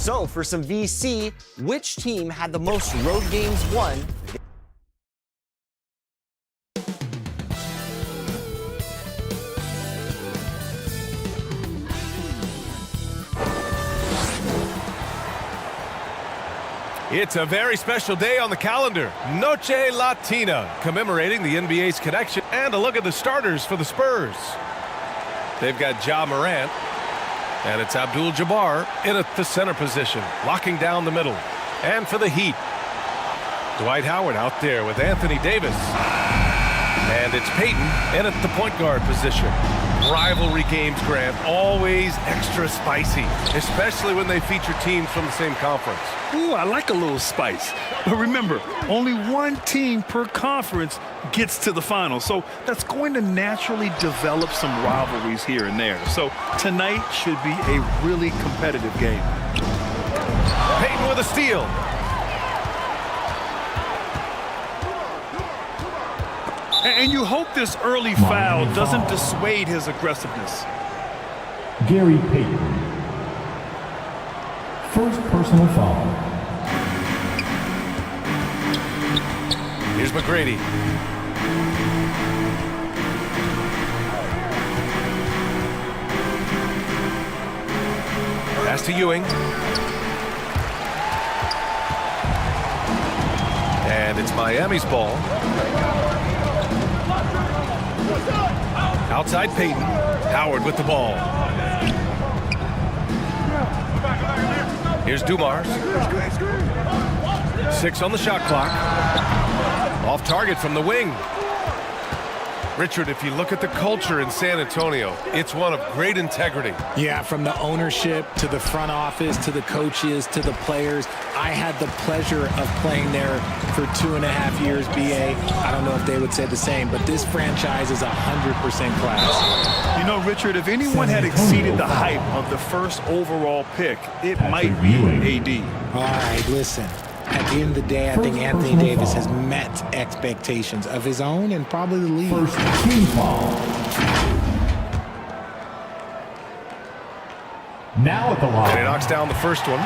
So for some VC, which team had the most road games won? It's a very special day on the calendar. Noche Latina, commemorating the NBA's connection. And a look at the starters for the Spurs. They've got Ja Morant, and it's Abdul-Jabbar in at the center position, locking down the middle. And for the Heat, Dwight Howard out there with Anthony Davis. And it's Peyton in at the point guard position. Rivalry games, Grant, always extra spicy, especially when they feature teams from the same conference. Ooh, I like a little spice. But remember, only one team per conference gets to the finals, so that's going to naturally develop some rivalries here and there. So tonight should be a really competitive game. Peyton with a steal. And you hope this early foul doesn't dissuade his aggressiveness. Gary Payton. First personal foul. Here's McGrady. Pass to Ewing. And it's Miami's ball. Outside Peyton. Howard with the ball. Here's Dumars. 6 on the shot clock. Off target from the wing. Richard, if you look at the culture in San Antonio, it's one of great integrity. Yeah, from the ownership to the front office to the coaches to the players. I had the pleasure of playing there for 2.5 years, BA. I don't know if they would say the same, but this franchise is 100% class. You know, Richard, if anyone had exceeded the hype of the first overall pick, it might be AD. All right, listen. At the end of the day, I think Anthony Davis has met expectations of his own and probably the league. First team foul. Now at the line. And he knocks down the first one.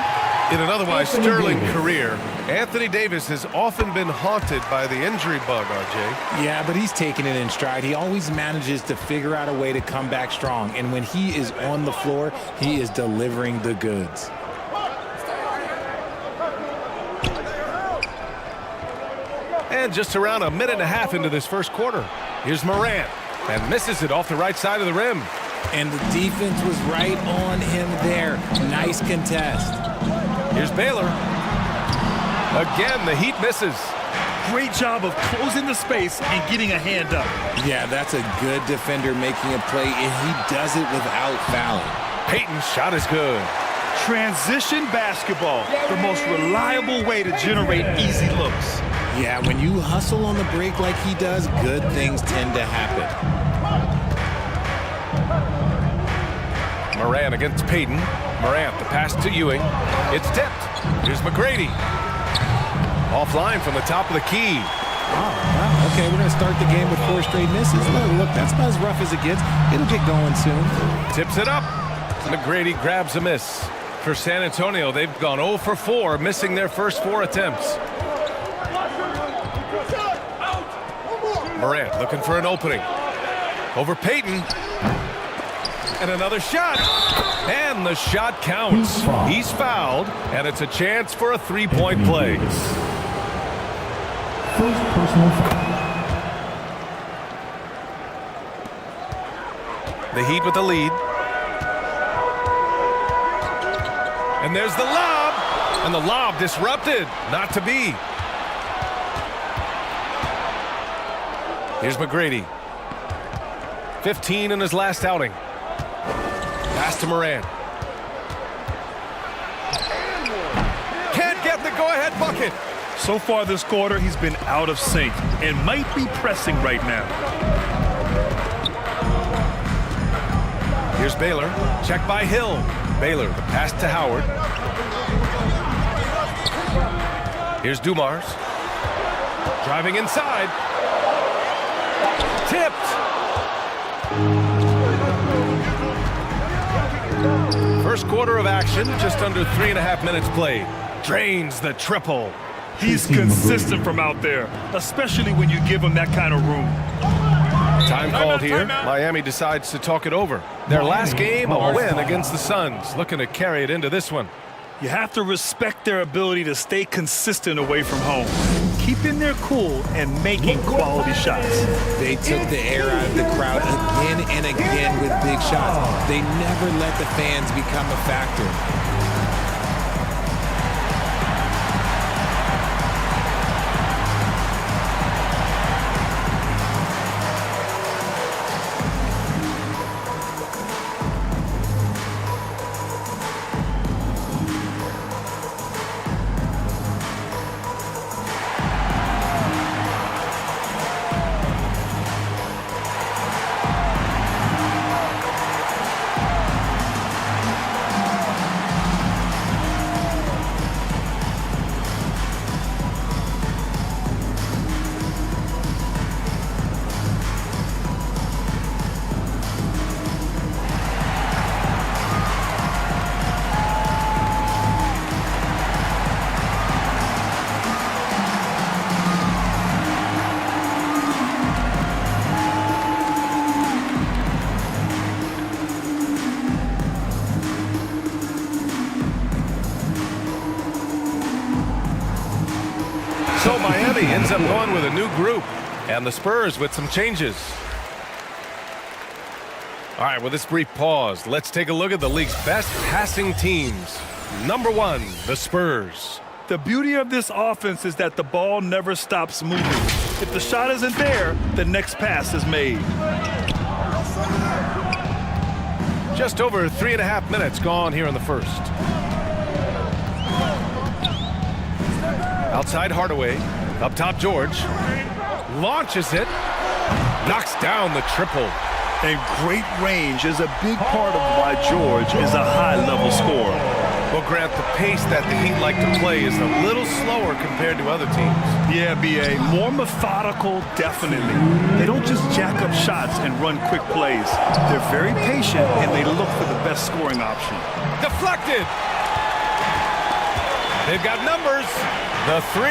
In an otherwise sterling career, Anthony Davis has often been haunted by the injury bug, RJ. Yeah, but he's taking it in stride. He always manages to figure out a way to come back strong. And when he is on the floor, he is delivering the goods. And just around a minute and a half into this first quarter. Here's Morant, and misses it off the right side of the rim. And the defense was right on him there. Nice contest. Here's Baylor. Again, the Heat misses. Great job of closing the space and getting a hand up. Yeah, that's a good defender making a play, and he does it without fouling. Peyton's shot is good. Transition basketball, the most reliable way to generate easy looks. Yeah, when you hustle on the break like he does, good things tend to happen. Morant against Peyton. Morant, the pass to Ewing. It's tipped. Here's McGrady. Offline from the top of the key. Oh, okay, we're going to start the game with 4 straight misses. Look, that's about as rough as it gets. It'll get going soon. Tips it up. McGrady grabs a miss. For San Antonio, they've gone 0 for 4, missing their first 4 attempts. Morant looking for an opening. Over Peyton. And another shot. And the shot counts. He's fouled, and it's a chance for a 3-point play. First personal foul. The Heat with the lead. And there's the lob. And the lob disrupted. Not to be. Here's McGrady. 15 in his last outing. Pass to Morant. Can't get the go-ahead bucket. So far this quarter, he's been out of sync and might be pressing right now. Here's Baylor. Check by Hill. Baylor, the pass to Howard. Here's Dumars. Driving inside. Tipped. First quarter of action, just under 3.5 minutes played. Drains the triple. He's consistent from out there, especially when you give him that kind of room. Time called here. Miami decides to talk it over. Their last game, a win against the Suns. Looking to carry it into this one. You have to respect their ability to stay consistent away from home, keeping their cool and making quality shots. They took the air out of the crowd again and again with big shots. They never let the fans become a factor. So Miami ends up going with a new group, and the Spurs with some changes. All right, with this brief pause, let's take a look at the league's best passing teams. Number 1, the Spurs. The beauty of this offense is that the ball never stops moving. If the shot isn't there, the next pass is made. Just over 3.5 minutes gone here in the first. Outside Hardaway, up top George, launches it, knocks down the triple. And great range is a big part of why George is a high-level scorer. Well, Grant, the pace that the Heat like to play is a little slower compared to other teams. Yeah, B.A., more methodical, definitely. They don't just jack up shots and run quick plays. They're very patient, and they look for the best scoring option. Deflected! They've got numbers. The 3.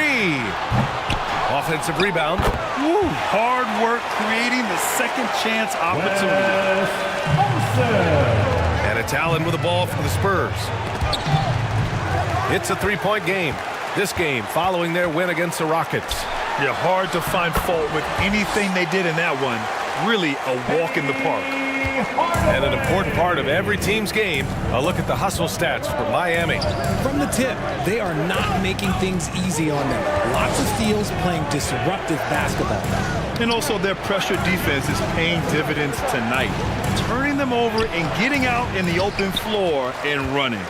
Offensive rebound. Woo, hard work creating the second chance opportunity. And it's Allen with the ball for the Spurs. It's a 3-point game. This game following their win against the Rockets. Yeah, hard to find fault with anything they did in that one. Really a walk in the park. And an important part of every team's game, a look at the hustle stats for Miami. From the tip, they are not making things easy on them. Lots of steals, playing disruptive basketball. And also their pressure defense is paying dividends tonight. Turning them over and getting out in the open floor and running.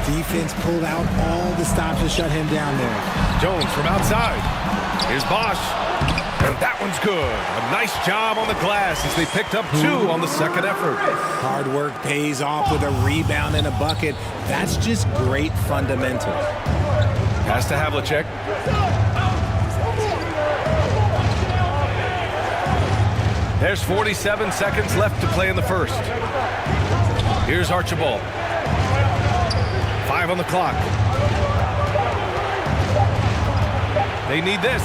Defense pulled out all the stops to shut him down there. Jones from outside. Here's Bosch. And that one's good. A nice job on the glass as they picked up 2 on the second effort. Hard work pays off with a rebound and a bucket. That's just great fundamentals. Pass to Havlicek. There's 47 seconds left to play in the first. Here's Archibald. 5 on the clock. They need this.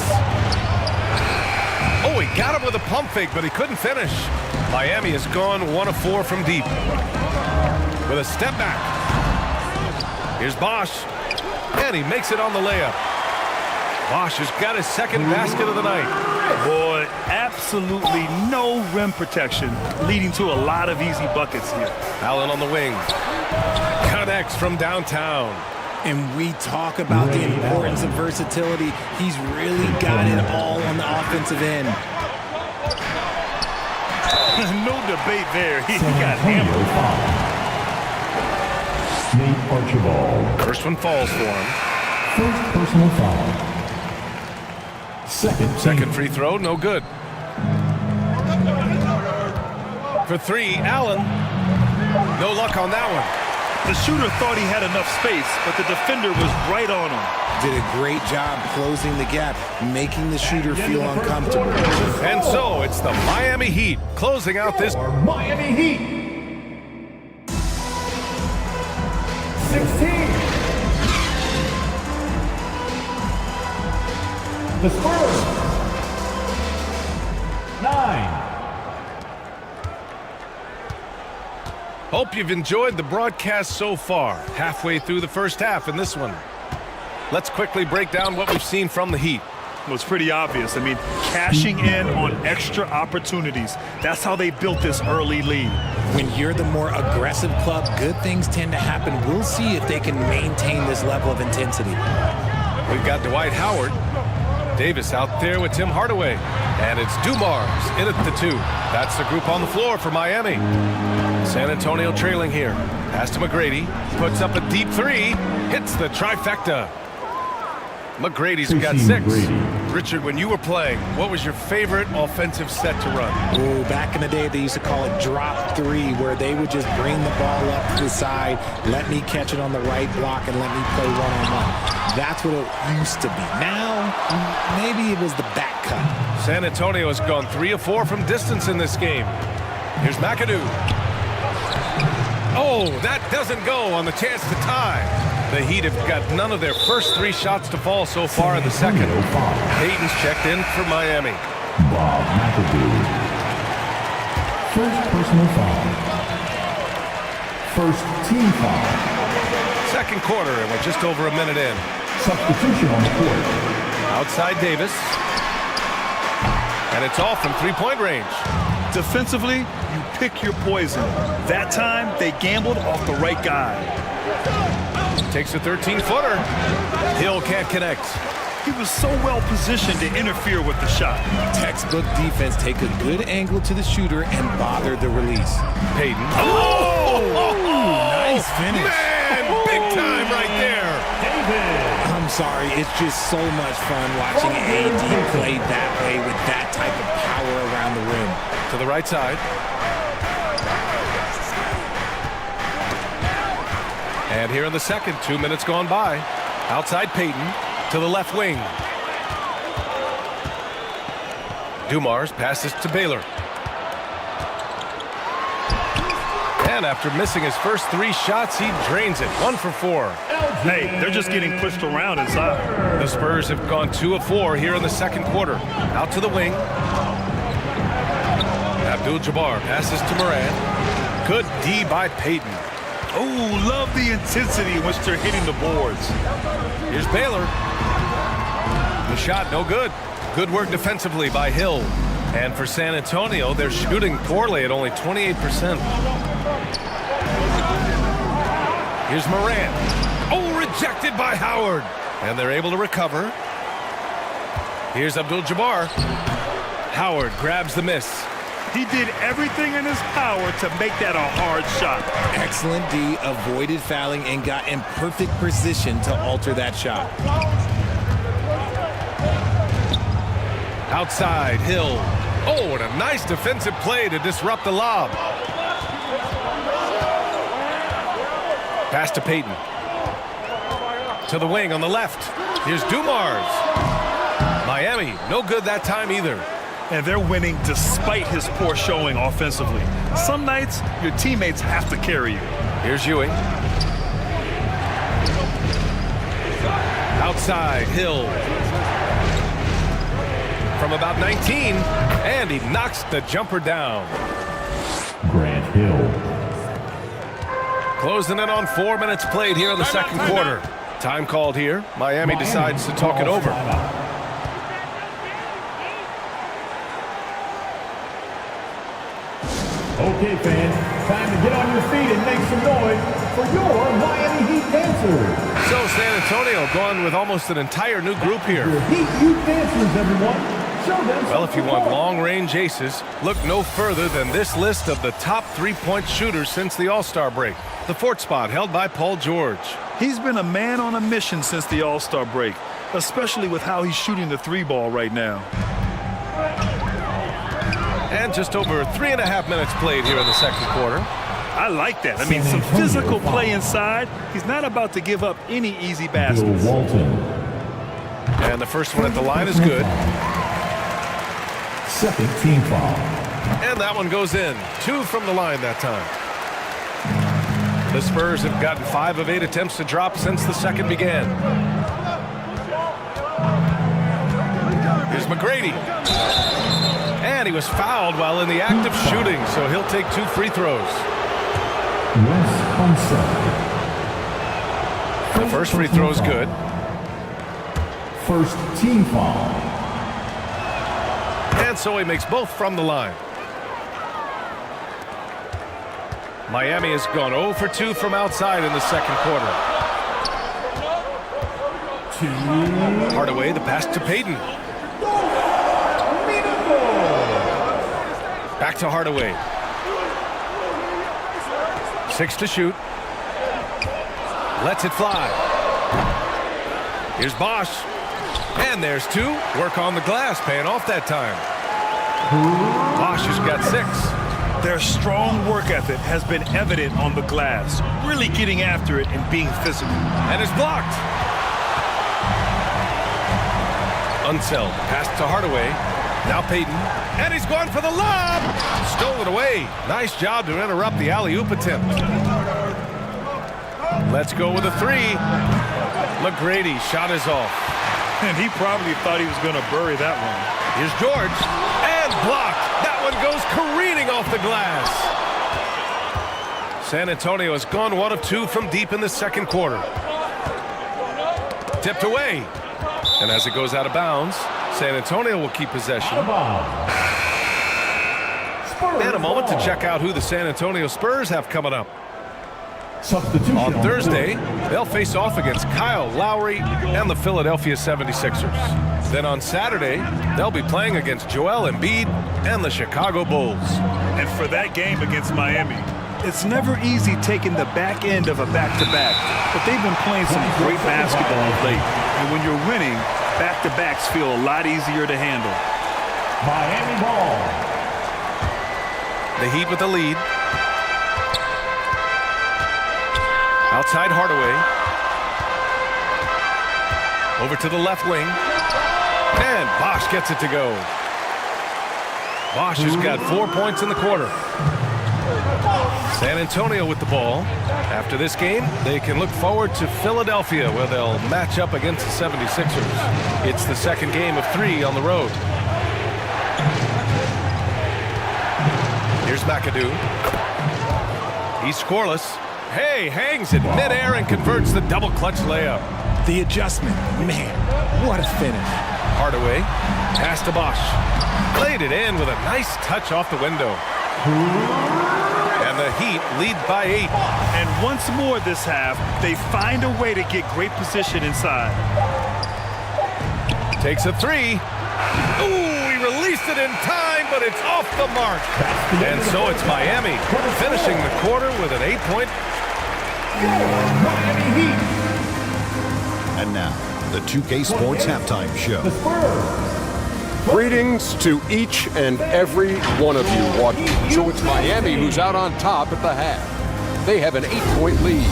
Oh, he got him with a pump fake, but he couldn't finish. Miami has gone 1 of 4 from deep. With a step back. Here's Bosch. And he makes it on the layup. Bosch has got his second basket of the night. Boy, absolutely no rim protection, leading to a lot of easy buckets here. Allen on the wing. Connects from downtown. And we talk about the importance of versatility. He's really got it all on the offensive end. No debate there. He got hammered. Nate Archibald. First one falls for him. First personal foul. Second free throw, no good. For 3, Allen. No luck on that one. The shooter thought he had enough space, but the defender was right on him. Did a great job closing the gap, making the shooter feel uncomfortable. And so it's the Miami Heat closing out this. Miami Heat. the Spurs. 9. Hope you've enjoyed the broadcast so far. Halfway through the first half in this one. Let's quickly break down what we've seen from the Heat. Well, it's pretty obvious. I mean, cashing in on extra opportunities. That's how they built this early lead. When you're the more aggressive club, good things tend to happen. We'll see if they can maintain this level of intensity. We've got Dwight Howard. Davis out there with Tim Hardaway. And it's Dumars in at the 2. That's the group on the floor for Miami. San Antonio trailing here. Pass to McGrady. Puts up a deep 3. Hits the trifecta. McGrady's got 6. Richard, when you were playing, what was your favorite offensive set to run? Ooh, back in the day, they used to call it drop 3, where they would just bring the ball up to the side, let me catch it on the right block, and let me play one-on-one. That's what it used to be. Now, maybe it was the back cut. San Antonio has gone 3 of 4 from distance in this game. Here's McAdoo. Oh, that doesn't go on the chance to tie. The Heat have got none of their first 3 shots to fall so far in the second. Payton's checked in for Miami. Bob McAdoo. First personal foul. First team foul. Second quarter, and we're just over a minute in. Substitution on the court. Outside Davis. And it's off from 3-point range. Defensively, you pick your poison. That time, they gambled off the right guy. Takes a 13-footer. Hill can't connect. He was so well positioned to interfere with the shot. Textbook defense, take a good angle to the shooter and bother the release. Payton. Nice finish. Man, big time right there. I'm sorry, it's just so much fun watching AD play that way with that type of power around the rim. To the right side. And here in the second, 2 minutes gone by. Outside Payton to the left wing. Dumars passes to Baylor. And after missing his first 3 shots, he drains it. 1 for 4. Hey, they're just getting pushed around inside. The Spurs have gone 2 of 4 here in the second quarter. Out to the wing. Abdul-Jabbar passes to Morant. Good D by Payton. Oh, love the intensity in which they're hitting the boards. Here's Baylor. The shot, no good. Good work defensively by Hill. And for San Antonio, they're shooting poorly at only 28%. Here's Morant. Oh, rejected by Howard. And they're able to recover. Here's Abdul-Jabbar. Howard grabs the miss. He did everything in his power to make that a hard shot. Excellent D, avoided fouling and got in perfect position to alter that shot. Outside, Hill. Oh, and a nice defensive play to disrupt the lob. Pass to Payton. To the wing on the left. Here's Dumars. Miami, no good that time either. And they're winning despite his poor showing offensively. Some nights, your teammates have to carry you. Here's Ewing. Outside, Hill. From about 19, and he knocks the jumper down. Grant Hill. Closing in on 4 minutes played here in the second quarter. Time called here. Miami decides to talk it over. Okay, fans, time to get on your feet and make some noise for your Miami Heat dancers. So San Antonio going with almost an entire new group here. Your Heat youth dancers, everyone. Show them. Well, if you want long-range aces, look no further than this list of the top 3-point shooters since the All-Star break. The 4th spot held by Paul George. He's been a man on a mission since the All-Star break, especially with how he's shooting the 3-ball right now. And just over 3.5 minutes played here in the second quarter. I like that. I mean, some physical play inside. He's not about to give up any easy baskets. And the first one at the line is good. Second team foul. And that one goes in. 2 from the line that time. The Spurs have gotten 5 of 8 attempts to drop since the second began. McGrady. And he was fouled while in the act of shooting, so he'll take 2 free throws. The first free throw is good. First team foul. And so he makes both from the line. Miami has gone 0 for 2 from outside in the second quarter. Hardaway, the pass to Payton. Back to Hardaway. 6 to shoot. Lets it fly. Here's Bosch. And there's 2. Work on the glass, paying off that time. Bosch has got 6. Their strong work ethic has been evident on the glass, really getting after it and being physical. And it's blocked. Unseld. Pass to Hardaway. Now Payton. And he's going for the lob. Stolen away. Nice job to interrupt the alley-oop attempt. Let's go with a 3. McGrady shot is off. And he probably thought he was going to bury that one. Here's George. And blocked. That one goes careening off the glass. San Antonio has gone 1 of 2 from deep in the second quarter. Tipped away. And as it goes out of bounds, San Antonio will keep possession. And a moment to check out who the San Antonio Spurs have coming up. On Thursday, they'll face off against Kyle Lowry and the Philadelphia 76ers. Then on Saturday, they'll be playing against Joel Embiid and the Chicago Bulls. And for that game against Miami, it's never easy taking the back end of a back-to-back, but they've been playing some great basketball of late. And when you're winning, back-to-backs feel a lot easier to handle. Miami ball. The Heat with the lead. Outside Hardaway. Over to the left wing. And Bosch gets it to go. Bosch has got 4 points in the quarter. San Antonio with the ball. After this game, they can look forward to Philadelphia, where they'll match up against the 76ers. It's the second game of 3 on the road. Here's McAdoo. He's scoreless. Hey, hangs in midair and converts the double clutch layup. The adjustment, man, what a finish. Hardaway, pass to Bosch. Laid it in with a nice touch off the window. And the Heat lead by 8. And once more this half, they find a way to get great position inside. Takes a 3. Ooh, he released it in time, but it's off the mark. And so it's Miami finishing the quarter with an 8-point. Miami Heat. And now, the 2K Sports Halftime Show. The Spurs. Greetings to each and every one of you watching. So it's Miami who's out on top at the half. They have an 8-point lead.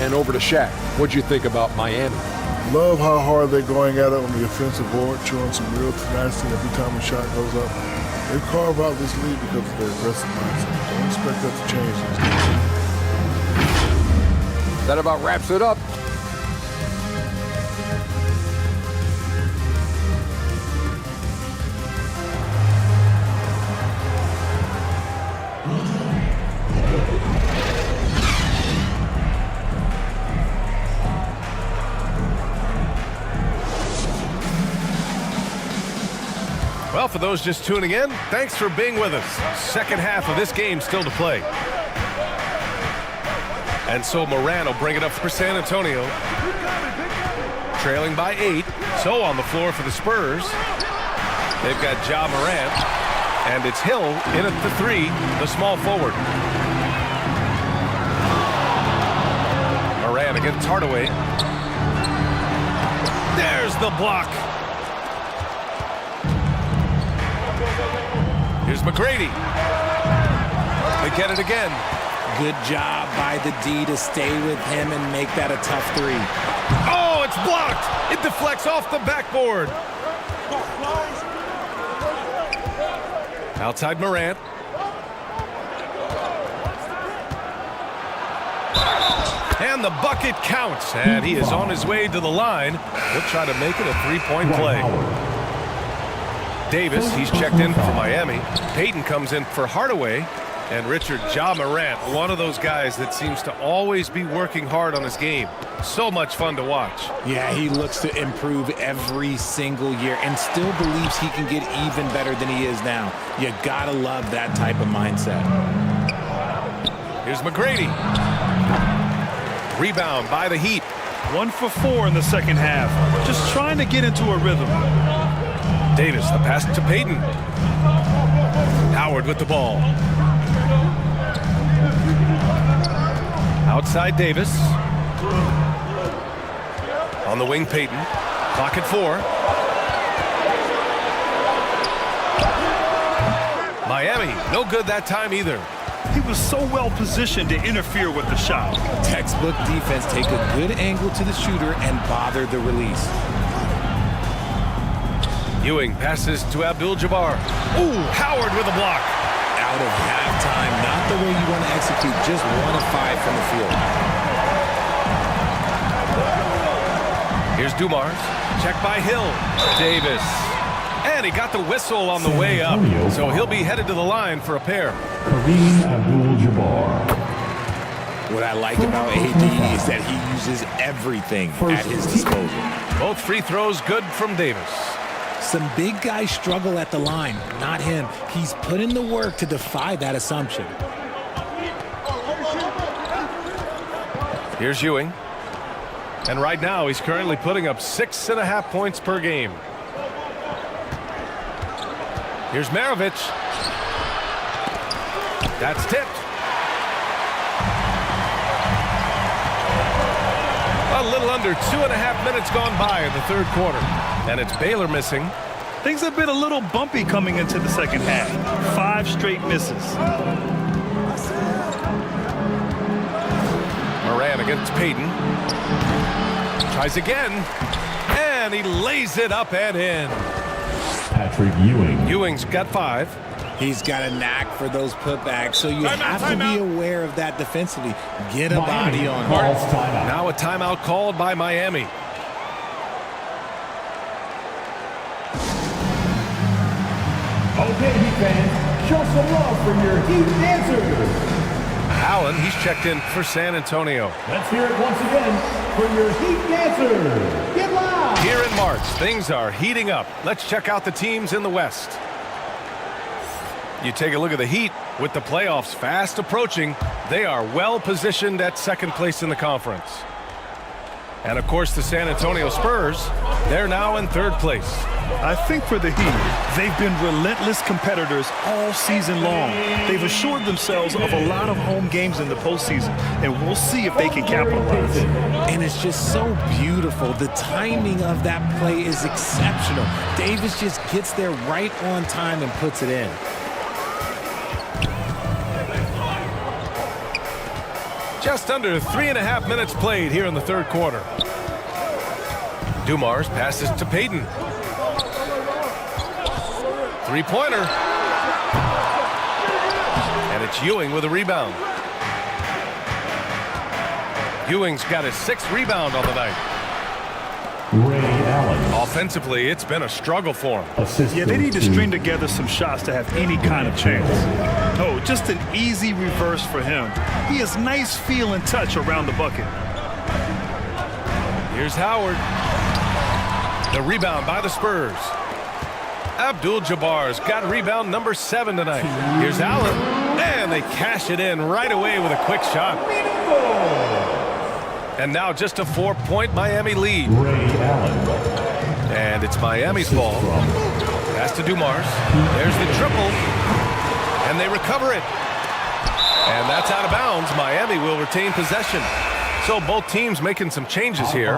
And over to Shaq. What'd you think about Miami? Love how hard they're going at it on the offensive board, showing some real tenacity every time a shot goes up. They carve out this lead because of their aggressive mindset. Don't expect that to change this game. That about wraps it up. Well, for those just tuning in, thanks for being with us. Second half of this game still to play. And so Moran will bring it up for San Antonio. Trailing by 8. So on the floor for the Spurs. They've got Ja Morant. And it's Hill in at the 3, the small forward. Moran against Hardaway. There's the block. Here's McGrady. They get it again. Good job by the D to stay with him and make that a tough 3. Oh, it's blocked. It deflects off the backboard. Outside Morant. And the bucket counts. And he is on his way to the line. He'll try to make it a 3-point play. Davis, he's checked in for Miami. Payton comes in for Hardaway. And Richard, Ja Morant, one of those guys that seems to always be working hard on his game. So much fun to watch. Yeah, he looks to improve every single year and still believes he can get even better than he is now. You gotta love that type of mindset. Here's McGrady. Rebound by the Heat. 1 for 4 in the second half. Just trying to get into a rhythm. Davis, the pass to Payton. Howard with the ball. Outside Davis. On the wing, Payton. Clock at 4. Miami, no good that time either. He was so well positioned to interfere with the shot. Textbook defense, take a good angle to the shooter and bother the release. Ewing passes to Abdul-Jabbar. Ooh, Howard with a block. Out of halftime, not the way you want to execute, just 1 of 5 from the field. Here's Dumars, check by Hill. Davis, and he got the whistle on the way up, so he'll be headed to the line for a pair. Kareem Abdul-Jabbar. What I like about AD is that he uses everything at his disposal. Both free throws good from Davis. Some big guys struggle at the line, not him. He's put in the work to defy that assumption. Here's Ewing. And right now, he's currently putting up 6.5 points per game. Here's Maravich. That's tipped. A little under 2.5 minutes gone by in the third quarter. And it's Baylor missing. Things have been a little bumpy coming into the second half. 5 straight misses. Moran against Payton. Tries again. And he lays it up and in. Patrick Ewing. Ewing's got 5. He's got a knack for those putbacks, so you have to be aware of that defensively. Get a body on him. Now a timeout called by Miami. Okay, Heat fans, show some love for your Heat dancers. Allen, he's checked in for San Antonio. Let's hear it once again for your Heat dancers. Get loud. Here in March, things are heating up. Let's check out the teams in the West. You take a look at the Heat. With the playoffs fast approaching, they are well positioned at second place in the conference. And of course, the San Antonio Spurs, they're now in third place. I think for the Heat, they've been relentless competitors all season long. They've assured themselves of a lot of home games in the postseason, and we'll see if they can capitalize. And it's just so beautiful. The timing of that play is exceptional. Davis just gets there right on time and puts it in. Just under 3.5 minutes played here in the third quarter. Dumars passes to Payton. Three-pointer. And it's Ewing with a rebound. Ewing's got his 6th rebound on the night. Ray Allen. Offensively, it's been a struggle for him. Yeah, they need to string together some shots to have any kind of chance. Oh, just an easy reverse for him. He has nice feel and touch around the bucket. Here's Howard. The rebound by the Spurs. Abdul-Jabbar's got rebound number 7 tonight. Here's Allen. And they cash it in right away with a quick shot. And now just a 4-point Miami lead. Ray Allen. And it's Miami's ball. Pass to Dumars. There's the triple. And they recover it. And that's out of bounds. Miami will retain possession. So both teams making some changes here.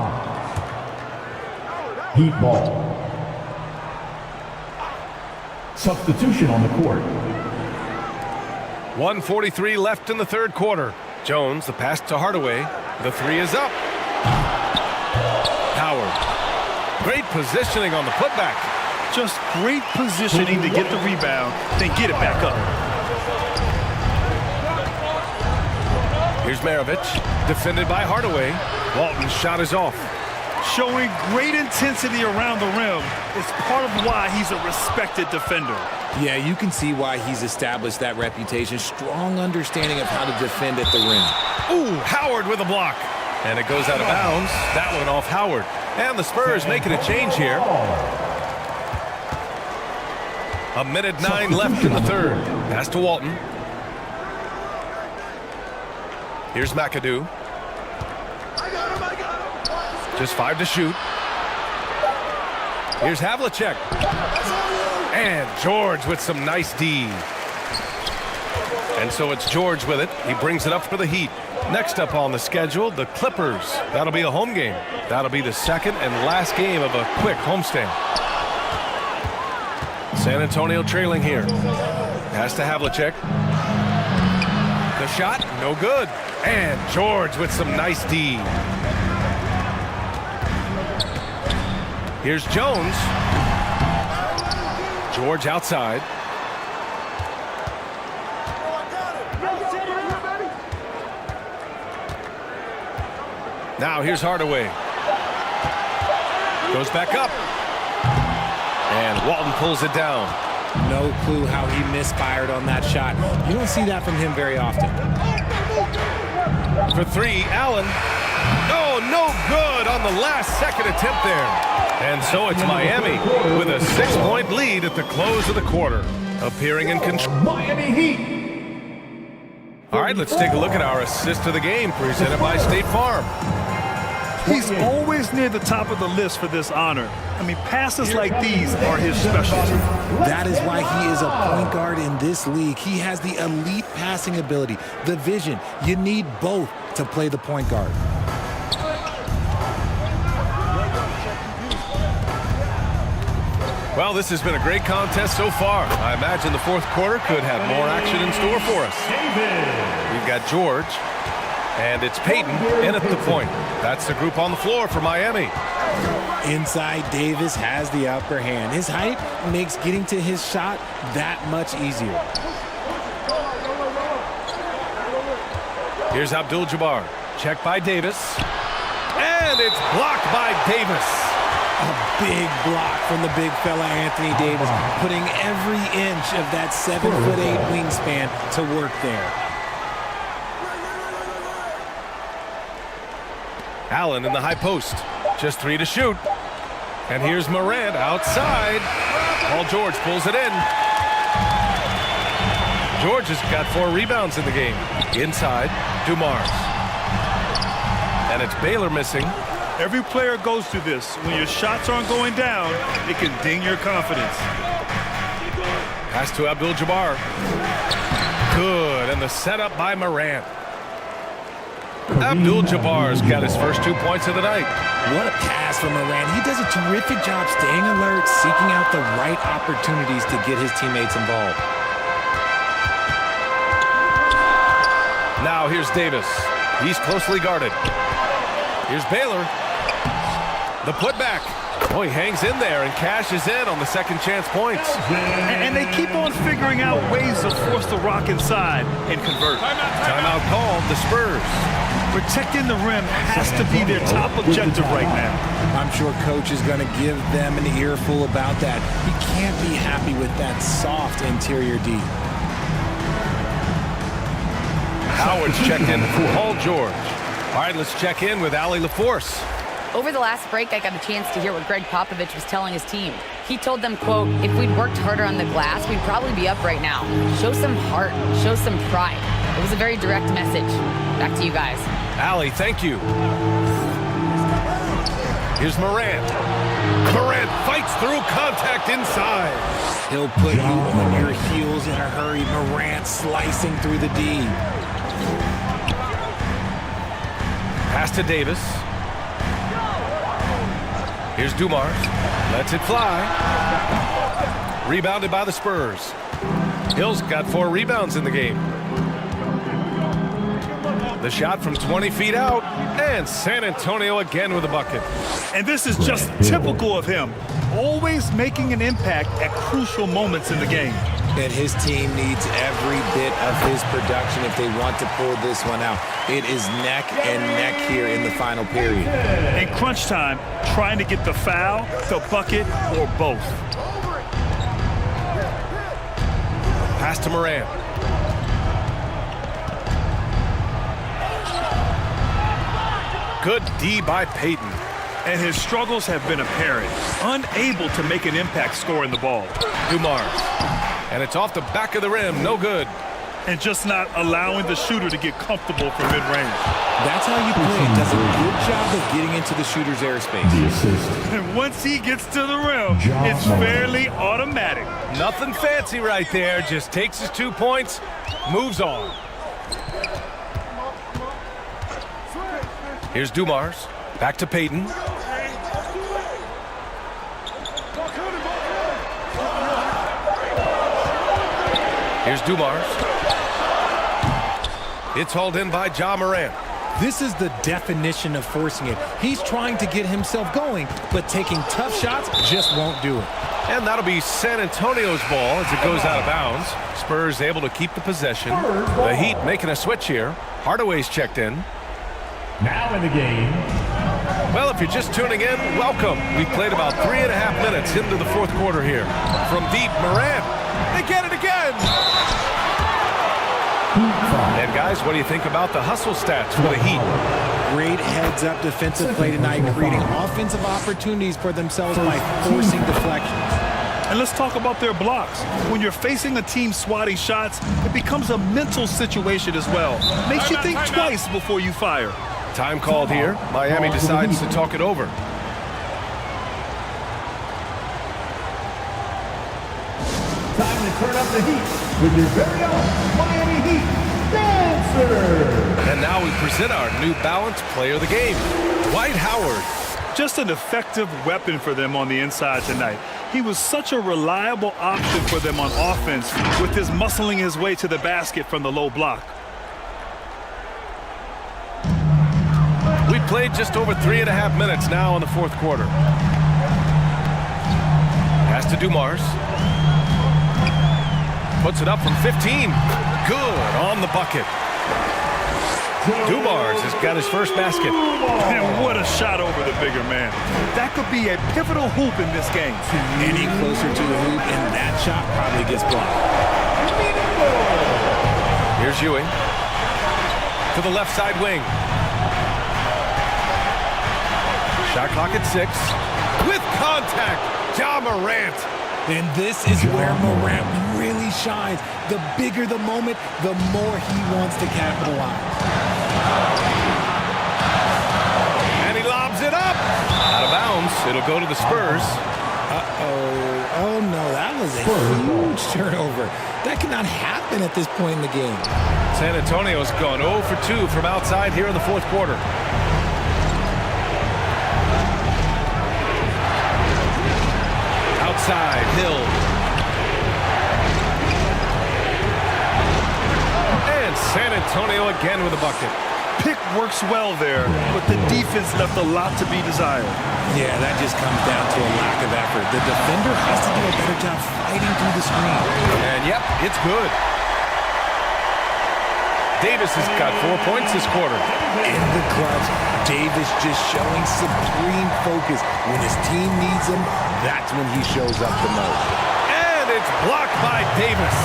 Heat ball. Substitution on the court. 1:43 left in the third quarter. Jones, the pass to Hardaway. The 3 is up. Howard. Great positioning on the putback. Just great positioning to get the rebound, then get it back up. Here's Maravich, defended by Hardaway. Walton's shot is off. Showing great intensity around the rim is part of why he's a respected defender. Yeah, you can see why he's established that reputation. Strong understanding of how to defend at the rim. Ooh, Howard with a block. And it goes out of bounds. That one off Howard. And the Spurs making a change here. 1:09 left in the third. Pass to Walton. Here's McAdoo. Just 5 to shoot. Here's Havlicek. And George with some nice D. And so it's George with it. He brings it up for the Heat. Next up on the schedule, the Clippers. That'll be a home game. That'll be the second and last game of a quick homestand. San Antonio trailing here. Pass to Havlicek. The shot, no good. And George with some nice D. Here's Jones. George outside. Now here's Hardaway. Goes back up. And Walton pulls it down. No clue how he misfired on that shot. You don't see that from him very often. For 3, Allen. Oh, no good on the last second attempt there. And so it's Miami with a 6-point lead at the close of the quarter. Appearing in control. Miami Heat. All right, let's take a look at our assist of the game presented by State Farm. He's always near the top of the list for this honor. I mean, passes like these are his specialty. That is why he is a point guard in this league. He has the elite passing ability, the vision. You need both to play the point guard. Well, this has been a great contest so far. I imagine the fourth quarter could have more action in store for us. We've got George, and it's Peyton in at the point. That's the group on the floor for Miami. Inside, Davis has the upper hand. His height makes getting to his shot that much easier. Here's Abdul-Jabbar. Check by Davis. And it's blocked by Davis. A big block from the big fella Anthony Davis, putting every inch of that 7'8" wingspan to work there. Allen in the high post. Just 3 to shoot. And here's Morant outside. Paul George pulls it in. George has got 4 rebounds in the game. Inside, Dumars. And it's Baylor missing. Every player goes through this. When your shots aren't going down, it can ding your confidence. Pass to Abdul-Jabbar. Good, and the setup by Morant. Abdul-Jabbar's got his first 2 points of the night. What a pass from Morant. He does a terrific job staying alert, seeking out the right opportunities to get his teammates involved. Now here's Davis. He's closely guarded. Here's Baylor. The putback. Oh, he hangs in there and cashes in on the second chance points. And they keep on figuring out ways to force the rock inside and convert. Timeout called, the Spurs. Protecting the rim has to be their top objective right now. I'm sure coach is going to give them an earful about that. He can't be happy with that soft interior D. Howard's checked in for Paul George. All right, let's check in with Allie LaForce. Over the last break, I got a chance to hear what Greg Popovich was telling his team. He told them, quote, if we'd worked harder on the glass, we'd probably be up right now. Show some heart, show some pride. It was a very direct message. Back to you guys. Allie, thank you. Here's Morant. Morant fights through contact inside. He'll put you on your heels in a hurry. Morant slicing through the D. Pass to Davis. Here's Dumars. Lets it fly. Rebounded by the Spurs. Hill's got 4 rebounds in the game. The shot from 20 feet out. And San Antonio again with a bucket. And this is just typical of him. Always making an impact at crucial moments in the game. And his team needs every bit of his production if they want to pull this one out. It is neck and neck here in the final period. In crunch time, trying to get the foul, the bucket, or both. Pass to Morant. Good D by Payton. And his struggles have been apparent. Unable to make an impact scoring the ball. Dumars. And it's off the back of the rim. No good. And just not allowing the shooter to get comfortable from mid-range. That's how you play. It does a good job of getting into the shooter's airspace. And once he gets to the rim, it's fairly automatic. Nothing fancy right there. Just takes his 2 points, moves on. Here's Dumars. Back to Payton. Here's Dumars. It's hauled in by Ja Morant. This is the definition of forcing it. He's trying to get himself going, but taking tough shots just won't do it. And that'll be San Antonio's ball as it goes out of bounds. Spurs able to keep the possession. The Heat making a switch here. Hardaway's checked in. Now in the game. Well, if you're just tuning in, welcome. We've played about 3.5 minutes into the fourth quarter here. From deep, Morant. They get it again. And guys, what do you think about the hustle stats for the Heat? Great heads-up defensive play tonight, creating offensive opportunities for themselves by forcing deflections. And let's talk about their blocks. When you're facing a team swatting shots, it becomes a mental situation as well. Makes you think twice before you fire. Time called here. Miami decides to talk it over. Time to turn up the heat with your very own Miami Heat Dancer. And now we present our New Balance Player of the Game, Dwight Howard. Just an effective weapon for them on the inside tonight. He was such a reliable option for them on offense with his muscling his way to the basket from the low block. We played just over 3.5 minutes now in the fourth quarter. Pass to Dumars. Puts it up from 15. Good on the bucket. Dumars has got his first basket. And what a shot over the bigger man. That could be a pivotal hoop in this game. Any closer to the hoop, and that shot probably gets blocked. Here's Ewing. To the left side wing. Shot clock at 6. With contact, Ja Morant. And this is where Morant really shines. The bigger the moment, the more he wants to capitalize. And he lobs it up. Out of bounds. It'll go to the Spurs. Uh-oh. Oh, no, that was a huge turnover. That cannot happen at this point in the game. San Antonio's gone 0 for 2 from outside here in the fourth quarter. Outside, Hill. And San Antonio again with a bucket. Pick works well there, but the defense left a lot to be desired. Yeah, that just comes down to a lack of effort. The defender has to do a better job fighting through the screen. And yep, it's good. Davis has got 4 points this quarter. In the clutch, Davis just showing supreme focus. When his team needs him, that's when he shows up the most. And it's blocked by Davis.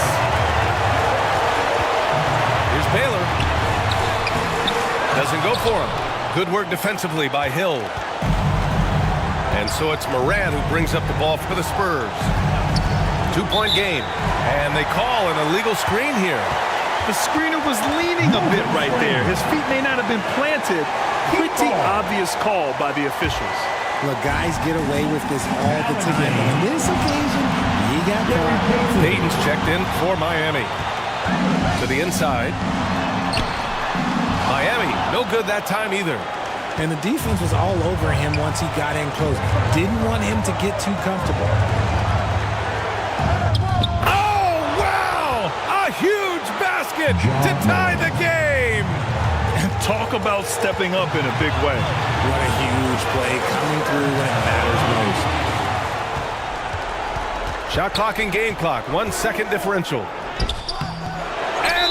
Here's Baylor. Doesn't go for him. Good work defensively by Hill. And so it's Morant who brings up the ball for the Spurs. 2-point game. And they call an illegal screen here. The screener was leaning a bit right there. His feet may not have been planted. Pretty obvious call by the officials. Look, guys get away with this all the time. On this occasion, he got caught. Payton's checked in for Miami. To the inside. Miami, no good that time either. And the defense was all over him once he got in close. Didn't want him to get too comfortable. Oh, wow! A huge basket to tie the game! And talk about stepping up in a big way. What a huge play coming through when it matters most. Shot clock and game clock, 1 second differential. And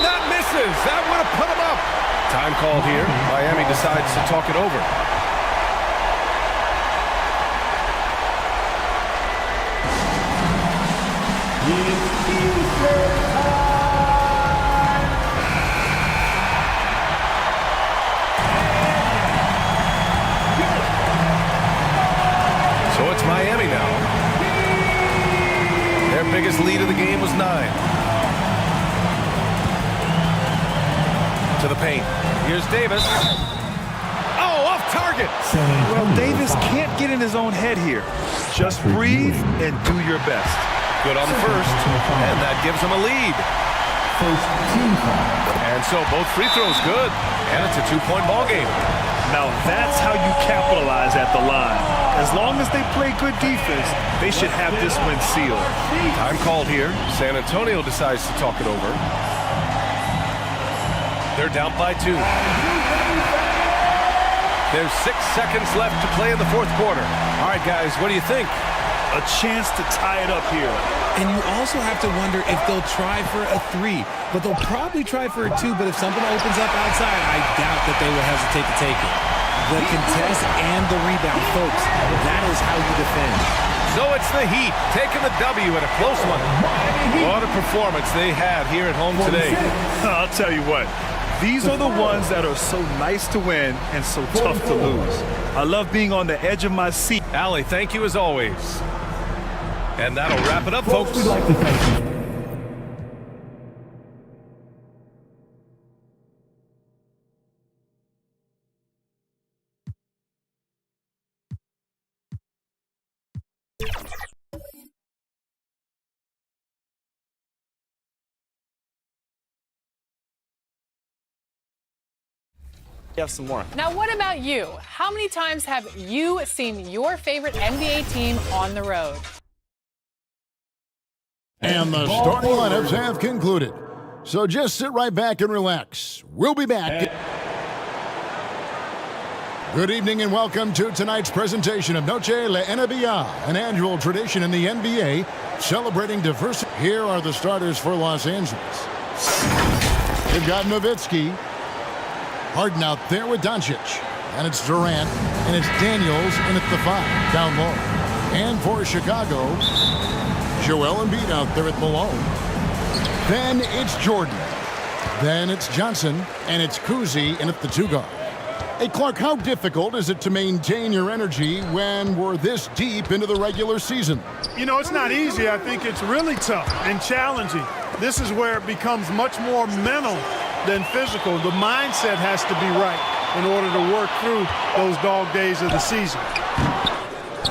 that misses. That would have put him up. Time called here. Miami decides to talk it over. So it's Miami now. Their biggest lead of the game was 9. To the paint. Here's Davis. Oh, off target. Well, Davis can't get in his own head here. Just breathe and do your best. Good on the first, and that gives him a lead. And so both free throws good, and it's a 2-point ball game. Now that's how you capitalize at the line. As long as they play good defense, they should have this win sealed. Time called here. San Antonio decides to talk it over. They're down by 2. There's 6 seconds left to play in the fourth quarter. All right, guys, what do you think? A chance to tie it up here. And you also have to wonder if they'll try for a 3, but they'll probably try for a 2, but if something opens up outside, I doubt that they will hesitate to take it. The contest and the rebound, folks, that is how you defend. So it's the Heat taking the W in a close one. What a performance they had here at home today. I'll tell you what, these are the ones that are so nice to win and so tough to lose. I love being on the edge of my seat. Allie, thank you as always. And that'll wrap it up, folks. We'd like to thank you. You have some more. Now, what about you? How many times have you seen your favorite NBA team on the road? And the starting lineups have concluded. So just sit right back and relax. We'll be back. Good evening and welcome to tonight's presentation of Noche La NBA, an annual tradition in the NBA celebrating diversity. Here are the starters for Los Angeles. They've got Nowitzki. Harden out there with Doncic. And it's Durant. And it's Daniels in at the 5, down low. And for Chicago, Joel Embiid out there at Malone. Then it's Jordan. Then it's Johnson. And it's Kuzi in at the 2 guard. Hey, Clark, how difficult is it to maintain your energy when we're this deep into the regular season? You know, it's not easy. I think it's really tough and challenging. This is where it becomes much more mental than physical. The mindset has to be right in order to work through those dog days of the season.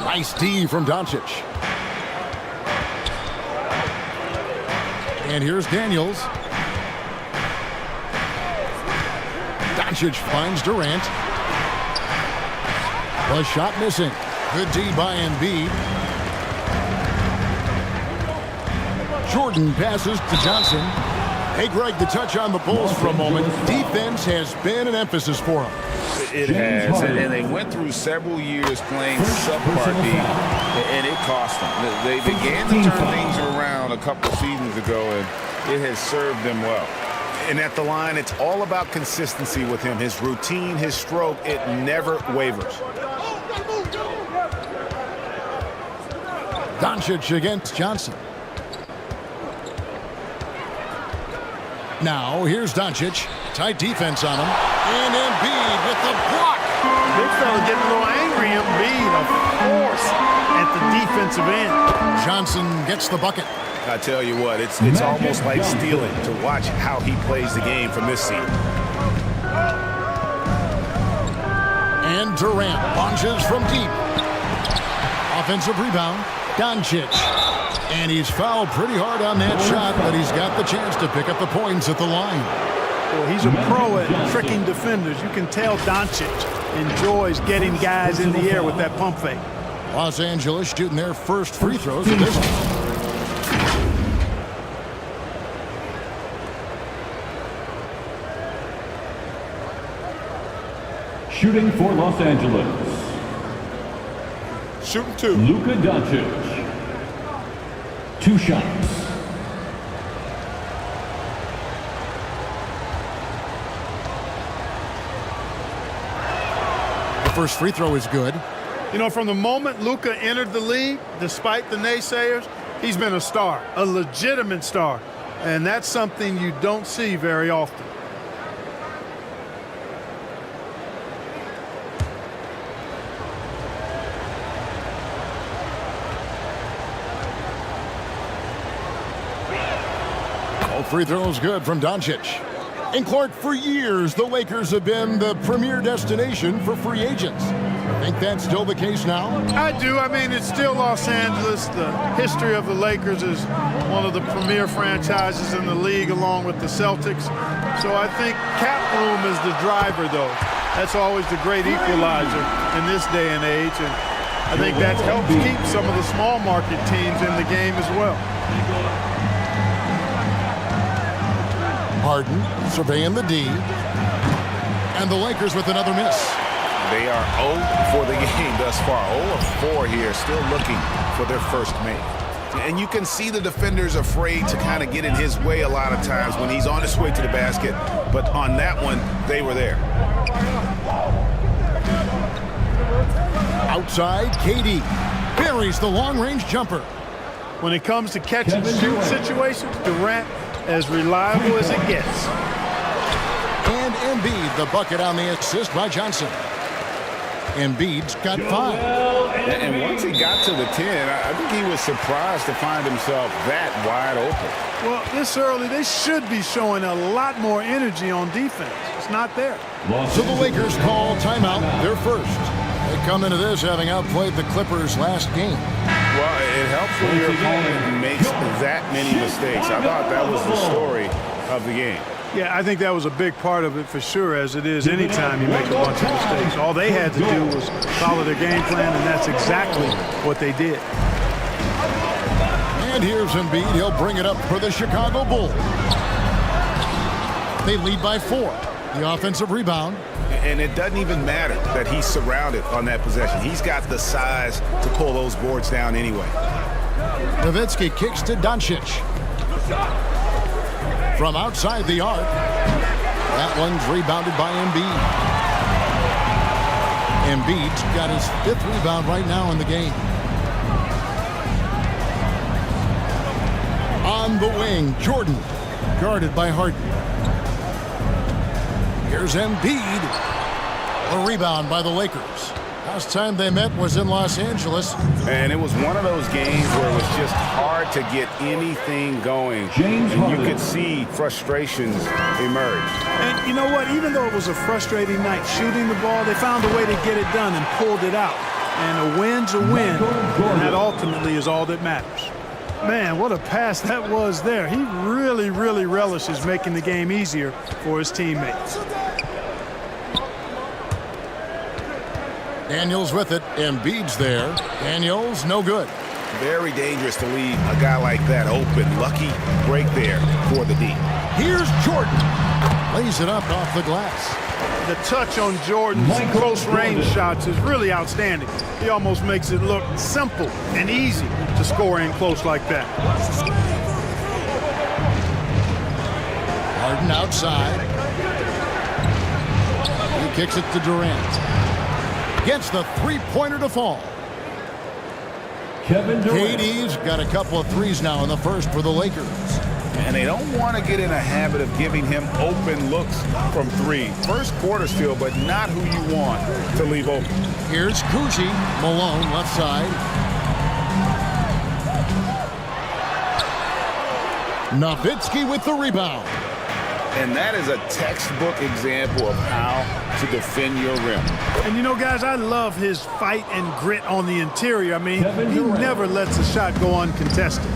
Nice D from Doncic. And here's Daniels. Doncic finds Durant. The shot missing. Good D by Embiid. Jordan passes to Johnson. Hey, Greg, the touch on the Bulls for a moment. Defense has been an emphasis for them. It has, and they went through several years playing subpar D, and it cost them. They began to turn things around a couple seasons ago, and it has served them well. And at the line, it's all about consistency with him. His routine, his stroke, it never wavers. Doncic against Johnson. Now, here's Doncic. Tight defense on him. And Embiid with the block. Big fella getting a little angry. Embiid, a force at the defensive end. Johnson gets the bucket. I tell you what, it's almost like stealing to watch how he plays the game from this seat. And Durant launches from deep. Offensive rebound. Doncic. And he's fouled pretty hard on that shot, but he's got the chance to pick up the points at the line. Well, he's a pro at tricking defenders. You can tell Doncic enjoys getting guys in the air with that pump fake. Los Angeles shooting their first free throws of this one. Shooting for Los Angeles. Shooting 2. Luka Doncic. 2 shots. The first free throw is good. You know, from the moment Luka entered the league, despite the naysayers, he's been a star, a legitimate star. And that's something you don't see very often. All free throws good from Doncic. And Clark, for years, the Lakers have been the premier destination for free agents. I think that's still the case now? I do. I mean, it's still Los Angeles. The history of the Lakers is one of the premier franchises in the league, along with the Celtics. So I think cap room is the driver, though. That's always the great equalizer in this day and age. And I think that helps keep some of the small market teams in the game as well. Harden surveying the D. And the Lakers with another miss. They are 0 for the game thus far. 0 of 4 here, still looking for their first make. And you can see the defenders afraid to kind of get in his way a lot of times when he's on his way to the basket. But on that one, they were there. Outside, KD buries the long-range jumper. When it comes to catch-and-shoot situations, Durant as reliable as it gets. And Embiid, the bucket on the assist by Johnson. Embiid's got 5. And once he got to the 10, I think he was surprised to find himself that wide open. Well, this early, they should be showing a lot more energy on defense. It's not there. So the Lakers call timeout, their first. They come into this having outplayed the Clippers last game. Well, it helps when your opponent makes that many mistakes. I thought that was the story of the game. Yeah, I think that was a big part of it for sure, as it is anytime you make a bunch of mistakes. All they had to do was follow their game plan, and that's exactly what they did. And here's Embiid. He'll bring it up for the Chicago Bulls. They lead by 4. The offensive rebound. And it doesn't even matter that he's surrounded on that possession. He's got the size to pull those boards down anyway. Nowitzki kicks to Doncic. From outside the arc. That one's rebounded by Embiid. Embiid's got his 5th rebound right now in the game. On the wing, Jordan, guarded by Harden. Here's Embiid. A rebound by the Lakers. Last time they met was in Los Angeles. And it was one of those games where it was just hard to get anything going. And you could see frustrations emerge. And you know what? Even though it was a frustrating night shooting the ball, they found a way to get it done and pulled it out. And a win's a win, and that ultimately is all that matters. Man, what a pass that was there. He really, really relishes making the game easier for his teammates. Daniels with it. Embiid's there. Daniels, no good. Very dangerous to leave a guy like that open. Lucky break there for the D. Here's Jordan. Lays it up off the glass. The touch on Jordan's close-range shots is really outstanding. He almost makes it look simple and easy to score in close like that. Harden outside. He kicks it to Durant. Gets the three-pointer to fall. KD's got a couple of threes now in the first for the Lakers. And they don't want to get in a habit of giving him open looks from 3. First quarter still, but not who you want to leave open. Here's Kuji. Malone left side. Nowitzki with the rebound. And that is a textbook example of how to defend your rim. And you know, guys, I love his fight and grit on the interior. I mean, he never lets a shot go uncontested.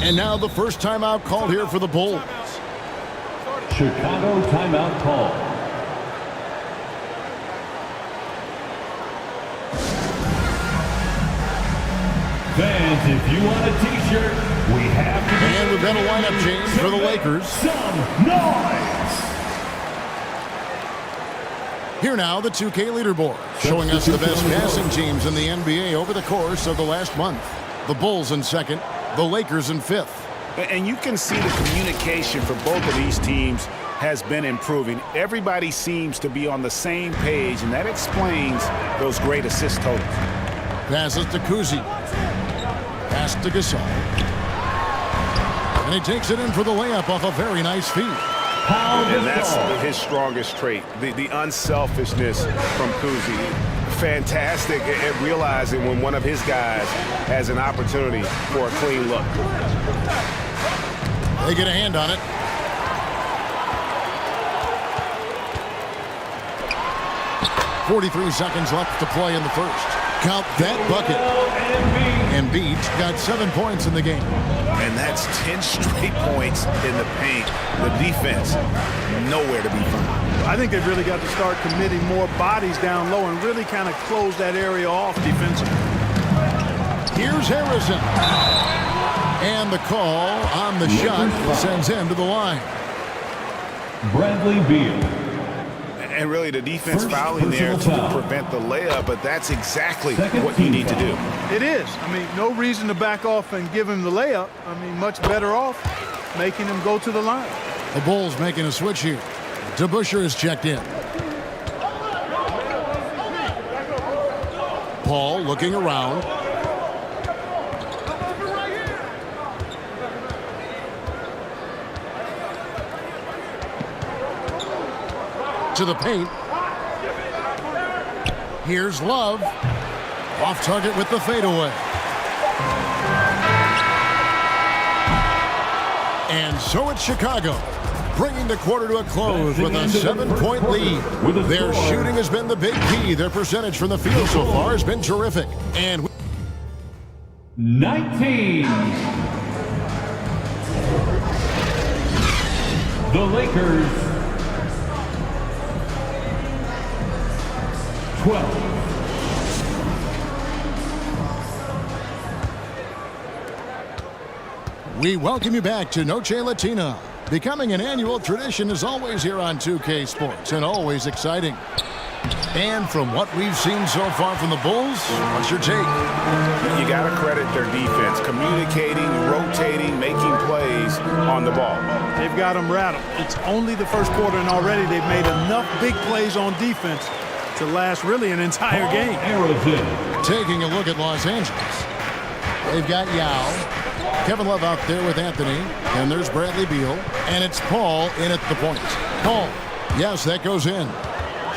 And now the first timeout called here for the Bulls. Chicago timeout call. Fans, if you want a t-shirt, we have to. And we've got a lineup change for the Lakers. Some noise! Here now, the 2K leaderboard, showing us the best passing teams in the NBA over the course of the last month. The Bulls in second, The Lakers in 5th. And you can see the communication for both of these teams has been improving. Everybody seems to be on the same page, and that explains those great assist totals. Passes to Kuzi. Pass to Gasol. And he takes it in for the layup off a very nice feed. And that's his strongest trait, the unselfishness from Kuzi. Fantastic at realizing when one of his guys has an opportunity for a clean look. They get a hand on it. .43 seconds left to play in the first. Count that bucket. Embiid got 7 points in the game. And that's 10 straight points in the paint. The defense, nowhere to be found. I think they've really got to start committing more bodies down low and really kind of close that area off defensively. Here's Harrison. And the call on the shot sends him to the line. Bradley Beal. And really the defense fouling there to prevent the layup, but that's exactly what you need to do. It is. I mean, no reason to back off and give him the layup. I mean, much better off making him go to the line. The Bulls making a switch here. DeBusschere is checked in. Paul looking around. To the paint. Here's Love. Off target with the fadeaway. And so it's Chicago, bringing the quarter to a close with a 7-point lead. Their shooting has been the big key. Their percentage from the field so far has been terrific. And 19. The Lakers. 12. We welcome you back to Noche Latina. Becoming an annual tradition is always here on 2K Sports and always exciting. And from what we've seen so far from the Bulls, what's your take? You got to credit their defense, communicating, rotating, making plays on the ball. They've got them rattled. It's only the first quarter, and already they've made enough big plays on defense to last really an entire game. Taking a look at Los Angeles. They've got Yao. Kevin Love out there with Anthony. And there's Bradley Beal. And it's Paul in at the point. Paul. Yes, that goes in.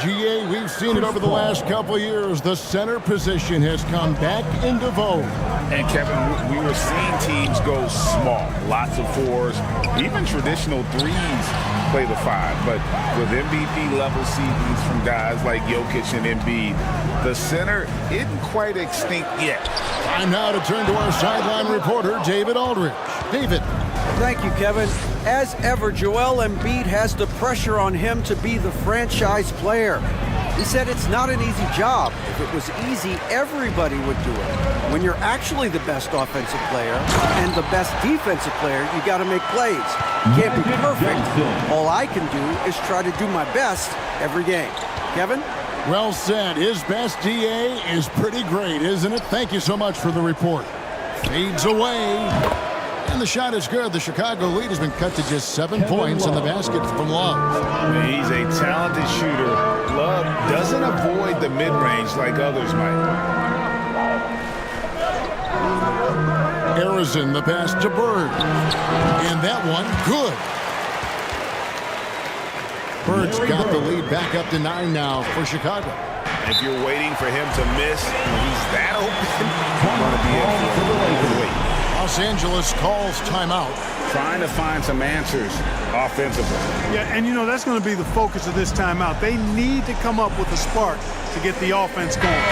GA, we've seen it over the last couple of years. The center position has come back into vogue. And Kevin, we were seeing teams go small. Lots of fours, even traditional threes play the five. But with MVP level seasons from guys like Jokic and Embiid, the center isn't quite extinct yet. Time now to turn to our sideline reporter, David Aldridge. David. Thank you, Kevin. As ever, Joel Embiid has the pressure on him to be the franchise player. He said it's not an easy job. If it was easy, everybody would do it. When you're actually the best offensive player and the best defensive player, you got to make plays. You can't be perfect. All I can do is try to do my best every game. Kevin? Well said. His best DA is pretty great, isn't it? Thank you so much for the report. Fades away. And the shot is good. The Chicago lead has been cut to just 7 points in the basket from Love. He's a talented shooter. Love doesn't avoid the mid-range like others might. Harrison, the pass to Bird. And that one, good. Bird's got the lead back up to 9 now for Chicago. If you're waiting for him to miss, when he's that open, you're going to be able to wait. Los Angeles calls timeout. Trying to find some answers offensively. Yeah, and you know, that's going to be the focus of this timeout. They need to come up with a spark to get the offense going.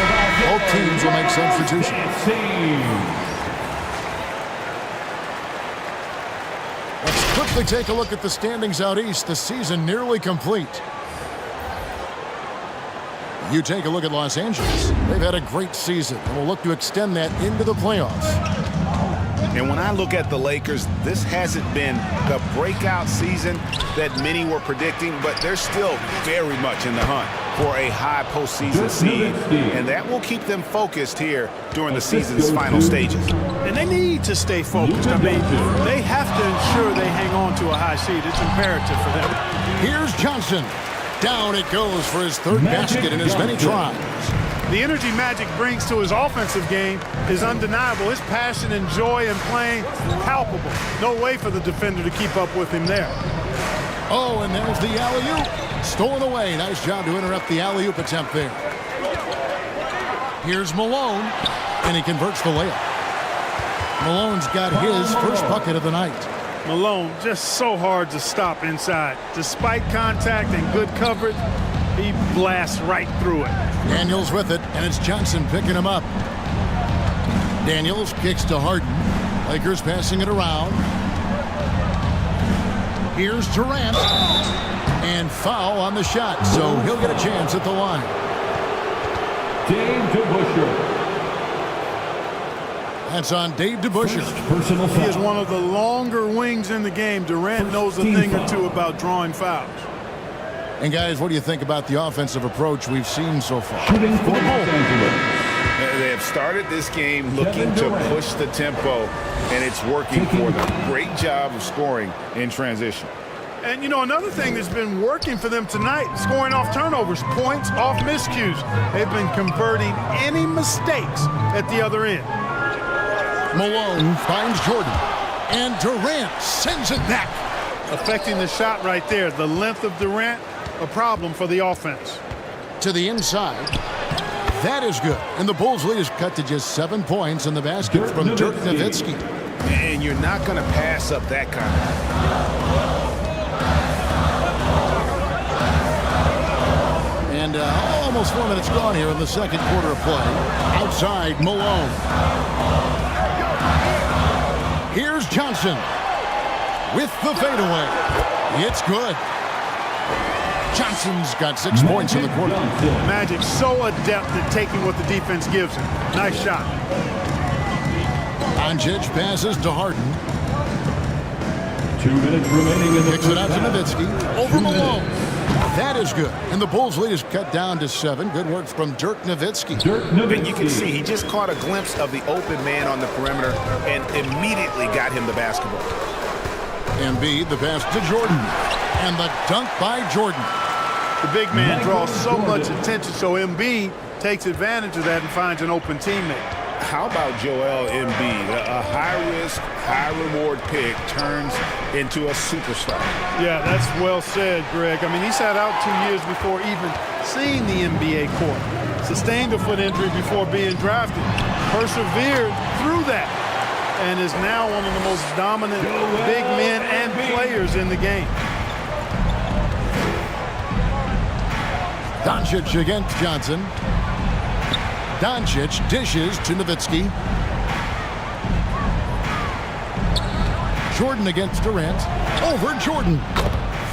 Both teams will make substitutions. Let's quickly take a look at the standings out east. The season nearly complete. You take a look at Los Angeles. They've had a great season and will look to extend that into the playoffs. And when I look at the Lakers, this hasn't been the breakout season that many were predicting, but they're still very much in the hunt for a high postseason seed, and that will keep them focused here during the season's final stages. And they need to stay focused. I mean, they have to ensure they hang on to a high seed. It's imperative for them. Here's Johnson. Down it goes for his third basket in as many tries. The energy Magic brings to his offensive game is undeniable. His passion and joy in playing, palpable. No way for the defender to keep up with him there. Oh, and there's the alley-oop. Stolen away. Nice job to interrupt the alley-oop attempt there. Here's Malone, and he converts the layup. Malone's got his first bucket of the night. Malone just so hard to stop inside. Despite contact and good coverage, he blasts right through it. Daniels with it, and it's Johnson picking him up. Daniels kicks to Harden. Lakers passing it around. Here's Durant. And foul on the shot, so he'll get a chance at the line. Dave DeBusschere. That's on Dave DeBusschere. He is one of the longer wings in the game. Durant knows a thing or two about drawing fouls. And guys, what do you think about the offensive approach we've seen so far? Shooting for Los Angeles. They have started this game looking to push the tempo, and it's working for them. Great job of scoring in transition. And, you know, another thing that's been working for them tonight, scoring off turnovers, points off miscues. They've been converting any mistakes at the other end. Malone finds Jordan, and Durant sends it back. Affecting the shot right there. The length of Durant, a problem for the offense. To the inside. That is good. And the Bulls' lead is cut to just 7 points in the basket from Dirk Nowitzki. And you're not going to pass up that kind of. And almost 4 minutes gone here in the second quarter of play. Outside, Malone. Here's Johnson with the fadeaway. It's good. Johnson's got 6 points in the quarter. Magic so adept at taking what the defense gives him. Nice shot. Doncic passes to Harden. 2 minutes remaining in the Kicks it out to Nowitzki. Over Malone. That is good. And the Bulls' lead is cut down to 7. Good work from Dirk Nowitzki. And you can see he just caught a glimpse of the open man on the perimeter and immediately got him the basketball. Embiid, the pass to Jordan. And the dunk by Jordan. The big man draws so much attention, so Embiid takes advantage of that and finds an open teammate. How about Joel Embiid? A high-risk, high-reward pick turns into a superstar. Yeah, that's well said, Greg. I mean, he sat out 2 years before even seeing the NBA court. Sustained a foot injury before being drafted. Persevered through that. And is now one of the most dominant big men and players in the game. Doncic against Johnson. Doncic dishes to Nowitzki. Jordan against Durant. Over Jordan.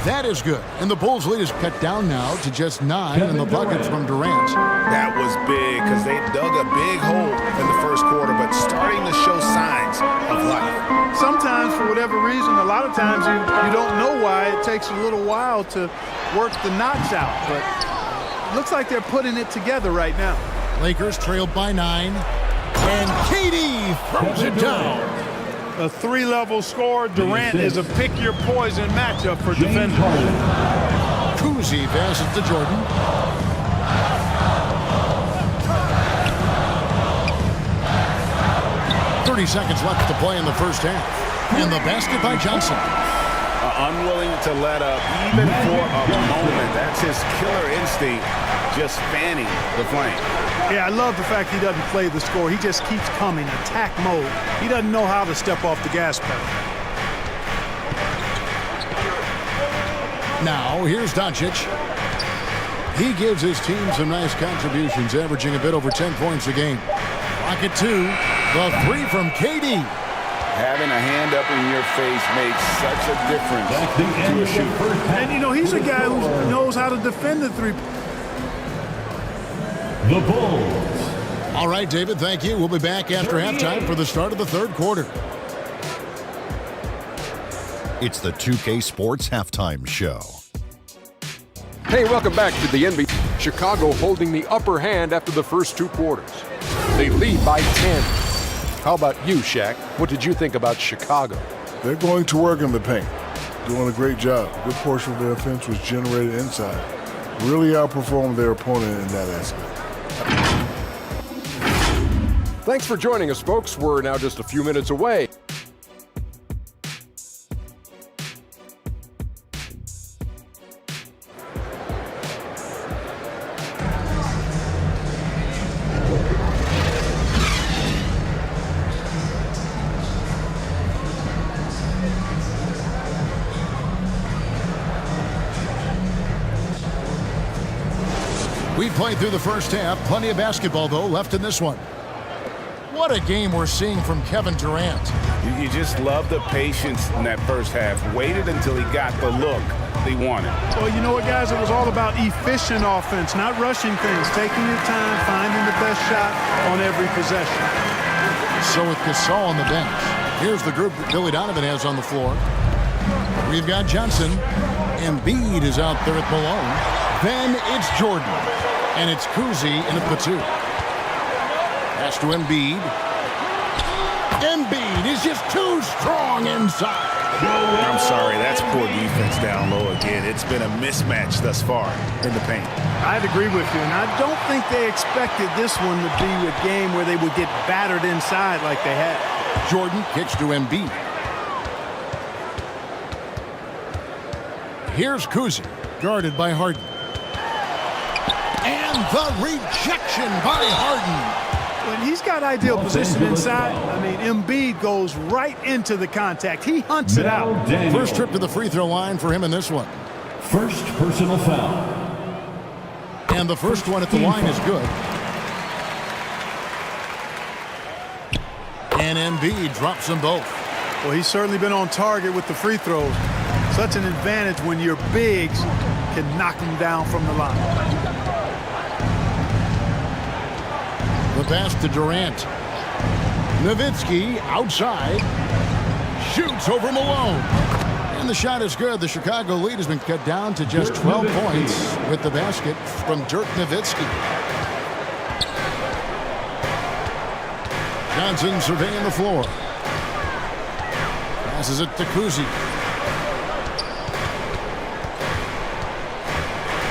That is good. And the Bulls' lead is cut down now to just 9 in the bucket from Durant. That was big because they dug a big hole in the first quarter, but starting to show signs of life. Sometimes, for whatever reason, a lot of times you don't know why. It takes a little while to work the knots out, but it looks like they're putting it together right now. Lakers trailed by 9. And KD throws it down. A 3-level score. Durant is a pick-your-poison matchup for defenders. Kuzi passes to Jordan. .30 seconds left to play in the first half. And the basket by Johnson. Unwilling to let up even for a moment. That's his killer instinct, just fanning the flame. Yeah, I love the fact he doesn't play the score. He just keeps coming, attack mode. He doesn't know how to step off the gas pedal. Now, here's Doncic. He gives his team some nice contributions, averaging a bit over 10 points a game. Rocket 2, the 3 from KD. Having a hand up in your face makes such a difference to a shooter. And, you know, he's a guy who knows how to defend the three. The Bulls. All right, David, thank you. We'll be back after halftime for the start of the third quarter. It's the 2K Sports Halftime Show. Hey, welcome back to the NBA. Chicago holding the upper hand after the first 2 quarters. They lead by 10. How about you, Shaq? What did you think about Chicago? They're going to work in the paint. Doing a great job. A good portion of their offense was generated inside. Really outperformed their opponent in that aspect. Thanks for joining us, folks. We're now just a few minutes away. We played through the first half. Plenty of basketball, though, left in this one. What a game we're seeing from Kevin Durant. You just love the patience in that first half. Waited until he got the look he wanted. Well, you know what, guys? It was all about efficient offense, not rushing things, taking your time, finding the best shot on every possession. So with Gasol on the bench, here's the group that Billy Donovan has on the floor. We've got Johnson. Embiid is out there at Malone. Then it's Jordan. And it's Kuzi in at the 2. Pass to Embiid. Embiid is just too strong inside. I'm sorry, that's poor defense down low again. It's been a mismatch thus far in the paint. I'd agree with you, and I don't think they expected this one to be a game where they would get battered inside like they had. Jordan kicks to Embiid. Here's Kuzi, guarded by Harden. And the rejection by Harden. When he's got ideal position inside, I mean, Embiid goes right into the contact. He hunts it out. First trip to the free throw line for him in this one. First personal foul. And the first one at the line is good. And Embiid drops them both. Well, he's certainly been on target with the free throws. Such an advantage when your bigs can knock them down from the line. The pass to Durant. Nowitzki outside. Shoots over Malone. And the shot is good. The Chicago lead has been cut down to just 12 points with the basket from Dirk Nowitzki. Johnson surveying the floor. Passes it to Kuzi.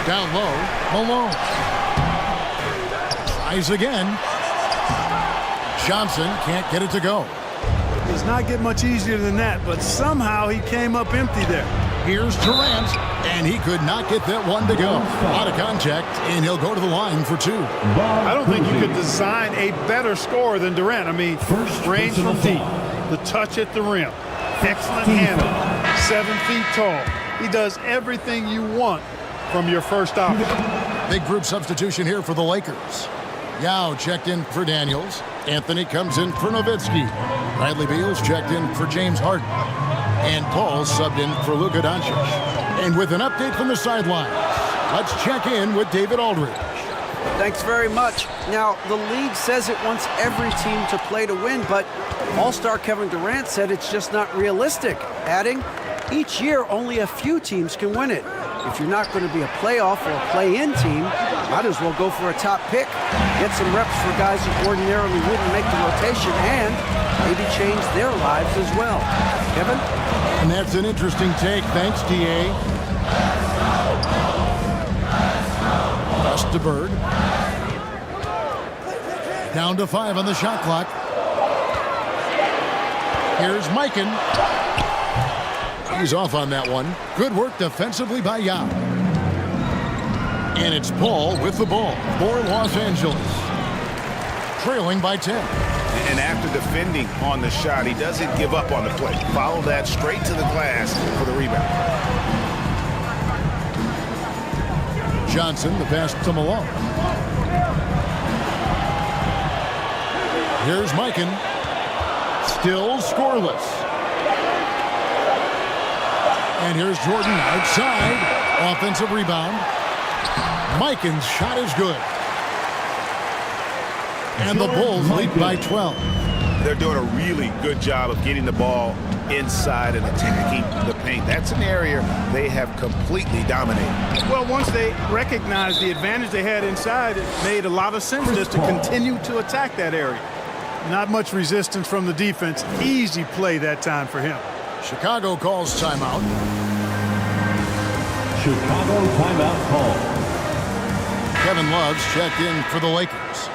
Down low, Malone. Tries again. Johnson can't get it to go. It's not get much easier than that, but somehow he came up empty there. Here's Durant, and he could not get that one to go. Out of contact, and he'll go to the line for 2. I don't think you could design a better scorer than Durant. I mean, range from deep, the touch at the rim, excellent handle, 7 feet tall. He does everything you want from your first option. Big group substitution here for the Lakers. Yao checked in for Daniels. Anthony comes in for Nowitzki. Bradley Beal's checked in for James Harden. And Paul subbed in for Luka Doncic. And with an update from the sidelines, let's check in with David Aldridge. Thanks very much. Now, the league says it wants every team to play to win, but All-Star Kevin Durant said it's just not realistic, adding, each year only a few teams can win it. If you're not going to be a playoff or a play-in team, might as well go for a top pick. Get some reps for guys who ordinarily wouldn't make the rotation and maybe change their lives as well. Kevin? And that's an interesting take. Thanks, D.A. Pass to Bird. Down to 5 on the shot clock. Here's Mikan. He's off on that one. Good work defensively by Yao. And it's Paul with the ball for Los Angeles. Trailing by 10. And after defending on the shot, he doesn't give up on the play. Follow that straight to the glass for the rebound. Johnson, the pass to Malone. Here's Mikan. Still scoreless. And here's Jordan outside. Offensive rebound. Mikan's shot is good. And the Bulls lead by 12. They're doing a really good job of getting the ball inside and attacking the paint. That's an area they have completely dominated. Well, once they recognized the advantage they had inside, it made a lot of sense just to continue to attack that area. Not much resistance from the defense. Easy play that time for him. Chicago calls timeout. Chicago timeout call. Kevin Love's checked in for the Lakers.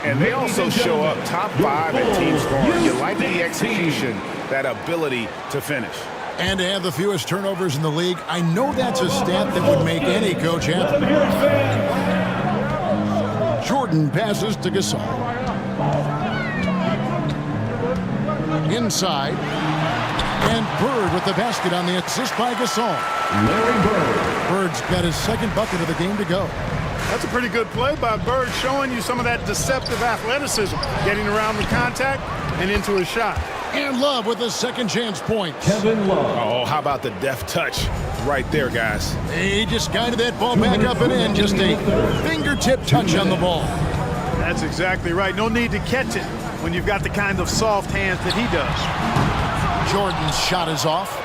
And they also show up top 5 at team scoring. You like the execution, that ability to finish. And to have the fewest turnovers in the league, I know that's a stat that would make any coach happy. Jordan passes to Gasol. Inside. And Bird with the basket on the assist by Gasol. Larry Bird. Bird's got his second bucket of the game to go. That's a pretty good play by Bird, showing you some of that deceptive athleticism, getting around the contact and into his shot. And Love with a second chance point. Kevin Love. Oh, how about the deft touch right there, guys? He just guided that ball back up and in. Just a fingertip touch on the ball. That's exactly right. No need to catch it when you've got the kind of soft hands that he does. Jordan's shot is off.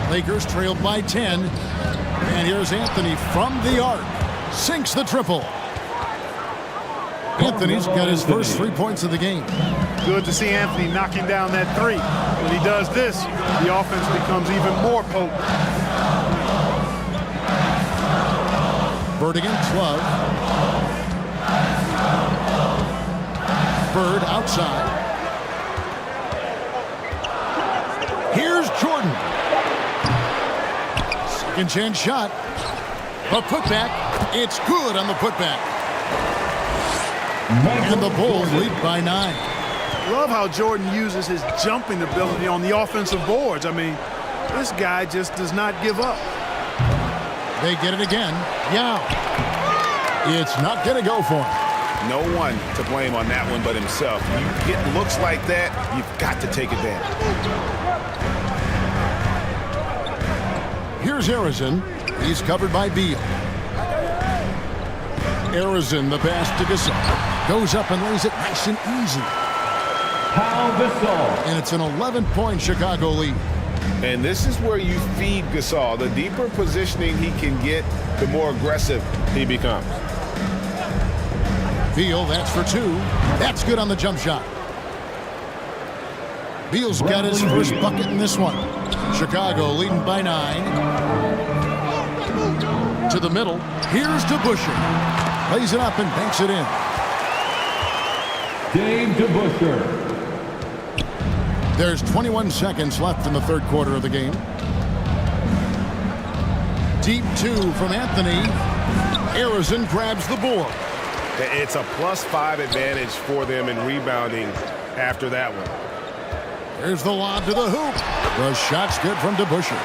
Lakers trailed by 10. And here's Anthony from the arc. Sinks the triple. Anthony's got his first 3 points of the game. Good to see Anthony knocking down that three. When he does this, the offense becomes even more potent. Bird against Love. Bird outside. Here's Jordan. Second chance shot. A putback. It's good on the putback. And the Bulls lead by 9. Love how Jordan uses his jumping ability on the offensive boards. I mean, this guy just does not give up. They get it again. Yeah. It's not going to go for him. No one to blame on that one but himself. You get looks like that, you've got to take advantage. Here's Harrison. He's covered by Beal. Harrison, the pass to Gasol. Goes up and lays it nice and easy. Gasol. And it's an 11-point Chicago lead. And this is where you feed Gasol. The deeper positioning he can get, the more aggressive he becomes. Beal, that's for 2. That's good on the jump shot. Beal's got his first bucket in this one. Chicago leading by 9. To the middle. Here's DeBusschere. Lays it up and banks it in. Dave DeBusschere. There's 21 seconds left in the third quarter of the game. Deep 2 from Anthony. Harrison grabs the board. It's a +5 advantage for them in rebounding after that one. There's the lob to the hoop. The shot's good from DeBusschere.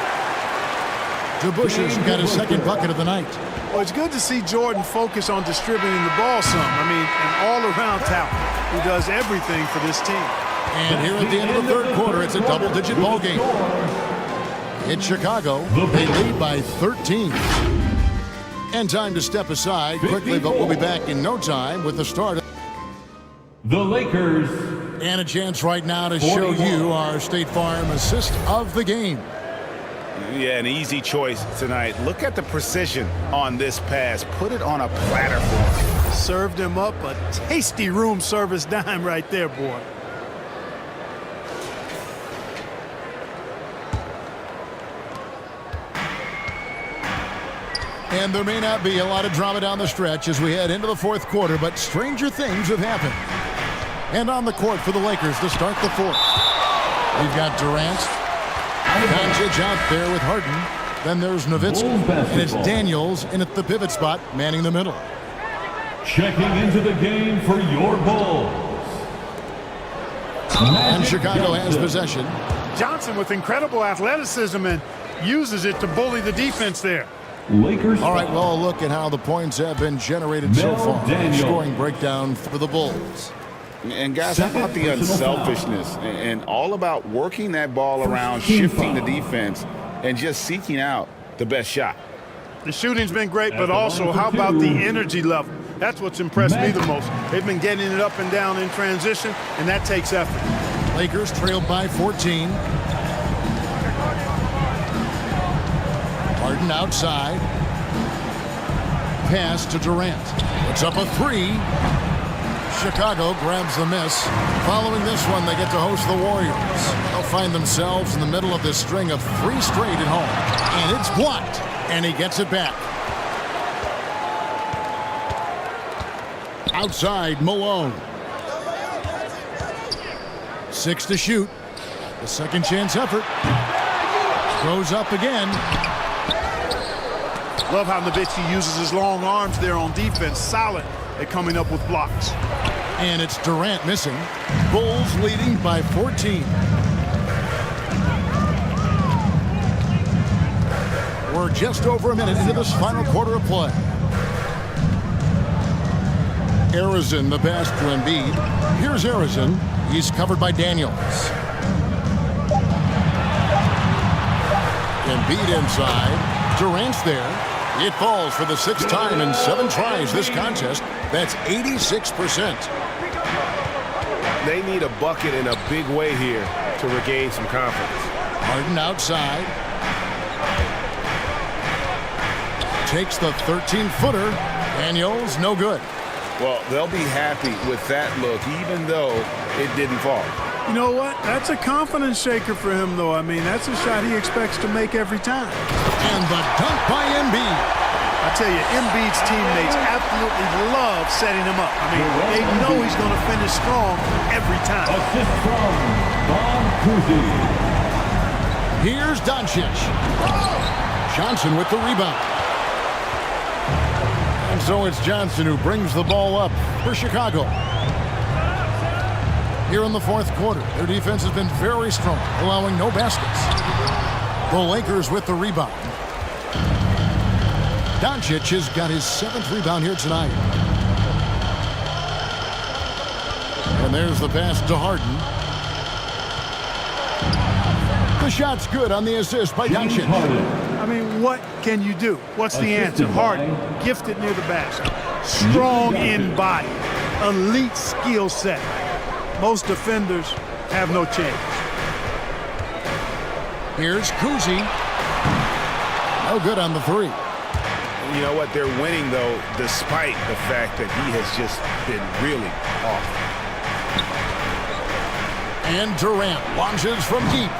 DeBusschere's got his second bucket of the night. Well, it's good to see Jordan focus on distributing the ball some. I mean, an all-around talent who does everything for this team. And here at the end of the third quarter, it's a double-digit ball game. In Chicago, they lead by 13. And time to step aside quickly, but we'll be back in no time with the start. The Lakers. And a chance right now to show you our State Farm assist of the game. Yeah, an easy choice tonight. Look at the precision on this pass. Put it on a platter for him. Served him up a tasty room service dime right there, boy. And there may not be a lot of drama down the stretch as we head into the fourth quarter, but stranger things have happened. And on the court for the Lakers to start the fourth. We've got Durant. Doncic out there with Harden. Then there's Nowitzki. And it's Daniels in at the pivot spot, manning the middle. Checking into the game for your Bulls. And Chicago has possession. Johnson with incredible athleticism and uses it to bully the defense there. Lakers. All right, well, look at how the points have been generated so far. Scoring breakdown for the Bulls. And guys, how about the unselfishness and all about working that ball around, shifting the defense, and just seeking out the best shot? The shooting's been great, but also how about the energy level? That's what's impressed me the most. They've been getting it up and down in transition, and that takes effort. Lakers trailed by 14. Harden outside. Pass to Durant. Puts up a 3. Chicago grabs the miss. Following this one, they get to host the Warriors. They'll find themselves in the middle of this string of 3 straight at home. And it's blocked. And he gets it back. Outside, Malone. 6 to shoot. The second chance effort. Goes up again. Love how Nowitzki uses his long arms there on defense. Solid at coming up with blocks. And it's Durant missing. Bulls leading by 14. We're just over a minute into this final quarter of play. Arizon, the pass to Embiid. Here's Arizon. He's covered by Daniels. Embiid inside. Durant's there. It falls for the 6th time in 7 tries this contest. That's 86%. They need a bucket in a big way here to regain some confidence. Harden outside. Takes the 13-footer. Daniels, no good. Well, they'll be happy with that look, even though it didn't fall. You know what? That's a confidence shaker for him, though. I mean, that's a shot he expects to make every time. And the dunk by Embiid. I tell you, Embiid's teammates absolutely love setting him up. I mean, they know he's going to finish strong every time. Assist from Bob Cousy. Here's Doncic. Johnson with the rebound. And so it's Johnson who brings the ball up for Chicago. Here in the 4th quarter, their defense has been very strong, allowing no baskets. The Lakers with the rebound. Doncic has got his 7th rebound here tonight. And there's the pass to Harden. The shot's good on the assist by Doncic. I mean, what can you do? What's the answer? Harden, gifted near the basket, strong in body, elite skill set. Most defenders have no chance. Here's Cousy. No good on the 3. You know what? They're winning, though, despite the fact that he has just been really off. And Durant launches from deep.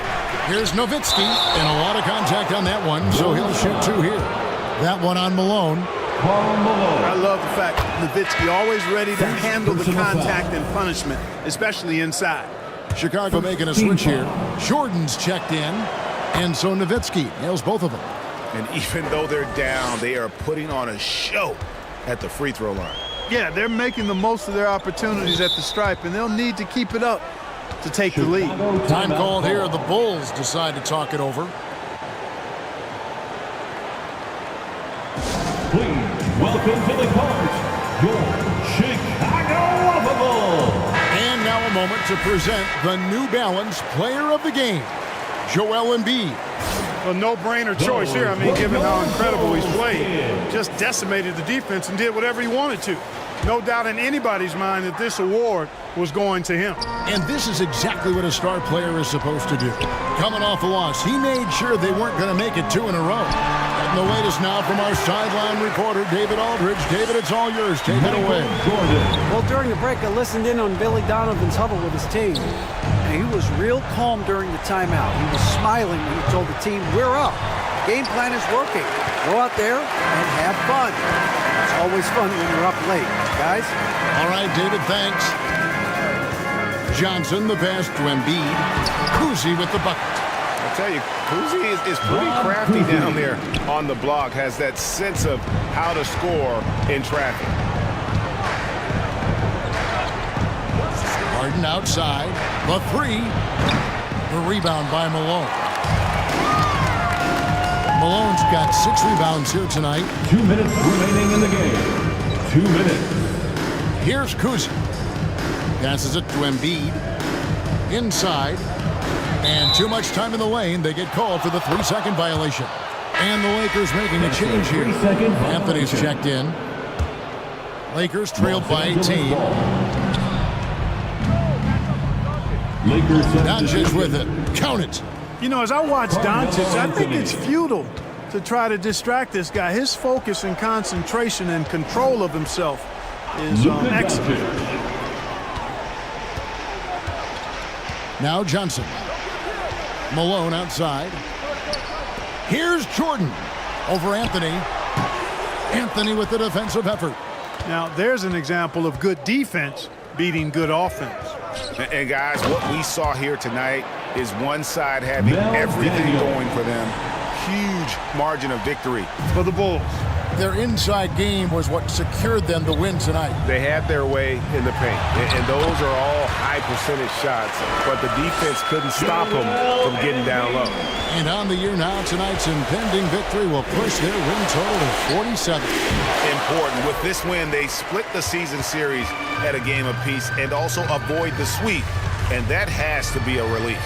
Here's Nowitzki, and a lot of contact on that one, so he'll shoot 2 here. That one on Malone. I love the fact that Nowitzki always ready to handle the contact and punishment, especially inside. Chicago making a switch here. Jordan's checked in, and so Nowitzki nails both of them. And even though they're down, they are putting on a show at the free throw line. Yeah, they're making the most of their opportunities at the stripe, and they'll need to keep it up to take the lead. Time called here. The Bulls decide to talk it over. Please welcome to the court, your Chicago Bulls. And now a moment to present the New Balance Player of the Game, Joel Embiid. A no-brainer choice here. I mean, given how incredible he's played, just decimated the defense and did whatever he wanted to. No doubt in anybody's mind that this award was going to him. And this is exactly what a star player is supposed to do. Coming off a loss, he made sure they weren't going to make it 2 in a row. And the latest now from our sideline reporter, David Aldridge. David, it's all yours. Take it away. Well, during the break, I listened in on Billy Donovan's huddle with his team. And he was real calm during the timeout. He was smiling when he told the team, we're up. Game plan is working. Go out there and have fun. It's always fun when you're up late, guys. All right, David, thanks. Johnson, the pass to Embiid. Cousy with the bucket. I tell you, Cousy is pretty crafty down there on the block, has that sense of how to score in traffic. Harden outside. The 3. The rebound by Malone. Malone's got 6 rebounds here tonight. 2 minutes remaining in the game. 2 minutes. Here's Cousy. Passes it to Embiid. Inside. And too much time in the lane. They get called for the 3-second violation. And the Lakers making a change here. Anthony's checked in. Lakers trailed by 18. Doncic with it. Count it. You know, as I watch Doncic, I think it's futile to try to distract this guy. His focus and concentration and control of himself is excellent. Now Johnson. Malone outside. Here's Jordan over Anthony. Anthony with the defensive effort. Now, there's an example of good defense beating good offense. And guys, what we saw here tonight is one side having everything going for them. Huge margin of victory for the Bulls. Their inside game was what secured them the win tonight. They had their way in the paint, and those are all high percentage shots, but the defense couldn't stop them from getting down low. And on the year now, tonight's impending victory will push their win total to 47. Important. With this win, they split the season series at a game apiece and also avoid the sweep, and that has to be a relief.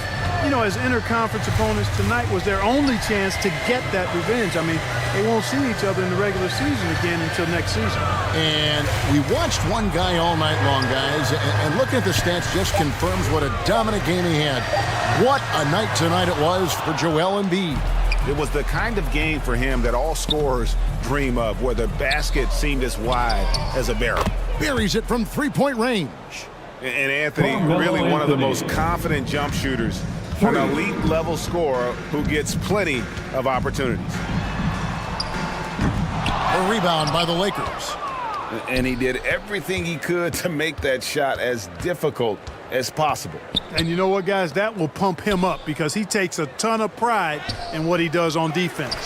You know, as interconference opponents, tonight was their only chance to get that revenge. I mean, they won't see each other in the regular season again until next season. And we watched one guy all night long, guys, and looking at the stats just confirms what a dominant game he had. What a night tonight it was for Joel Embiid. It was the kind of game for him that all scorers dream of, where the basket seemed as wide as a barrel. Buries it from three-point range. And Anthony, really one of the most confident jump shooters, an elite-level scorer who gets plenty of opportunities. A rebound by the Lakers. And he did everything he could to make that shot as difficult as possible. And you know what, guys? That will pump him up because he takes a ton of pride in what he does on defense.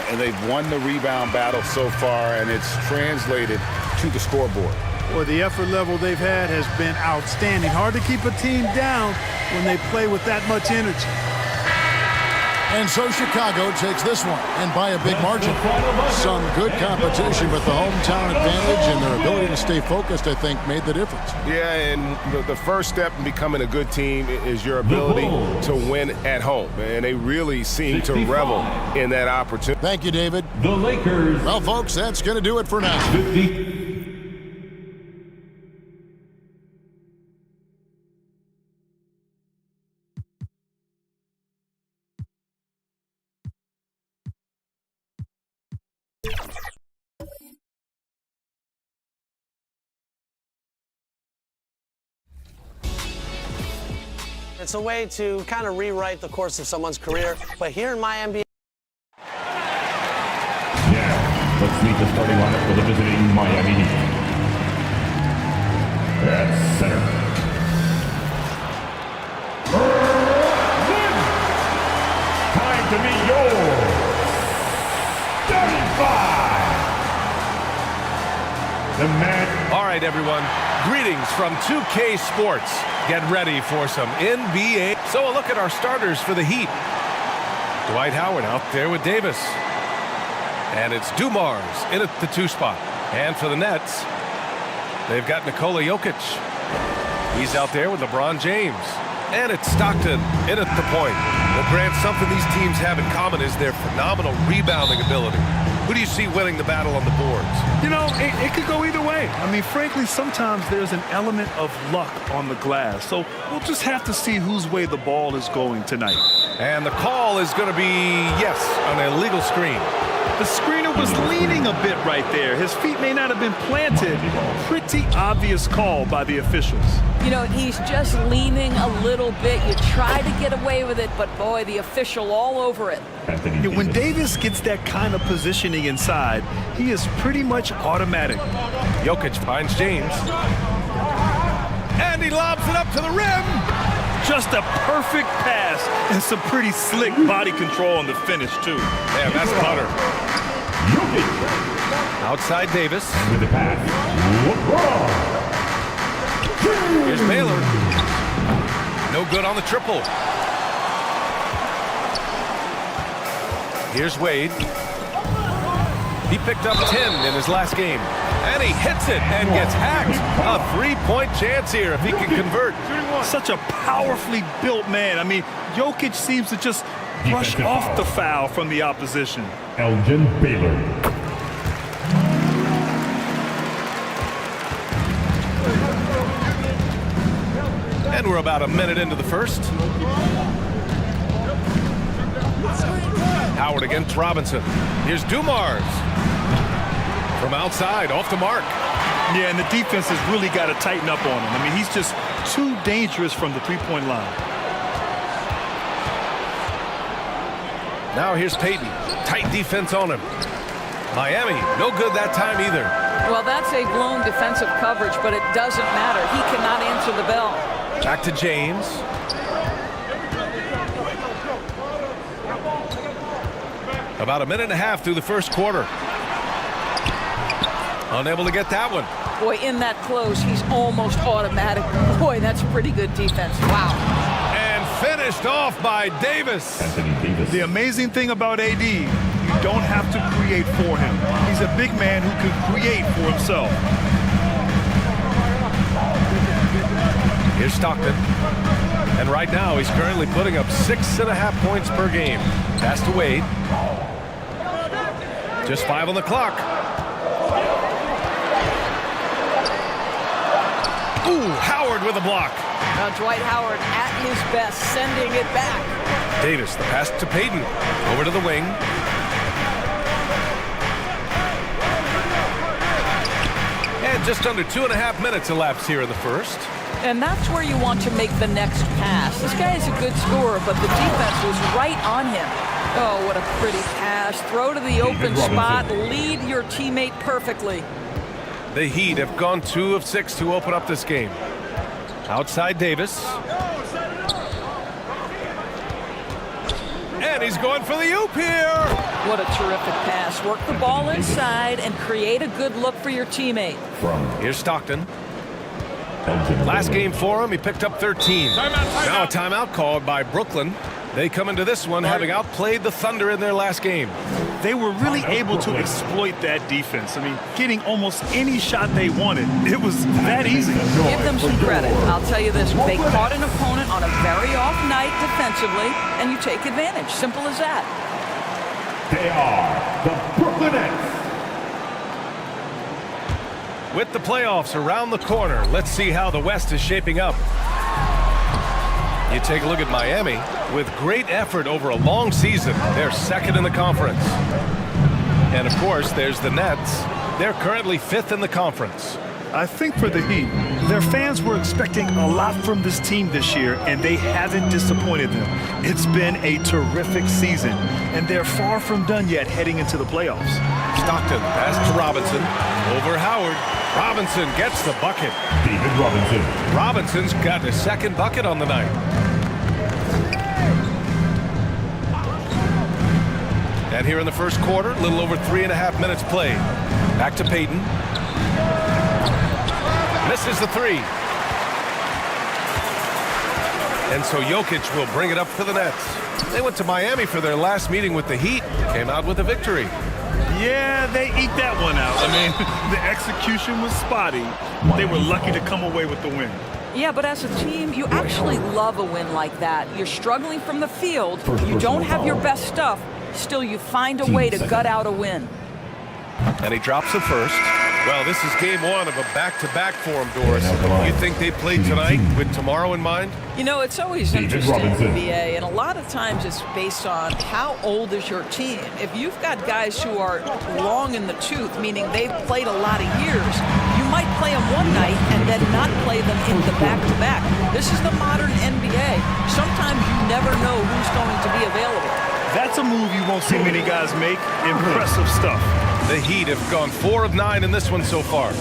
And they've won the rebound battle so far, and it's translated to the scoreboard. Well, the effort level they've had has been outstanding. Hard to keep a team down when they play with that much energy. And so Chicago takes this one, and by a big margin. Some good competition, but the hometown advantage and their ability to stay focused, I think, made the difference. Yeah, and the first step in becoming a good team is your ability to win at home. And they really seem to revel in that opportunity. Thank you, David. The Lakers. Well, folks, that's going to do it for now. 50. It's a way to kind of rewrite the course of someone's career, but here in my NBA. Yeah, let's meet the starting lineup for the visiting Miami Heat. At center. Time to meet your starting five. The man. All right, everyone. Greetings from 2K Sports. Get ready for some NBA. So a look at our starters for the Heat. Dwight Howard out there with Davis. And it's Dumars in at the 2 spot. And for the Nets, they've got Nikola Jokic. He's out there with LeBron James. And it's Stockton in at the point. Well, Grant, something these teams have in common is their phenomenal rebounding ability. Who do you see winning the battle on the boards? You know, it could go either way. I mean, frankly, sometimes there's an element of luck on the glass. So we'll just have to see whose way the ball is going tonight. And the call is going to be, yes, an illegal screen. The screener was leaning a bit right there. His feet may not have been planted. Pretty obvious call by the officials. You know, he's just leaning a little bit. You try to get away with it, but boy, the official all over it. Yeah, when Davis gets that kind of positioning inside, he is pretty much automatic. Jokic finds James. And he lobs it up to the rim. Just a perfect pass and some pretty slick body control on the finish, too. Yeah, that's butter. Outside Davis. With the pass. Here's Baylor. No good on the triple. Here's Wade. He picked up 10 in his last game. And he hits it and gets hacked. A 3-point chance here if he can convert. Such a powerfully built man. I mean, Jokic seems to just brush off the foul from the opposition. Elgin Baylor. And we're about a minute into the first. Howard against Robinson. Here's Dumars. From outside, off the mark. Yeah, and the defense has really got to tighten up on him. I mean, he's just too dangerous from the three-point line. Now here's Payton. Tight defense on him. Miami, no good that time either. Well, that's a blown defensive coverage, but it doesn't matter. He cannot answer the bell. Back to James. About a minute and a half through the first quarter. Unable to get that one. Boy, in that close, he's almost automatic. Boy, that's pretty good defense. Wow. And finished off by Davis. The amazing thing about AD, you don't have to create for him. He's a big man who can create for himself. Here's Stockton. And right now, he's currently putting up 6.5 points per game. Pass to Wade. Just 5 on the clock. Ooh, Howard with a block. Now Dwight Howard at his best, sending it back. Davis, the pass to Payton. Over to the wing. And just under 2.5 minutes elapsed here in the first. And that's where you want to make the next pass. This guy is a good scorer, but the defense was right on him. Oh, what a pretty pass. Throw to the open spot. Lead your teammate perfectly. The Heat have gone 2 of 6 to open up this game. Outside Davis. And he's going for the oop here. What a terrific pass. Work the ball inside and create a good look for your teammate. Here's Stockton. Last game for him, he picked up 13. Now a timeout called by Brooklyn. They come into this one having outplayed the Thunder in their last game. They were really able to exploit that defense. I mean, getting almost any shot they wanted. It was that easy. Give them some credit. I'll tell you this. They caught an opponent on a very off night defensively, and you take advantage. Simple as that. They are the Brooklyn Nets. With the playoffs around the corner, let's see how the West is shaping up. You take a look at Miami. With great effort over a long season, they're second in the conference. And of course, there's the Nets. They're currently 5th in the conference. I think for the Heat, their fans were expecting a lot from this team this year, and they haven't disappointed them. It's been a terrific season, and they're far from done yet heading into the playoffs. Stockton pass to Robinson. Over Howard. Robinson gets the bucket. David Robinson. Robinson's got his second bucket on the night. And here in the first quarter, a little over 3.5 minutes played. Back to Payton. Misses the 3. And so Jokic will bring it up for the Nets. They went to Miami for their last meeting with the Heat. Came out with a victory. Yeah, they eke that one out. I mean, the execution was spotty. They were lucky to come away with the win. Yeah, but as a team, you actually love a win like that. You're struggling from the field. You don't have your best stuff. Still, you find a way to gut out a win. And he drops the first. Well, this is game 1 of a back-to-back for him, Doris. You think they played tonight with tomorrow in mind? You know, it's always interesting in the NBA, and a lot of times it's based on how old is your team. If you've got guys who are long in the tooth, meaning they've played a lot of years, you might play them one night and then not play them in the back-to-back. This is the modern NBA. Sometimes you never know who's going to be available. That's a move you won't see many guys make. Impressive stuff. The Heat have gone 4 of 9 in this one so far.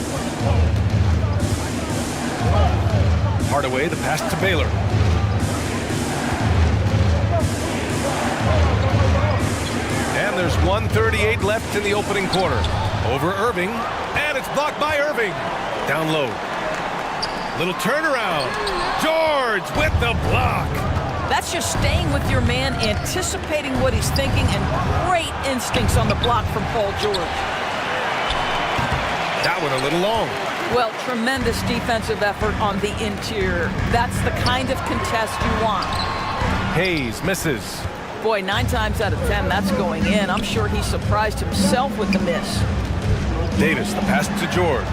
Hardaway, the pass to Baylor. And there's 1:38 left in the opening quarter. Over Irving, and it's blocked by Irving. Down low. Little turnaround. George with the block. That's just staying with your man, anticipating what he's thinking, and great instincts on the block from Paul George. That one a little long. Well, tremendous defensive effort on the interior. That's the kind of contest you want. Hayes misses. Boy, 9 times out of 10, that's going in. I'm sure he surprised himself with the miss. Davis, the pass to George.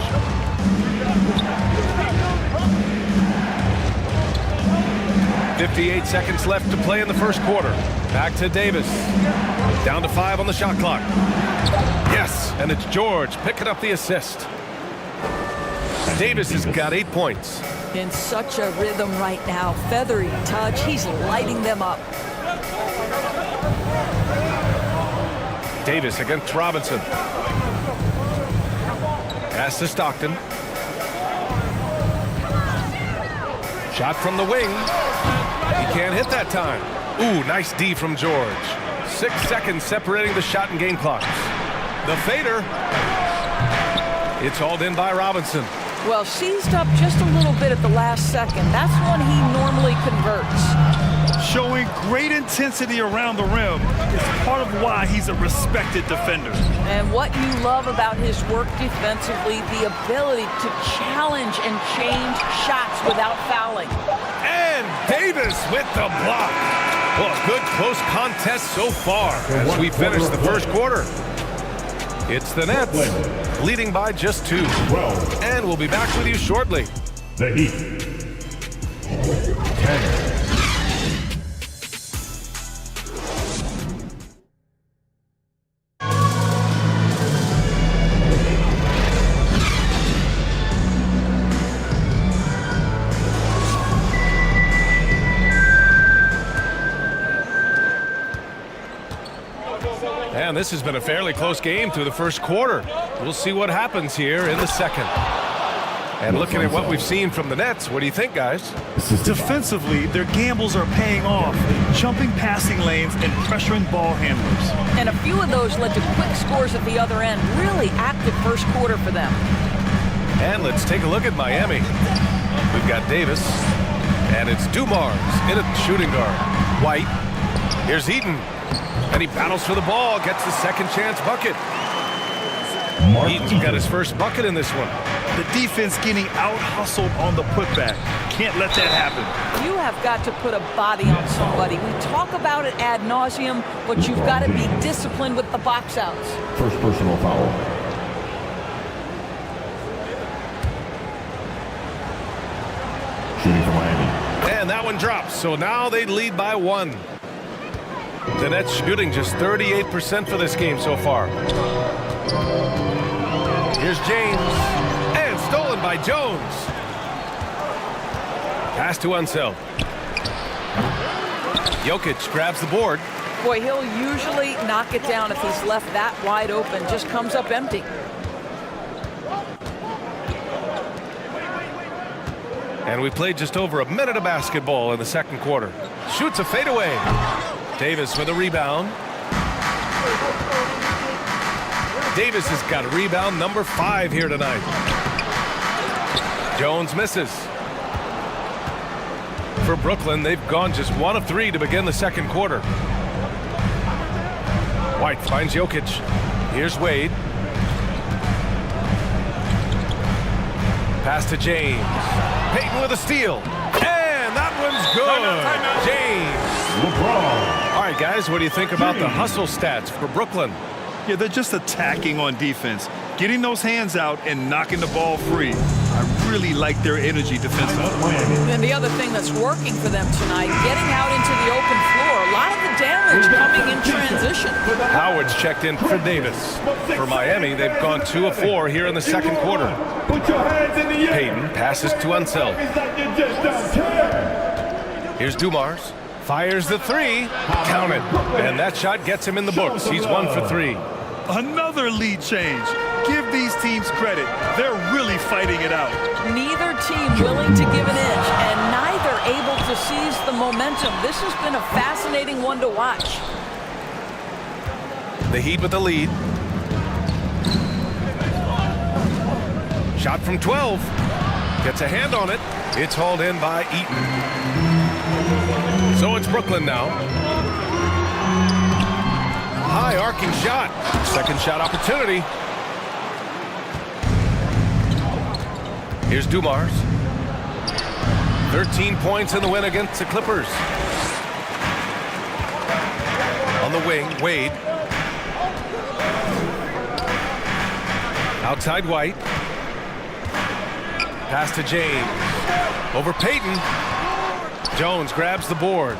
.58 seconds left to play in the first quarter. Back to Davis. Down to 5 on the shot clock. Yes, and it's George picking up the assist. Davis has got 8 points. In such a rhythm right now. Feathery touch. He's lighting them up. Davis against Robinson. Pass to Stockton. Shot from the wing. He can't hit that time. Ooh, nice D from George. 6 seconds separating the shot and game clocks. The fader. It's hauled in by Robinson. Well, seized up just a little bit at the last second. That's when he normally converts. Showing great intensity around the rim is part of why he's a respected defender. And what you love about his work defensively, the ability to challenge and change shots without fouling. And Davis with the block. Well, good close contest so far as we finish the first quarter. It's the Nets leading by just 2. And we'll be back with you shortly. The Heat. 10. And this has been a fairly close game through the first quarter. We'll see what happens here in the second. And looking at what we've seen from the Nets, what do you think, guys? Defensively, their gambles are paying off, jumping passing lanes and pressuring ball handlers. And a few of those led to quick scores at the other end. Really active first quarter for them. And let's take a look at Miami. We've got Davis, and it's Dumars in at shooting guard. White, here's Eaton. And he battles for the ball, gets the second chance bucket. Eaton's got his first bucket in this one. The defense getting out-hustled on the putback. Can't let that happen. You have got to put a body on somebody. We talk about it ad nauseum, but you've got to be disciplined with the box outs. First personal foul. Shooting for Miami. And that one drops, so now they lead by 1. The Nets shooting just 38% for this game so far. Here's James. And stolen by Jones. Pass to Unseld. Jokic grabs the board. Boy, he'll usually knock it down if he's left that wide open. Just comes up empty. And we played just over a minute of basketball in the second quarter. Shoots a fadeaway. Davis with a rebound. Davis has got rebound number 5 here tonight. Jones misses. For Brooklyn, they've gone just 1 of 3 to begin the second quarter. White finds Jokic. Here's Wade. Pass to James. Payton with a steal. And that one's good. James. LeBron. All right, guys, what do you think about the hustle stats for Brooklyn? Yeah, they're just attacking on defense, getting those hands out and knocking the ball free. I really like their energy defensively. And the other thing that's working for them tonight, getting out into the open floor. A lot of the damage coming in transition. Howard's checked in for Davis. For Miami, they've gone 2 of 4 here in the second quarter. Payton passes to Unseld. Here's Dumars. Fires the 3. Count it. And that shot gets him in the books. He's 1 for 3. Another lead change. Give these teams credit. They're really fighting it out. Neither team willing to give an inch and neither able to seize the momentum. This has been a fascinating one to watch. The Heat with the lead. Shot from 12. Gets a hand on it. It's hauled in by Eaton. So it's Brooklyn now. High arcing shot. Second shot opportunity. Here's Dumars. 13 points in the win against the Clippers. On the wing, Wade. Outside White. Pass to James. Over Payton. Jones grabs the board.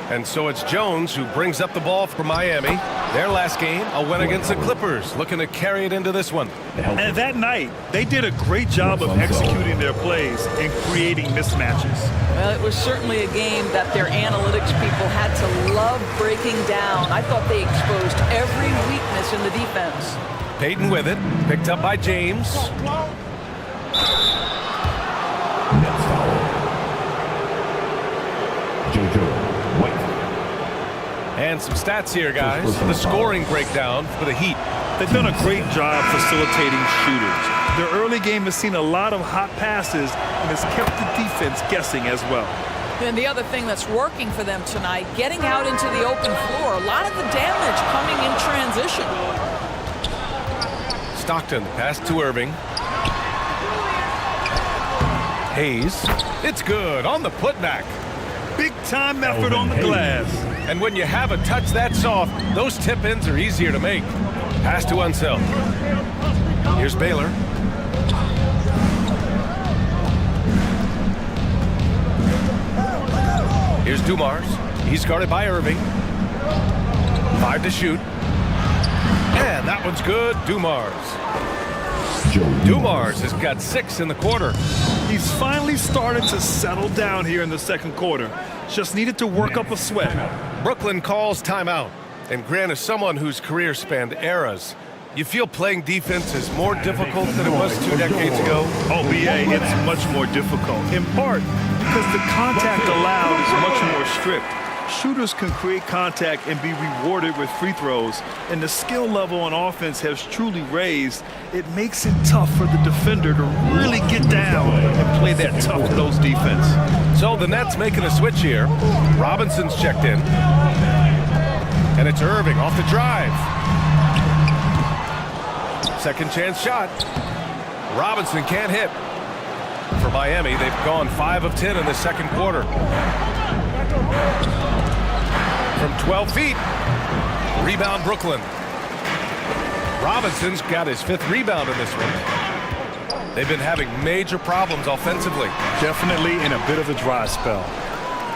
And so it's Jones who brings up the ball for Miami. Their last game, a win against the Clippers, looking to carry it into this one. And that night, they did a great job of executing their plays and creating mismatches. Well, it was certainly a game that their analytics people had to love breaking down. I thought they exposed every weakness in the defense. Peyton with it, picked up by James. And some stats here, guys. The scoring breakdown for the Heat. They've done a great job facilitating shooters. Their early game has seen a lot of hot passes and has kept the defense guessing as well. And the other thing that's working for them tonight, getting out into the open floor. A lot of the damage coming in transition. Stockton, pass to Irving. Hayes, it's good on the putback. Big time effort on the glass. And when you have a touch that soft, those tip-ins are easier to make. Pass to Unseld. Here's Baylor. Here's Dumars. He's guarded by Irving. 5 to shoot. And that one's good. Dumars. Dumars has got 6 in the quarter. He's finally started to settle down here in the second quarter. Just needed to work up a sweat. Brooklyn calls timeout. And Grant, is someone whose career spanned eras, you feel playing defense is more difficult than it was 2 decades ago? Oh, BA, it's much more difficult. In part because the contact allowed is much more strict. Shooters can create contact and be rewarded with free throws, and the skill level on offense has truly raised. It makes it tough for the defender to really get down and play that tough-nosed defense. So the Nets making a switch here. Robinson's checked in. And it's Irving off the drive. Second chance shot. Robinson can't hit. For Miami, they've gone 5 of 10 in the second quarter. From 12 feet. Rebound Brooklyn. Robinson's got his 5th rebound in this one. They've been having major problems offensively. Definitely in a bit of a dry spell.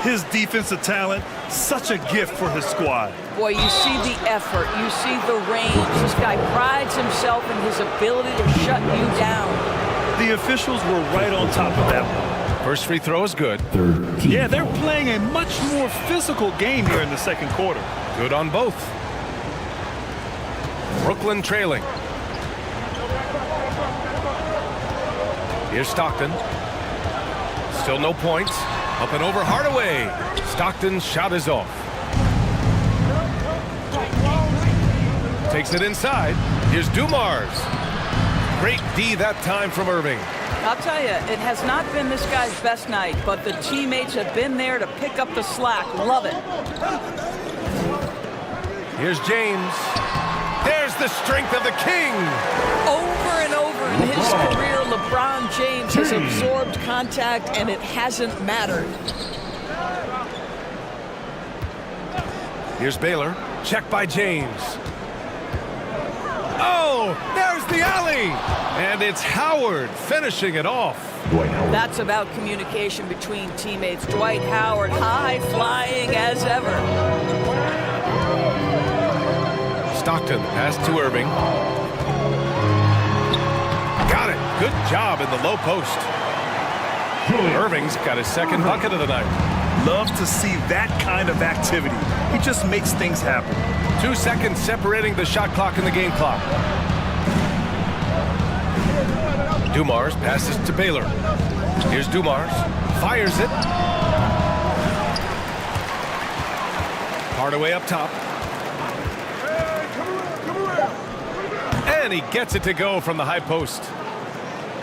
His defensive talent, such a gift for his squad. Boy, you see the effort, you see the range. This guy prides himself in his ability to shut you down. The officials were right on top of that one. First free throw is good. Yeah, they're playing a much more physical game here in the second quarter. Good on both. Brooklyn trailing. Here's Stockton. Still no points. Up and over Hardaway. Stockton's shot is off. Takes it inside. Here's Dumars. Great D that time from Irving. I'll tell you, it has not been this guy's best night, but the teammates have been there to pick up the slack. Love it. Here's James. There's the strength of the king. Over and over in his career, LeBron James has absorbed contact, and it hasn't mattered. Here's Baylor. Check by James. Oh, there's the alley. And it's Howard finishing it off. That's about communication between teammates. Dwight Howard, high-flying as ever. Stockton, pass to Irving. Got it. Good job in the low post. Irving's got his 2nd bucket of the night. Love to see that kind of activity. He just makes things happen. 2 seconds separating the shot clock and the game clock. Dumars passes to Baylor. Here's Dumars. Fires it. Hardaway up top. And he gets it to go from the high post.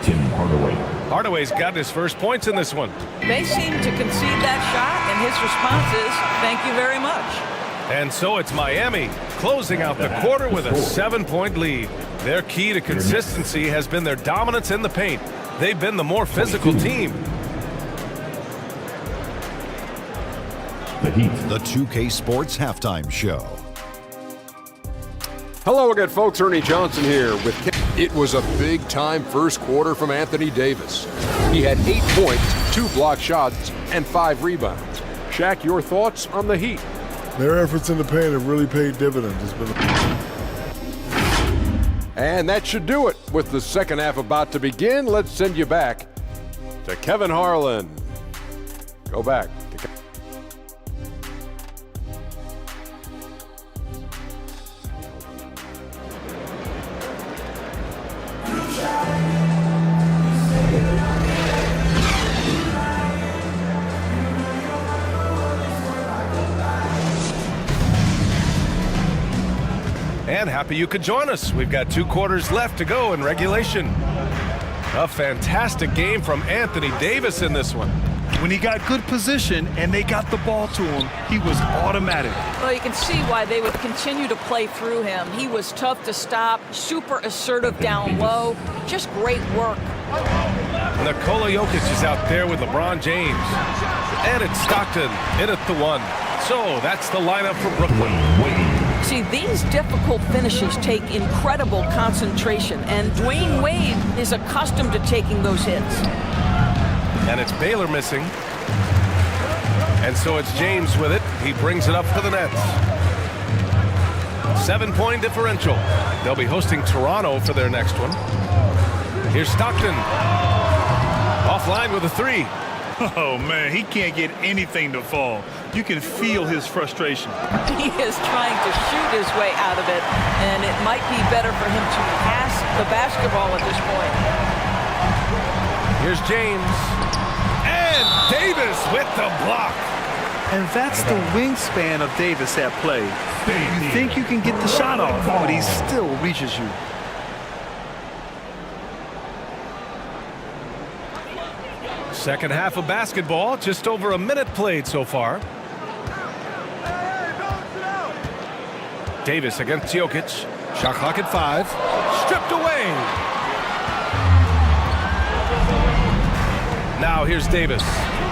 Tim Hardaway. Hardaway's got his first points in this one. They seem to concede that shot, and his response is, thank you very much. And so it's Miami closing out the quarter with a 7-point lead. Their key to consistency has been their dominance in the paint. They've been the more physical team. The 2K Sports Halftime Show. Hello again, folks. Ernie Johnson here with It was a big-time first quarter from Anthony Davis. He had 8 points, 2 blocked shots, and 5 rebounds. Shaq, your thoughts on the Heat? Their efforts in the paint have really paid dividends. It's been And that should do it. With the second half about to begin, let's send you back to Kevin Harlan. Go back to Kevin. And happy you could join us. We've got 2 quarters left to go in regulation. A fantastic game from Anthony Davis in this one. When he got good position and they got the ball to him, he was automatic. Well, you can see why they would continue to play through him. He was tough to stop, super assertive down low, just great work. Nikola Jokic is out there with LeBron James. And it's Stockton in at the 1. So that's the lineup for Brooklyn. See, these difficult finishes take incredible concentration, and Dwayne Wade is accustomed to taking those hits. And it's Baylor missing. And so it's James with it. He brings it up for the Nets. 7-point differential. They'll be hosting Toronto for their next one. Here's Stockton. Offline with a 3. Oh, man, he can't get anything to fall. You can feel his frustration. He is trying to shoot his way out of it, and it might be better for him to pass the basketball at this point. Here's James. And Davis with the block. And that's the wingspan of Davis at play. You think you can get the shot off, but he still reaches you. Second half of basketball, just over a minute played so far. Davis against Jokic. Shot clock at 5. Stripped away. Now here's Davis.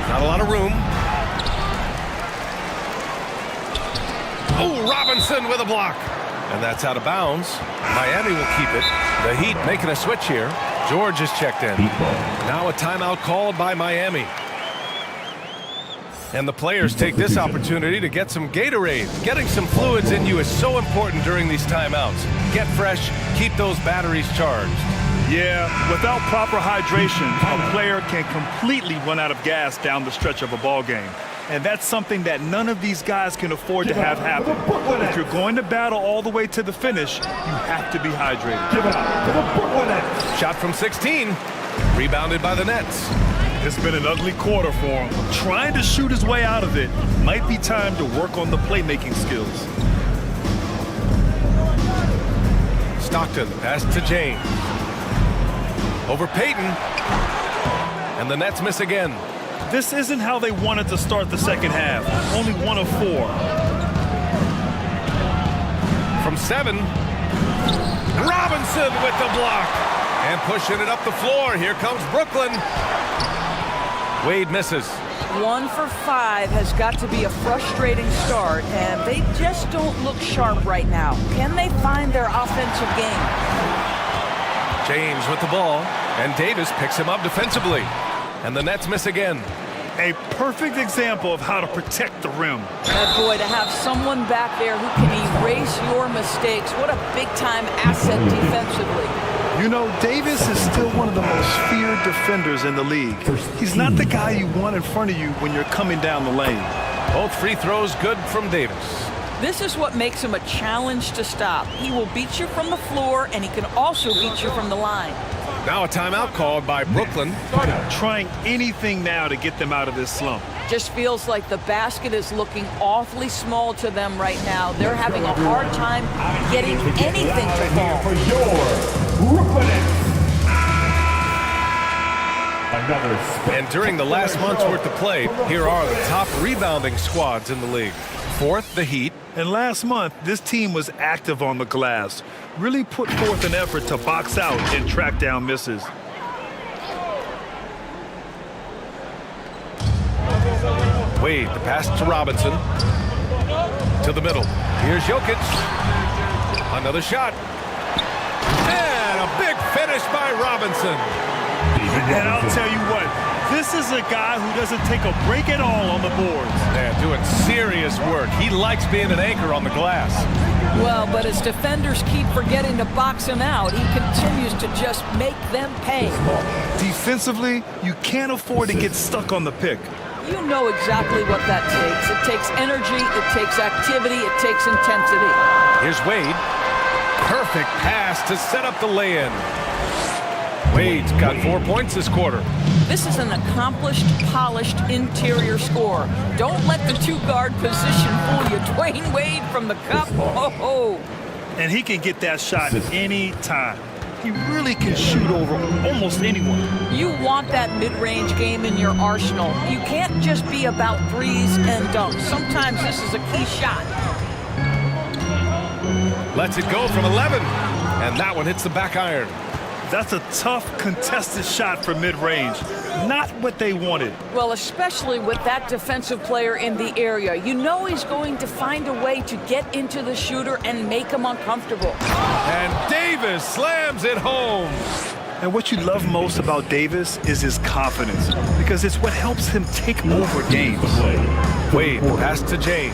Not a lot of room. Oh, Robinson with a block. And that's out of bounds. Miami will keep it. The Heat making a switch here. George is checked in. Now a timeout called by Miami. And the players take this opportunity to get some Gatorade. Getting some fluids in you is so important during these timeouts. Get fresh, keep those batteries charged. Yeah, without proper hydration, a player can completely run out of gas down the stretch of a ball game. And that's something that none of these guys can afford to have happen. If you're going to battle all the way to the finish, you have to be hydrated. Shot from 16. Rebounded by the Nets. It's been an ugly quarter for him. Trying to shoot his way out of it. Might be time to work on the playmaking skills. Stockton pass to James. Over Payton. And the Nets miss again. This isn't how they wanted to start the second half. Only 1 of 4. From 7. Robinson with the block. And pushing it up the floor. Here comes Brooklyn. Wade misses. 1 for 5 has got to be a frustrating start, and they just don't look sharp right now. Can they find their offensive game? James with the ball. And Davis picks him up defensively. And the Nets miss again. A perfect example of how to protect the rim. And boy, to have someone back there who can erase your mistakes, what a big-time asset defensively. You know, Davis is still one of the most feared defenders in the league. He's not the guy you want in front of you when you're coming down the lane. Both free throws good from Davis. This is what makes him a challenge to stop. He will beat you from the floor, and he can also beat you from the line. Now a timeout called by Brooklyn. Trying anything now to get them out of this slump. Just feels like the basket is looking awfully small to them right now. They're having a hard time getting anything to fall. For your Brooklyn Nets. And during the last month's worth of play, here are the top rebounding squads in the league. 4th, the Heat. And last month, this team was active on the glass. Really put forth an effort to box out and track down misses. Wade, the pass to Robinson. To the middle. Here's Jokic. Another shot. And a big finish by Robinson. And I'll tell you what, This is a guy who doesn't take a break at all on the boards. Yeah, doing serious work. He likes being an anchor on the glass. Well, but as defenders keep forgetting to box him out, he continues to just make them pay. Defensively, you can't afford to get stuck on the pick. You know exactly what that takes. It takes energy, it takes activity, it takes intensity. Here's Wade. Perfect pass to set up the lay-in. Wade's got 4 points this quarter. This is an accomplished, polished interior scorer. Don't let the two-guard position fool you. Dwayne Wade from the cup. Oh. And he can get that shot any time. He really can shoot over almost anyone. You want that mid-range game in your arsenal. You can't just be about threes and dunks. Sometimes this is a key shot. Lets it go from 11. And that one hits the back iron. That's a tough, contested shot from mid-range. Not what they wanted. Well, especially with that defensive player in the area. You know he's going to find a way to get into the shooter and make him uncomfortable. And Davis slams it home. And what you love most about Davis is his confidence, because it's what helps him take over games. Wade, pass to James.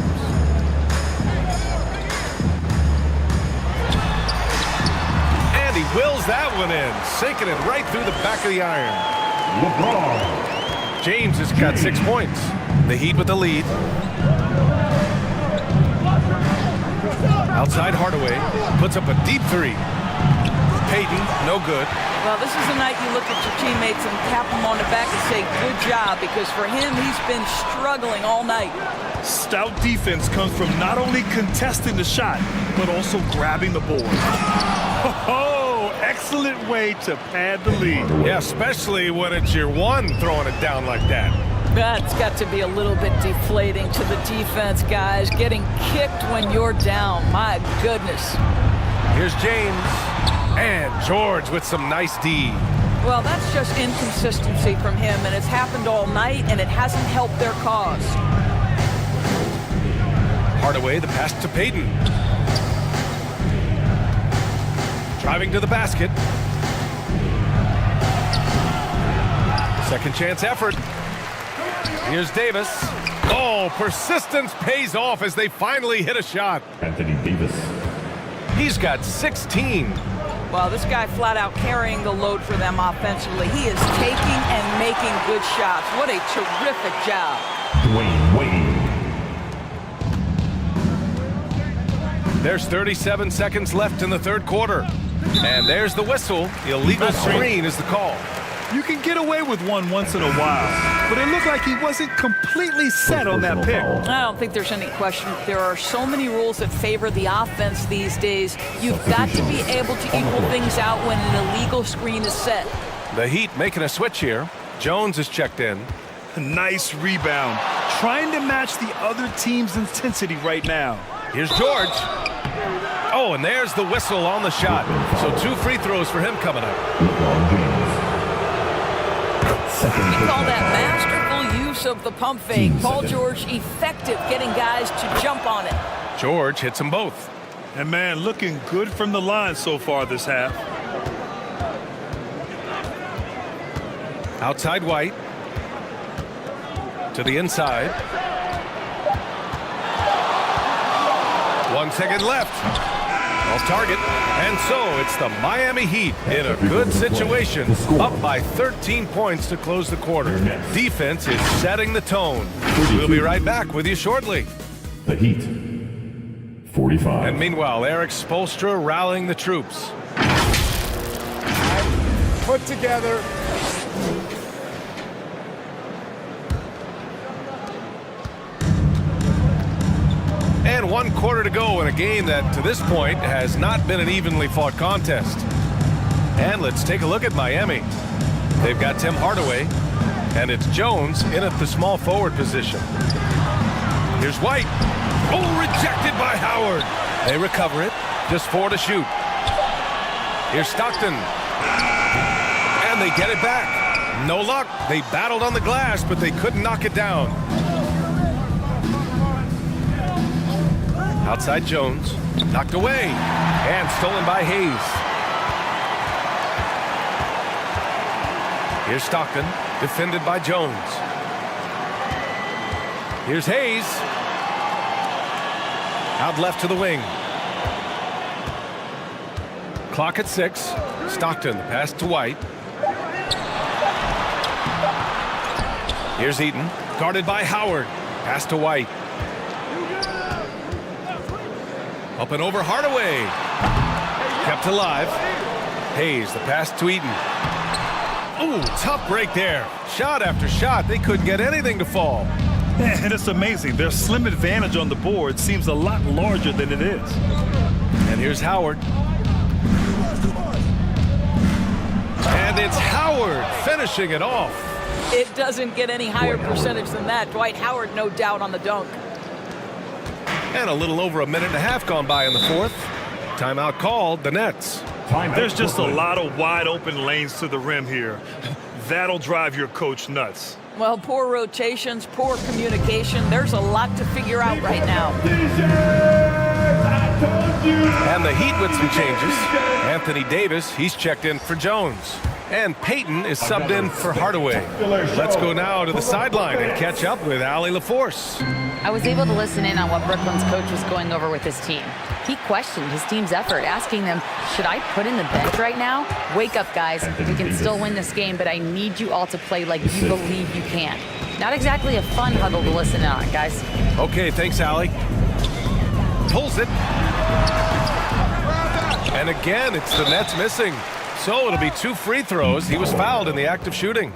He wills that one in, sinking it right through the back of the iron. James has got 6 points. The Heat with the lead. Outside Hardaway puts up a deep three. Payton, no good. Well, this is a night you look at your teammates and tap them on the back and say, good job, because for him, he's been struggling all night. Stout defense comes from not only contesting the shot, but also grabbing the board. Oh, excellent way to pad the lead. Yeah, especially when it's your one throwing it down like that. That's got to be a little bit deflating to the defense, guys. Getting kicked when you're down. My goodness. Here's James. And George with some nice D. Well, that's just inconsistency from him, and it's happened all night, and it hasn't helped their cause. Hardaway, the pass to Payton. Driving to the basket. Second chance effort. Here's Davis. Oh, persistence pays off as they finally hit a shot. Anthony Davis. He's got 16. Well, this guy flat out carrying the load for them offensively. He is taking and making good shots. What a terrific job. Dwayne Wade. There's 37 seconds left in the third quarter. And there's the whistle. Illegal screen is the call. You can get away with one once in a while, but it looked like he wasn't completely set on that pick. I don't think there's any question. There are so many rules that favor the offense these days. You've got to be able to equal things out when an illegal screen is set. The Heat making a switch here. Jones is checked in. Nice rebound. Trying to match the other team's intensity right now. Here's George. Oh, and there's the whistle on the shot. So 2 free throws for him coming up. We call that masterful use of the pump fake. Paul George effective getting guys to jump on it. George hits them both. And man, looking good from the line so far this half. Outside White. To the inside. 1 second left. Off target. And so it's the Miami Heat in a good situation, up by 13 points to close the quarter. Defense is setting the tone. We'll be right back with you shortly. The Heat, 45. And meanwhile, Eric Spoelstra rallying the troops. Put together. And 1 quarter to go in a game that, to this point, has not been an evenly fought contest. And let's take a look at Miami. They've got Tim Hardaway, and it's Jones in at the small forward position. Here's White. Oh, rejected by Howard. They recover it. Just 4 to shoot. Here's Stockton. And they get it back. No luck. They battled on the glass, but they couldn't knock it down. Outside Jones, knocked away, and stolen by Hayes. Here's Stockton, Defended by Jones. Here's Hayes. Out left to the wing. Clock at 6. Stockton, the pass to White. Here's Eaton, guarded by Howard. Pass to White. Up and over Hardaway. Kept alive. Hayes, the pass to Eaton. Ooh, tough break there. Shot after shot. They couldn't get anything to fall. And it's amazing. Their slim advantage on the board seems a lot larger than it is. And here's Howard. And it's Howard finishing it off. It doesn't get any higher percentage than that. Dwight Howard, no doubt, on the dunk. And a little over a minute and a half gone by in the fourth. Timeout called, the Nets. There's just a lot of wide open lanes to the rim here. That'll drive your coach nuts. Well, poor rotations, poor communication. There's a lot to figure out right now. And the Heat with some changes. Anthony Davis, he's checked in for Jones. And Payton is subbed in for Hardaway. Let's go now to the sideline and catch up with Allie LaForce. I was able to listen in on what Brooklyn's coach was going over with his team. He questioned his team's effort, asking them, should I put in the bench right now? Wake up, guys. We can still win this game, but I need you all to play like you believe you can. Not exactly a fun huddle to listen in on, guys. Okay, thanks, Allie. Pulls it. And again, it's the Nets missing. So it'll be 2 free throws. He was fouled in the act of shooting.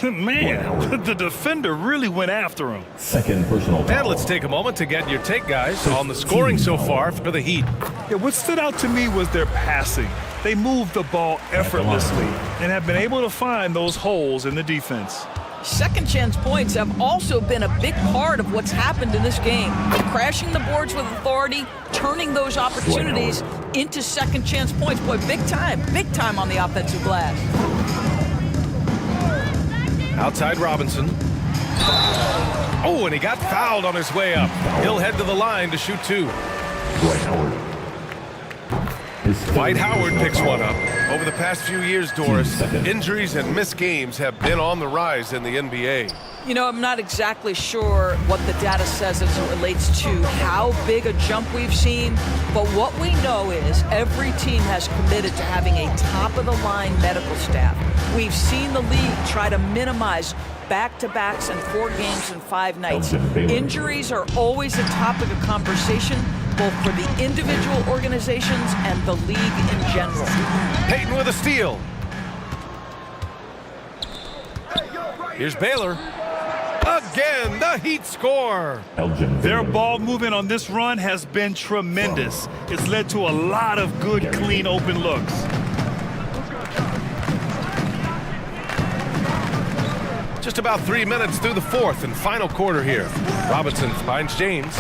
Man, the defender really went after him. Second personal foul. And let's take a moment to get your take, guys, on the scoring so far for the Heat. Yeah, what stood out to me was their passing. They moved the ball effortlessly and have been able to find those holes in the defense. Second chance points have also been a big part of what's happened in this game. Crashing the boards with authority, turning those opportunities into second chance points. Boy, big time on the offensive glass. Outside Robinson. Oh, and he got fouled on his way up. He'll head to the line to shoot 2. Dwight Howard picks one up. Over the past few years, Doris, injuries and missed games have been on the rise in the NBA. You know, I'm not exactly sure what the data says as it relates to how big a jump we've seen, but what we know is every team has committed to having a top-of-the-line medical staff. We've seen the league try to minimize back-to-backs and 4 games in 5 nights. Injuries are always a topic of conversation, both for the individual organizations and the league in general. Payton with a steal. Here's Baylor. Again, the Heat score. Their ball movement on this run has been tremendous. It's led to a lot of good, clean, open looks. Just about 3 minutes through the fourth and final quarter here. Robinson finds James.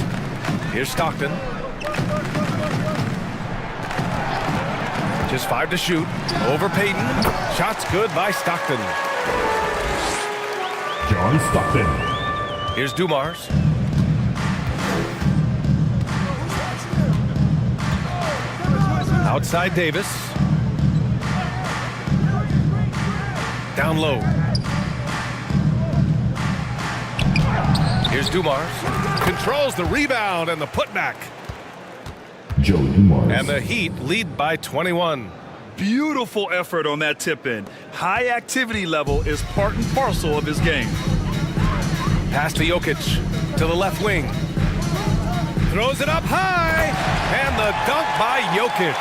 Here's Stockton. Just 5 to shoot. Over Payton. Shots good by Stockton. John Stockton. Here's Dumars. Outside Davis. Down low. Here's Dumars. Controls the rebound and the putback. Joe Dumars. And the Heat lead by 21. Beautiful effort on that tip-in. High activity level is part and parcel of his game. Pass to Jokic to the left wing. Throws it up high. And the dunk by Jokic.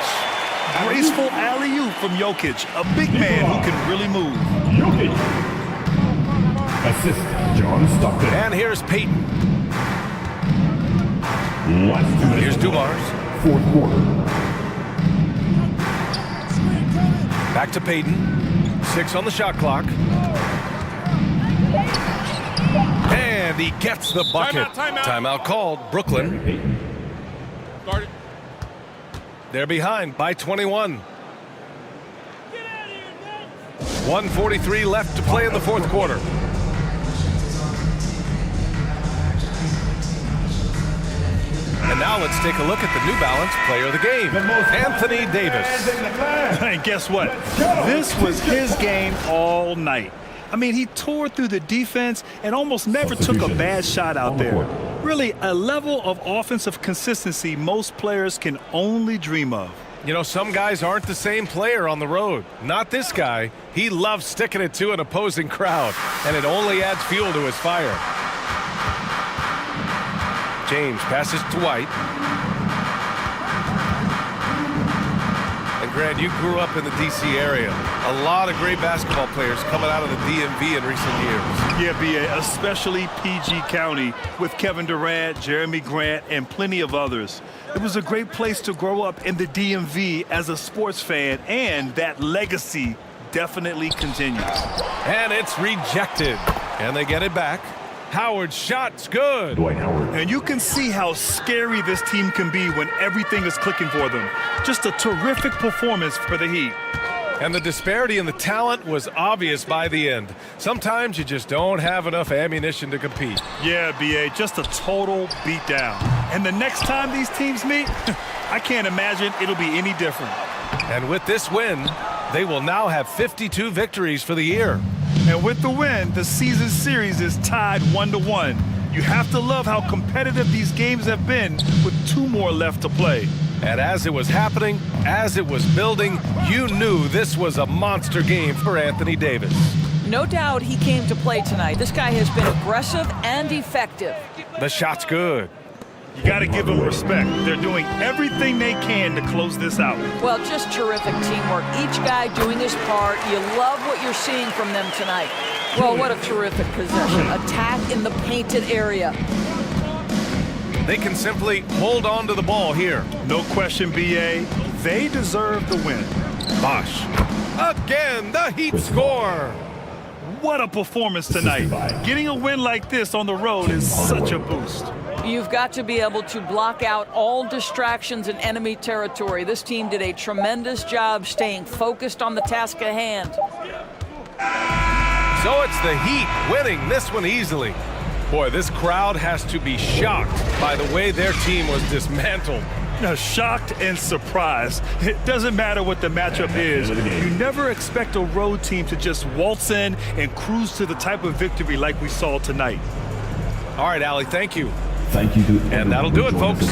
Graceful alley-oop from Jokic, a big man who can really move. Jokic. Assist, John Stockton. And here's Payton. Last 2 minutes. Here's Dumars. Fourth quarter. Back to Payton. 6 on the shot clock. And he gets the bucket. Timeout called. Brooklyn. They're behind by 21. 1:43 left to play in the fourth quarter. And now let's take a look at the New Balance player of the game, Anthony Davis. And guess what? This was his game all night. I mean, he tore through the defense and almost never took a bad shot out there. Really, a level of offensive consistency most players can only dream of. You know, some guys aren't the same player on the road. Not this guy. He loves sticking it to an opposing crowd, and it only adds fuel to his fire. James passes to White. And Grant, you grew up in the D.C. area. A lot of great basketball players coming out of the DMV in recent years. Yeah, B.A., especially PG County with Kevin Durant, Jeremy Grant, and plenty of others. It was a great place to grow up in the DMV as a sports fan, and that legacy definitely continues. And it's rejected. And they get it back. Howard's shot's good. Dwight Howard. And you can see how scary this team can be when everything is clicking for them. Just a terrific performance for the Heat. And the disparity in the talent was obvious by the end. Sometimes you just don't have enough ammunition to compete. Yeah, B.A., just a total beatdown. And the next time these teams meet, I can't imagine it'll be any different. And with this win, they will now have 52 victories for the year. And with the win, the season series is tied 1-1. You have to love how competitive these games have been with 2 more left to play. And as it was happening, as it was building, you knew this was a monster game for Anthony Davis. No doubt he came to play tonight. This guy has been aggressive and effective. The shot's good. You got to give them respect. They're doing everything they can to close this out. Well, just terrific teamwork. Each guy doing his part. You love what you're seeing from them tonight. Well, what a terrific possession. Attack in the painted area. They can simply hold on to the ball here. No question, B.A. They deserve the win. Bosh. Again, the Heat score. What a performance tonight. Getting a win like this on the road is such a boost. You've got to be able to block out all distractions in enemy territory. This team did a tremendous job staying focused on the task at hand. So it's the Heat winning this one easily. Boy, this crowd has to be shocked by the way their team was dismantled. Shocked and surprised. It doesn't matter what the matchup is. You never expect a road team to just waltz in and cruise to the type of victory like we saw tonight. All right, Allie, thank you. Thank you to everyone. And that'll do it, folks.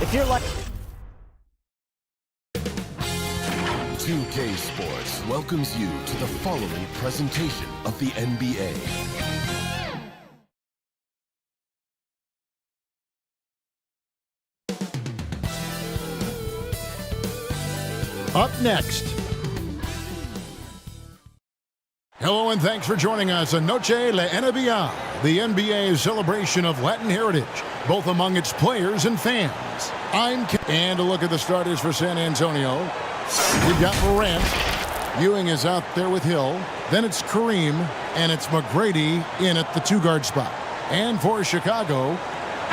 If you're like 2K Sports welcomes you to the following presentation of the NBA. Up next. Hello and thanks for joining us on Noche La NBA, the NBA's celebration of Latin heritage, both among its players and fans. And a look at the starters for San Antonio. We've got Morant. Ewing is out there with Hill. Then it's Kareem, and it's McGrady in at the 2-guard spot. And for Chicago,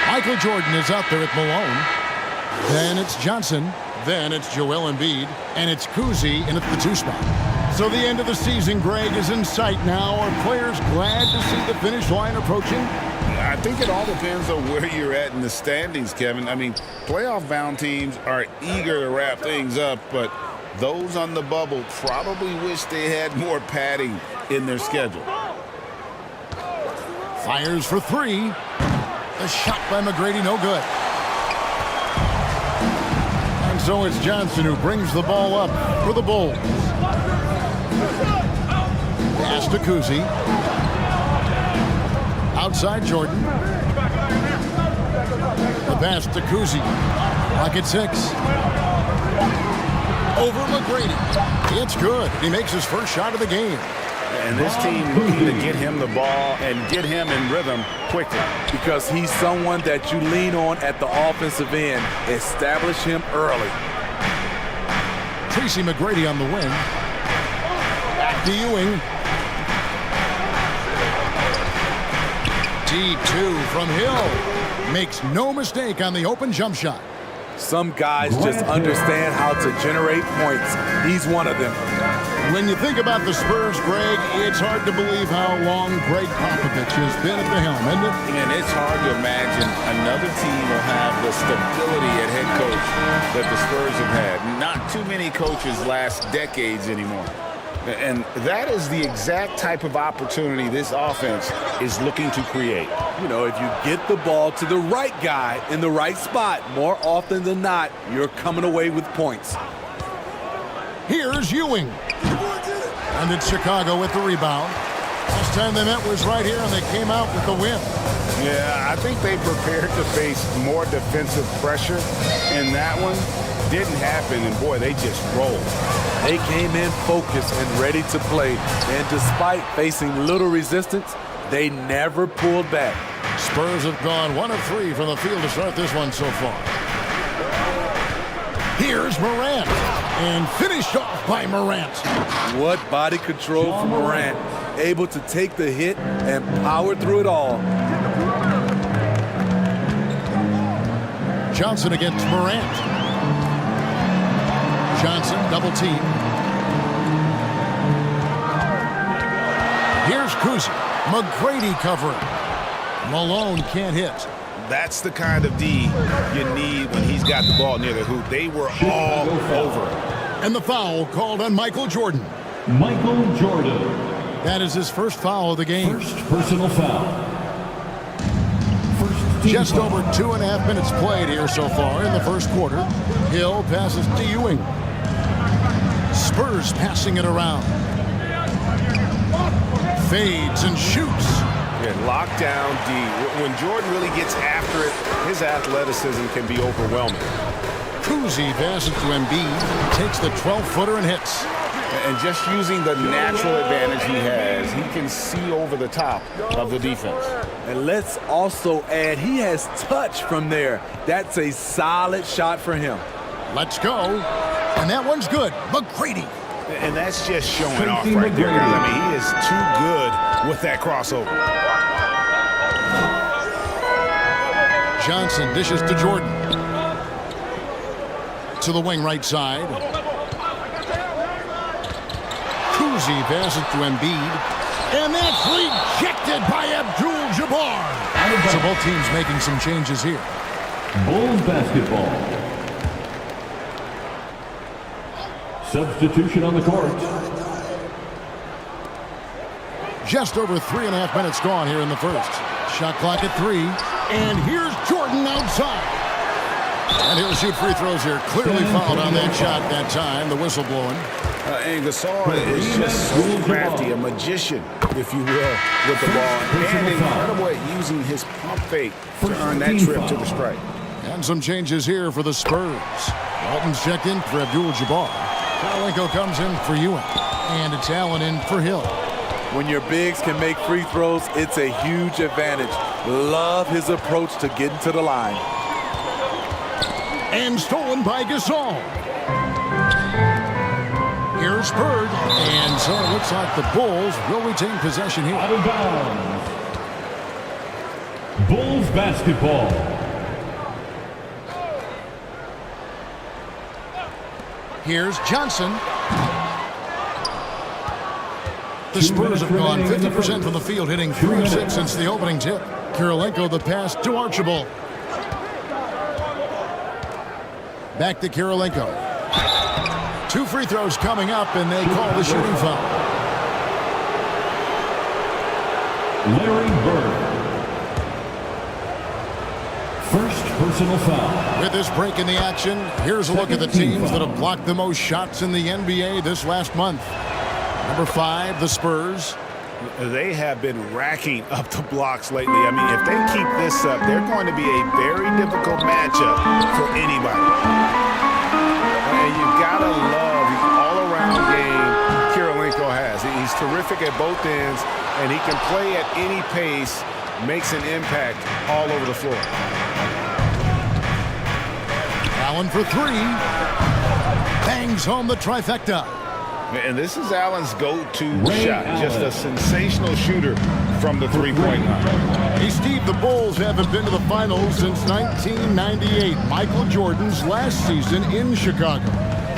Michael Jordan is out there at Malone. Then it's Johnson. Then it's Joel Embiid, and it's Kuzi in at the 2 spot. So the end of the season, Greg, is in sight now. Are players glad to see the finish line approaching? I think it all depends on where you're at in the standings, Kevin. I mean, playoff-bound teams are eager to wrap things up, but those on the bubble probably wish they had more padding in their schedule. Fires for 3. The shot by McGrady, no good. And so it's Johnson who brings the ball up for the Bulls. Pass to Kuzi. Outside Jordan. The pass to Kuzi. Clock at 6. Over McGrady. It's good. He makes his first shot of the game. And this team looking to get him the ball and get him in rhythm quickly. Because he's someone that you lean on at the offensive end. Establish him early. Tracy McGrady on the wing. Back to Ewing. Deep two from Hill. Makes no mistake on the open jump shot. Some guys just understand how to generate points. He's one of them. When you think about the Spurs, Greg, it's hard to believe how long Greg Popovich has been at the helm, isn't it? And it's hard to imagine another team will have the stability at head coach that the Spurs have had. Not too many coaches last decades anymore. And that is the exact type of opportunity this offense is looking to create. You know, if you get the ball to the right guy in the right spot, more often than not, you're coming away with points. Here's Ewing. And it's Chicago with the rebound. Last time they met was right here, and they came out with the win. Yeah, I think they prepared to face more defensive pressure in that one. Didn't happen, and boy, they just rolled. They came in focused and ready to play, and despite facing little resistance, they never pulled back. Spurs have gone 1 of 3 from the field to start this one so far. Here's Morant, and finished off by Morant. What body control from Morant, able to take the hit and power through it all. Johnson against Morant. Johnson, double team. Here's Kuzi. McGrady covering. Malone can't hit. That's the kind of D you need when he's got the ball near the hoop. They were all over. And the foul called on Michael Jordan. Michael Jordan. That is his first foul of the game. First personal foul. Just over 2.5 minutes played here so far in the first quarter. Hill passes to Ewing. Spurs passing it around. Fades and shoots. Yeah, lockdown D. When Jordan really gets after it, his athleticism can be overwhelming. Kuzi passes to Embiid. Takes the 12-footer and hits. And just using the natural advantage he has, he can see over the top of the defense. And let's also add, he has touch from there. That's a solid shot for him. Let's go. And that one's good. McGrady. And that's just showing off right there. I mean, he is too good with that crossover. Johnson dishes to Jordan. To the wing right side. Kuzi passes to Embiid. And that's rejected by Abdul-Jabbar. So both teams making some changes here. Bulls basketball. Substitution on the court. Just over 3.5 minutes gone here in the first. Shot clock at 3. And here's Jordan outside. And he'll shoot free throws here. Clearly fouled on that shot that time. The whistle blowing. And Gasol is just so crafty, a magician, if you will, with the ball. And incredible at using his pump fake to earn that trip to the strike. And some changes here for the Spurs. Walton's checked in for Abdul-Jabbar. Karolinko comes in for Ewing. And it's Allen in for Hill. When your bigs can make free throws, it's a huge advantage. Love his approach to getting to the line. And stolen by Gasol. Here's Bird. And so it looks like the Bulls will retain possession here. Out of bounds. Bulls basketball. Here's Johnson. The Spurs have gone 50% from the field, hitting 3 of 6 since the opening tip. Karolinko the pass to Archibald. Back to Karolinko. 2 free throws coming up, and they call the shooting foul. Larry Bird. First personal foul. With this break in the action, here's a look at the teams that have blocked the most shots in the NBA this last month. Number 5, the Spurs. They have been racking up the blocks lately. I mean, if they keep this up, they're going to be a very difficult matchup for anybody. And you've got to love the all-around game Karolinko has. He's terrific at both ends, and he can play at any pace, makes an impact all over the floor. Allen for 3. Bangs home the trifecta. And this is Allen's go-to shot. Just a sensational shooter from the three-point line. Hey, Steve, the Bulls haven't been to the finals since 1998, Michael Jordan's last season in Chicago.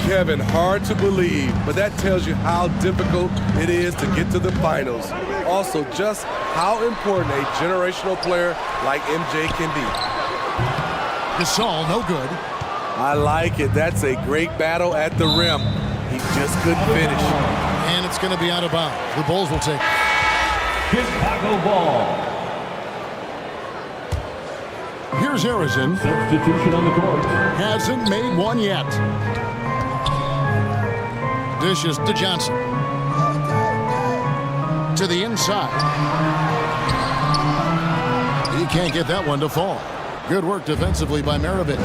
Kevin, hard to believe, but that tells you how difficult it is to get to the finals. Also, just how important a generational player like MJ can be. Gasol, no good. I like it. That's a great battle at the rim. He just couldn't finish. And it's going to be out of bounds. The Bulls will take Chicago ball. Here's Harrison. Substitution on the court. Hasn't made one yet. Dishes to Johnson. To the inside. He can't get that one to fall. Good work defensively by Maravich.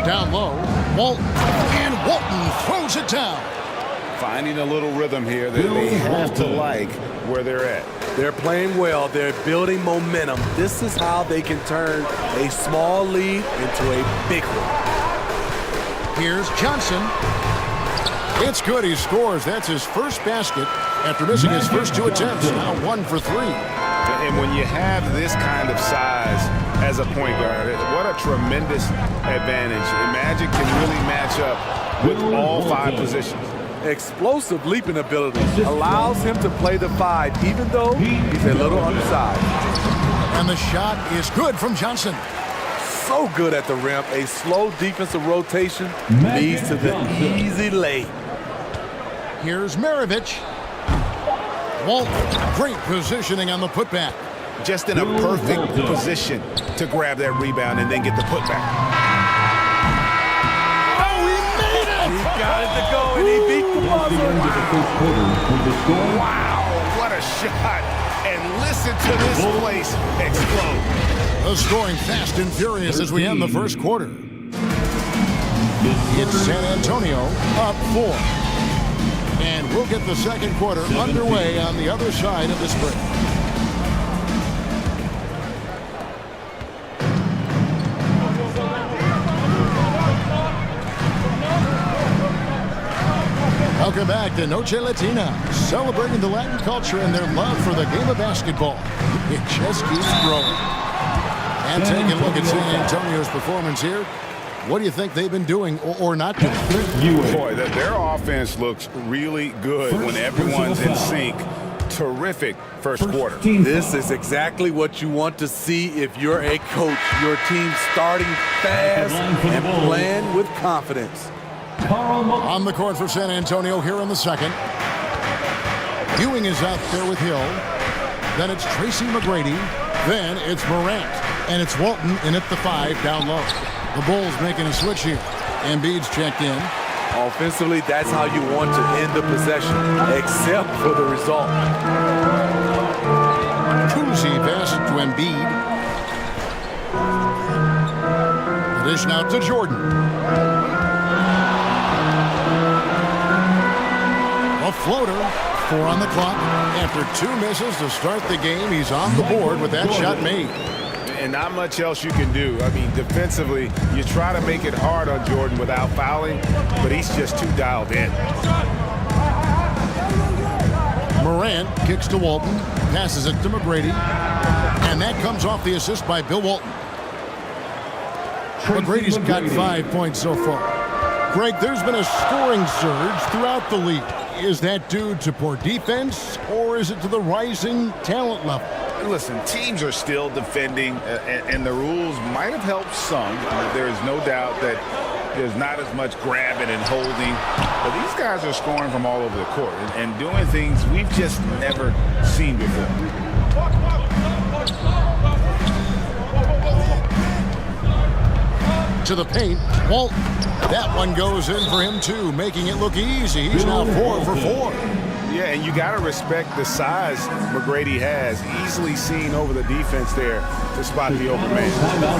Down low. Walton. And Walton throws it down. Finding a little rhythm here that they have to like where they're at. They're playing well. They're building momentum. This is how they can turn a small lead into a big one. Here's Johnson. It's good. He scores. That's his first basket after missing his first two attempts. Now 1 for 3. And when you have this kind of size as a point guard, what a tremendous advantage. Magic can really match up with all 5 positions. Explosive leaping ability allows him to play the 5, even though he's a little undersized. And the shot is good from Johnson. So good at the rim. A slow defensive rotation leads to the easy lay. Here's Maravich. Walton, great positioning on the putback. Just in a perfect position to grab that rebound and then get the putback. Oh, he made it! He got it to go, and he beat the buzzer. Wow, what a shot. And listen to this place explode. The scoring fast and furious as we end the first quarter. It's San Antonio up 4. And we'll get the second quarter underway on the other side of this break. Welcome back to Noche Latina, celebrating the Latin culture and their love for the game of basketball. It just keeps growing. And taking a look at San Antonio's performance here. What do you think they've been doing or not doing? Boy, their offense looks really good when everyone's in sync. Terrific first quarter. This is exactly what you want to see if you're a coach. Your team starting fast and playing with confidence. On the court for San Antonio here in the second. Ewing is out there with Hill. Then it's Tracy McGrady. Then it's Morant. And it's Walton in at the 5 down low. The Bulls making a switch here. Embiid's checked in. Offensively, that's how you want to end the possession, except for the result. Cousy pass to Embiid. Dish now to Jordan. A floater. 4 on the clock. After 2 misses to start the game, he's on the board with that shot made. And not much else you can do. I mean, defensively, you try to make it hard on Jordan without fouling, but he's just too dialed in. Morant kicks to Walton, passes it to McGrady, and that comes off the assist by Bill Walton. McGrady's got 5 points so far. Greg, there's been a scoring surge throughout the league. Is that due to poor defense, or is it to the rising talent level? Listen, teams are still defending, and the rules might have helped some. There is no doubt that there's not as much grabbing and holding. But these guys are scoring from all over the court and doing things we've just never seen before. To the paint, Walton. That one goes in for him, too, making it look easy. He's now 4 for 4. Yeah, and you got to respect the size McGrady has. Easily seen over the defense there to spot the open man.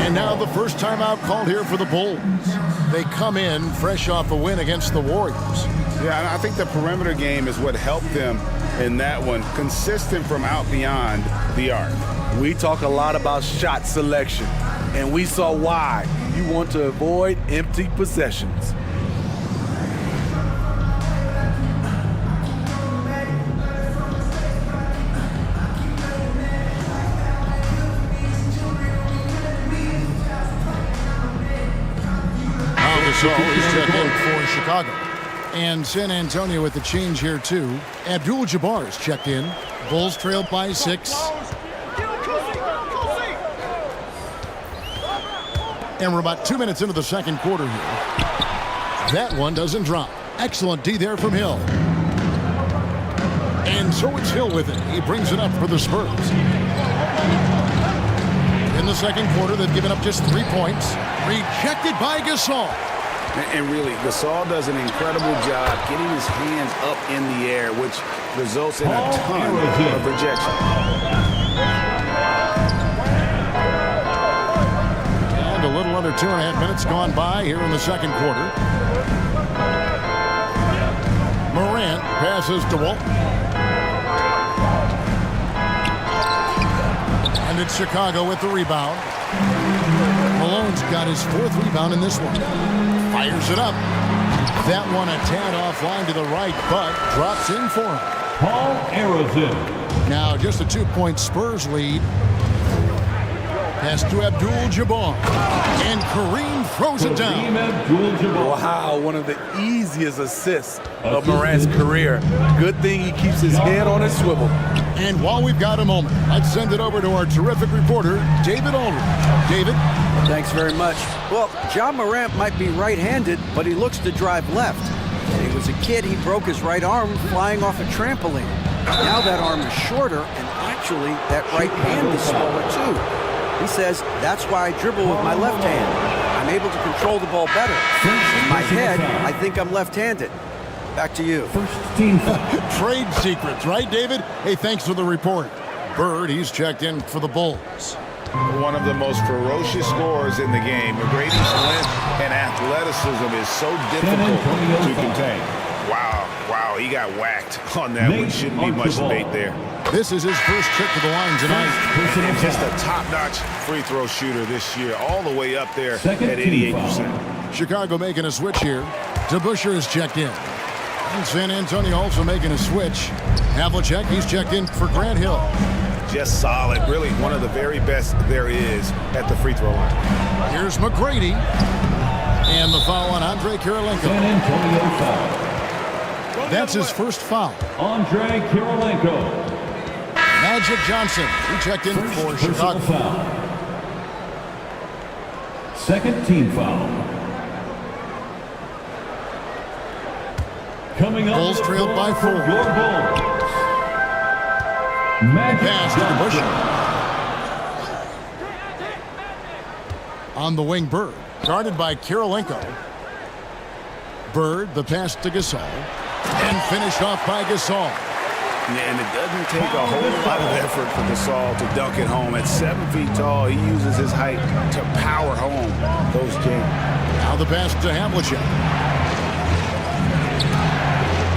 And now the first timeout called here for the Bulls. They come in fresh off a win against the Warriors. Yeah, and I think the perimeter game is what helped them in that one. Consistent from out beyond the arc. We talk a lot about shot selection, and we saw why. You want to avoid empty possessions. Gasol is checked in for Chicago. And San Antonio with the change here, too. Abdul-Jabbar is checked in. Bulls trailed by 6. And we're about 2 minutes into the second quarter here. That one doesn't drop. Excellent D there from Hill. And so it's Hill with it. He brings it up for the Spurs. In the second quarter, they've given up just 3 points. Rejected by Gasol. And really, Gasol does an incredible job getting his hands up in the air, which results in a ton of rejection. And a little under 2.5 minutes gone by here in the second quarter. Morant passes to Walton. And it's Chicago with the rebound. Malone's got his 4th rebound in this one. Fires it up. That one a tad offline to the right, but drops in for him. Paul Arizin. Now just a 2-point Spurs lead. Pass to Abdul-Jabbar. And Kareem throws it down. Wow, one of the easiest assists of Morant's career. Good thing he keeps his head on his swivel. And while we've got a moment, let's send it over to our terrific reporter, David Aldridge. David? Thanks very much. Well, John Morant might be right-handed, but he looks to drive left. When he was a kid, he broke his right arm flying off a trampoline. Now that arm is shorter, and actually that right hand is smaller too. He says, that's why I dribble with my left hand. I'm able to control the ball better. In my head, I think I'm left-handed. Back to you. Trade secrets, right, David? Hey, thanks for the report. Bird, he's checked in for the Bulls. One of the most ferocious scorers in the game. McGrady's length and athleticism is so difficult to contain. Wow, he got whacked on that one. Shouldn't be much debate there. This is his first trip to the line tonight. And just a top-notch free throw shooter this year, all the way up there at 88%. Chicago making a switch here. DeBusschere is checked in. And San Antonio also making a switch. Havlicek, he's checked in for Grant Hill. Just solid, really one of the very best there is at the free throw line. Here's McGrady. And the foul on Andre Kirilenko. San Antonio foul. That's his first foul. Andre Kirilenko. Magic Johnson, he checked in for Chicago. Foul. Second team foul. Coming up, Bulls trailed by 4. Your Bulls. Pass to DeBusschere. On the wing, Bird. Guarded by Kirilenko. Bird, the pass to Gasol. And finished off by Gasol. And it doesn't take a whole lot of effort for Gasol to dunk it home. At 7 feet tall, he uses his height to power home those games. Now the pass to Havlicek.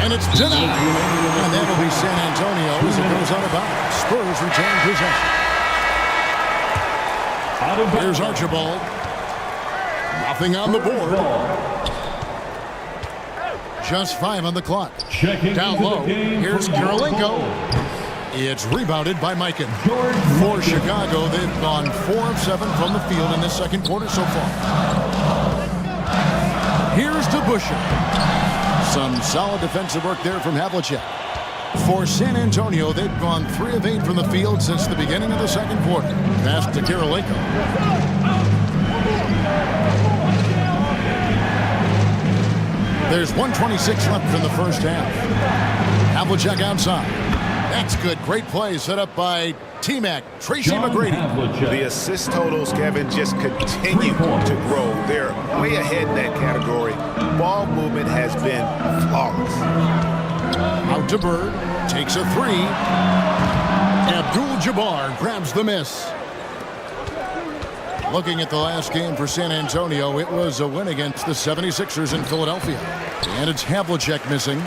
And it's denied. And that'll be San Antonio as it goes out of bounds. Spurs retain possession. Here's Archibald. Nothing on the board. Just 5 on the clock. Down low. Here's Kirilenko. It's rebounded by Mikan. For Chicago, they've gone 4 of 7 from the field in this second quarter so far. Here's DeBusschere. Some solid defensive work there from Havlicek. For San Antonio, they've gone 3 of 8 from the field since the beginning of the second quarter. Pass to Kirilenko. There's 1:26 left in the first half. Havlicek outside. That's good. Great play set up by T-Mac, Tracy McGrady. The assist totals, Kevin, just continue to grow. They're way ahead in that category. Ball movement has been flawless. Out to Bird. Takes a 3. Abdul-Jabbar grabs the miss. Looking at the last game for San Antonio, it was a win against the 76ers in Philadelphia. And it's Havlicek missing.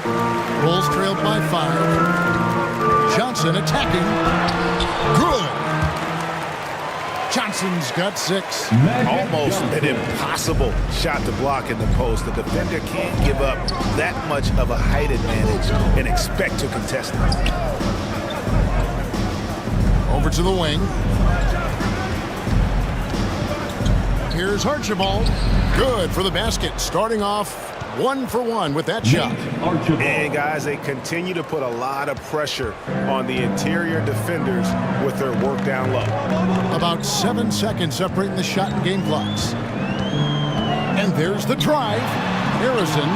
Bulls trailed by 5. Johnson attacking. Good. Johnson's got 6. Almost an impossible shot to block in the post. The defender can't give up that much of a height advantage and expect to contest it. Over to the wing. Here's Here's Archibald. Good for the basket. Starting off 1 for 1 with that shot. And guys, they continue to put a lot of pressure on the interior defenders with their work down low. About 7 seconds separating the shot and game clocks. And there's the drive. Harrison.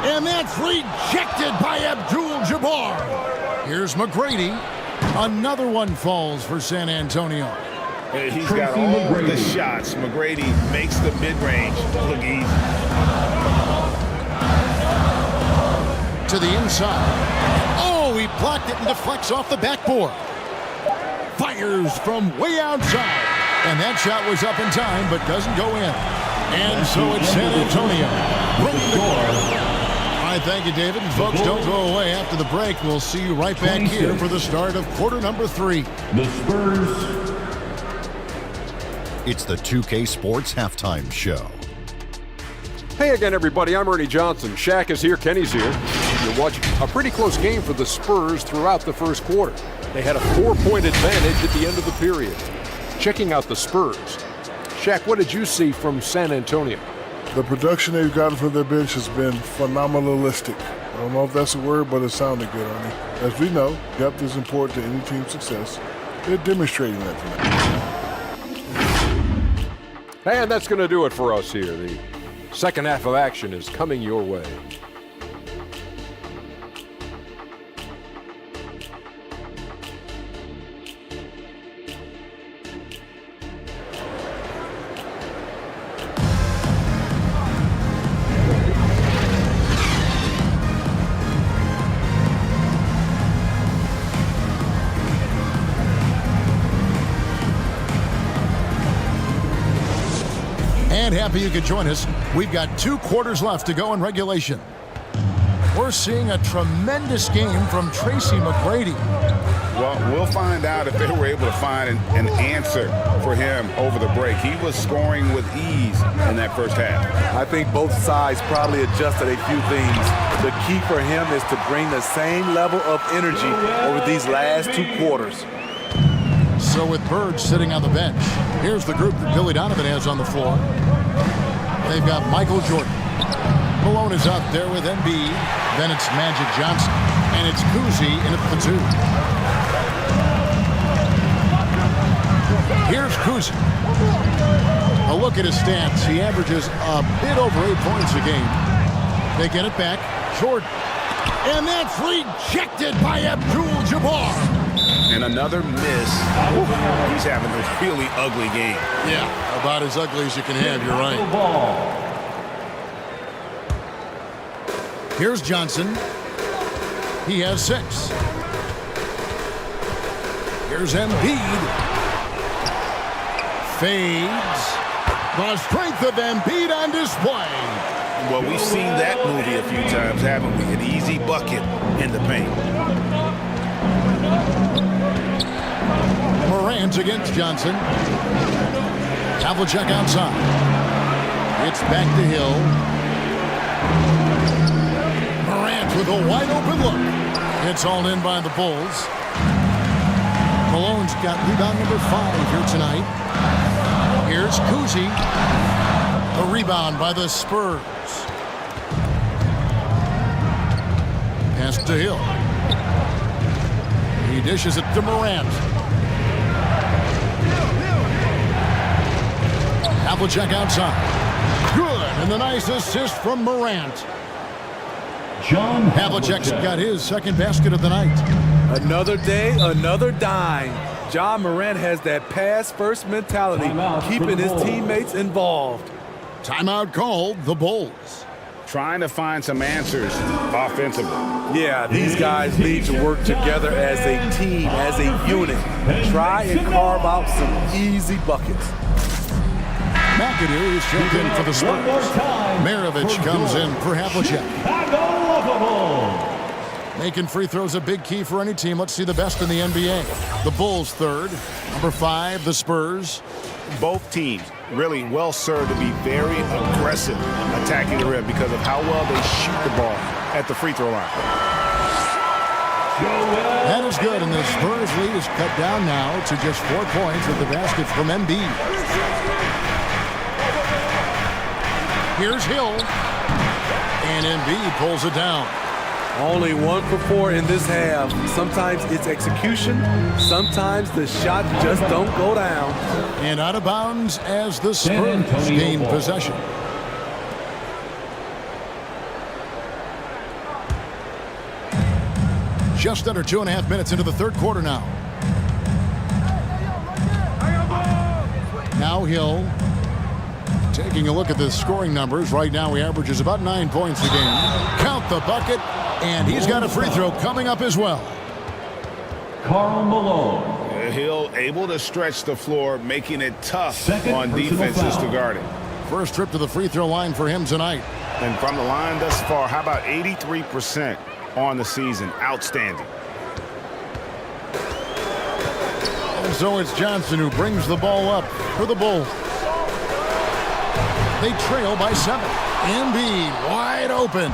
And that's rejected by Abdul-Jabbar. Here's McGrady. Another one falls for San Antonio. He's got all the shots. McGrady makes the mid-range look easy. To the inside. Oh, he blocked it and deflects off the backboard. Fires from way outside. And that shot was up in time, but doesn't go in. And so it's San Antonio. All right, thank you, David. And folks, don't go away after the break. We'll see you right back here for the start of quarter number 3. The Spurs. It's the 2K Sports Halftime Show. Hey again, everybody. I'm Ernie Johnson. Shaq is here. Kenny's here. You're watching a pretty close game for the Spurs throughout the first quarter. They had a 4-point advantage at the end of the period. Checking out the Spurs. Shaq, what did you see from San Antonio? The production they've gotten from their bench has been phenomenalistic. I don't know if that's a word, but it sounded good, Ernie. As we know, depth is important to any team's success. They're demonstrating that tonight. And that's going to do it for us here. The second half of action is coming your way. And happy you could join us. We've got 2 quarters left to go in regulation. We're seeing a tremendous game from Tracy McGrady. Well, we'll find out if they were able to find an answer for him over the break. He was scoring with ease in that first half. I think both sides probably adjusted a few things. The key for him is to bring the same level of energy over these last 2 quarters. So with Bird sitting on the bench, here's the group that Billy Donovan has on the floor. They've got Michael Jordan. Malone is up there with Embiid. Then it's Magic Johnson. And it's Kuzi in at the 2. Here's Kuzi. A look at his stats. He averages a bit over 8 points a game. They get it back. Jordan. And that's rejected by Abdul-Jabbar. And another miss. He's having a really ugly game. Yeah, about as ugly as you can have, you're right. Here's Johnson. He has 6. Here's Embiid. Fades. The strength of Embiid on display. Well, we've seen that movie a few times, haven't we? An easy bucket in the paint. Morant against Johnson. Havlicek outside. It's back to Hill. Morant with a wide open look. It's all in by the Bulls. Malone's got rebound number 5 here tonight. Here's Kuzi. A rebound by the Spurs. Pass to Hill. He dishes it to Morant. Havlicek outside. Good, and the nice assist from Morant. John Havlicek's got his second basket of the night. Another day, another dime. John Morant has that pass-first mentality, keeping his teammates involved. Timeout called, the Bulls. Trying to find some answers offensively. Yeah, these guys need to work together as a team, as a unit. Try and carve out some easy buckets. McAdoo is checked in for the Spurs. Maravich comes in for Havlicek. Making free throws a big key for any team. Let's see the best in the NBA. The Bulls 3rd. Number 5, the Spurs. Both teams really well served to be very aggressive attacking the rim because of how well they shoot the ball at the free throw line. That is good, and the Spurs lead is cut down now to just 4 points with the basket from Embiid. Here's Hill. And Embiid pulls it down. Only 1 for 4 in this half. Sometimes it's execution. Sometimes the shots just don't go down. And out of bounds as the Spurs gain possession. Just under 2.5 minutes into the third quarter now. Now Hill. Taking a look at the scoring numbers. Right now he averages about 9 points a game. Count the bucket. And he's got a free throw coming up as well. Karl Malone. Hill able to stretch the floor, making it tough on defenses to guard it. First trip to the free throw line for him tonight. And from the line thus far, how about 83% on the season? Outstanding. And so it's Johnson who brings the ball up for the Bulls. They trail by 7. Embiid wide open.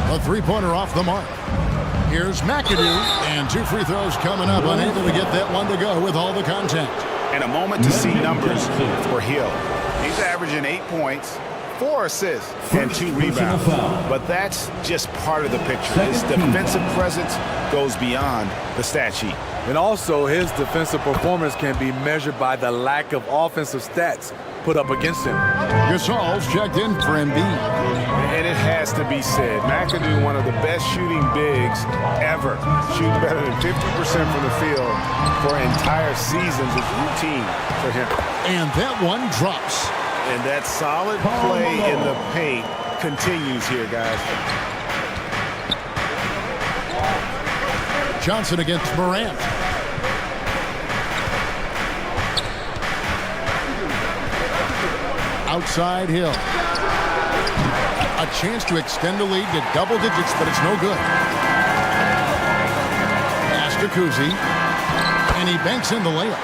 A three-pointer off the mark. Here's McAdoo, and 2 free throws coming up, unable to get that one to go with all the contact. And a moment to see numbers for Hill. He's averaging 8 points, 4 assists, and 2 rebounds. But that's just part of the picture. His defensive presence goes beyond the stat sheet. And also, his defensive performance can be measured by the lack of offensive stats put up against him. Gasol's checked in for Embiid. And it has to be said, McAdoo, one of the best shooting bigs ever. Shooting better than 50% from the field for entire seasons is routine for him. And that one drops. And that solid play in the paint continues here, guys. Johnson against Morant. Outside Hill. A chance to extend the lead to double digits, but it's no good. Pass to Kuzi. And he banks in the layup.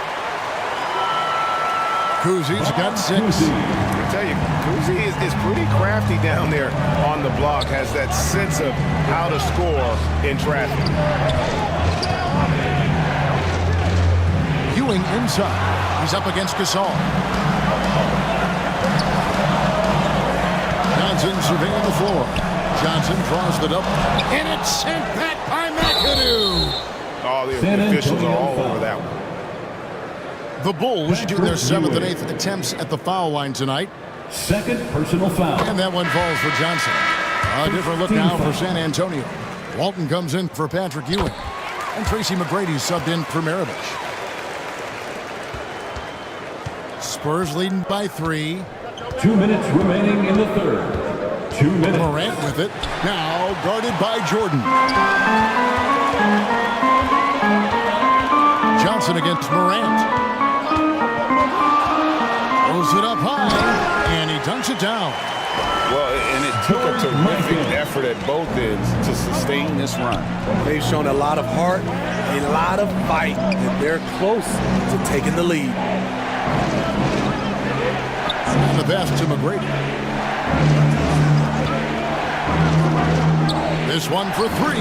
Kuzi's got 6. I tell you, Kuzi is pretty crafty down there on the block. Has that sense of how to score in traffic. Ewing inside. He's up against Gasol. Johnson surveying the floor. Johnson draws the double. And it's sent back by McAdoo. All the officials are all over that one. The Bulls do their 7th and 8th attempts at the foul line tonight. Second personal foul. And that one falls for Johnson. A different look now for San Antonio. Walton comes in for Patrick Ewing. And Tracy McGrady subbed in for Maravich. Spurs leading by 3. 2 minutes remaining in the third. 2 minutes. Morant with it. Now guarded by Jordan. Johnson against Morant. Throws it up high. And he dunks it down. Well, and it took a terrific effort at both ends to sustain this run. They've shown a lot of heart, a lot of fight, and they're close to taking the lead. And the pass to McGrady. This one for 3.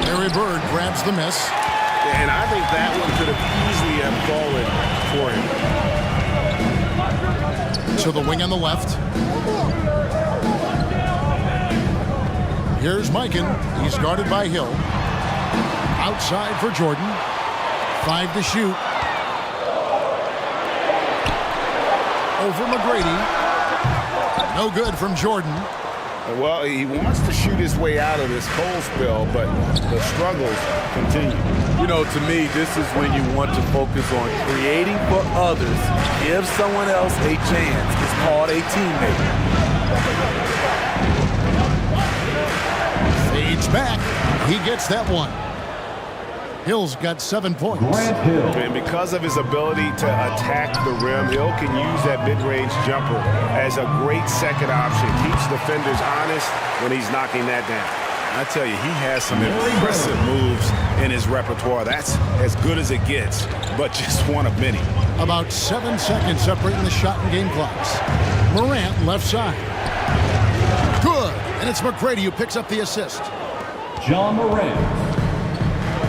Larry Bird grabs the miss. And I think that one could have easily have fallen for him. To the wing on the left. Here's Mikan. He's guarded by Hill. Outside for Jordan. 5 to shoot. Over McGrady. No good from Jordan. Well, he wants to shoot his way out of this cold spell, but the struggles continue. You know, to me, this is when you want to focus on creating for others. Give someone else a chance. It's called a teammate. Fades back. He gets that one. Hill's got 7 points. And because of his ability to attack the rim, Hill can use that mid-range jumper as a great second option. Keeps defenders honest when he's knocking that down. I tell you, he has some impressive moves in his repertoire. That's as good as it gets, but just one of many. About 7 seconds separating the shot and game clocks. Morant left side. Good. And it's McGrady who picks up the assist. John Morant.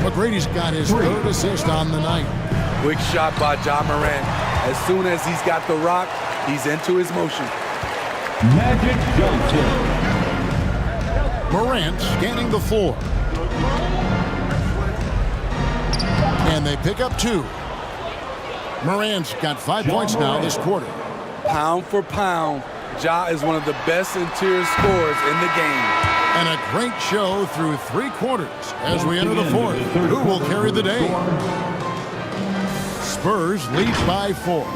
McGrady's got his 3rd assist on the night. Quick shot by John Morant. As soon as he's got the rock, he's into his motion. Magic Johnson. Morant scanning the floor. And they pick up 2. Morant's got 5 points now this quarter. Pound for pound, Ja is one of the best interior scorers in the game. And a great show through 3 quarters as we enter the 4th. Who will carry the day? Spurs lead by 4.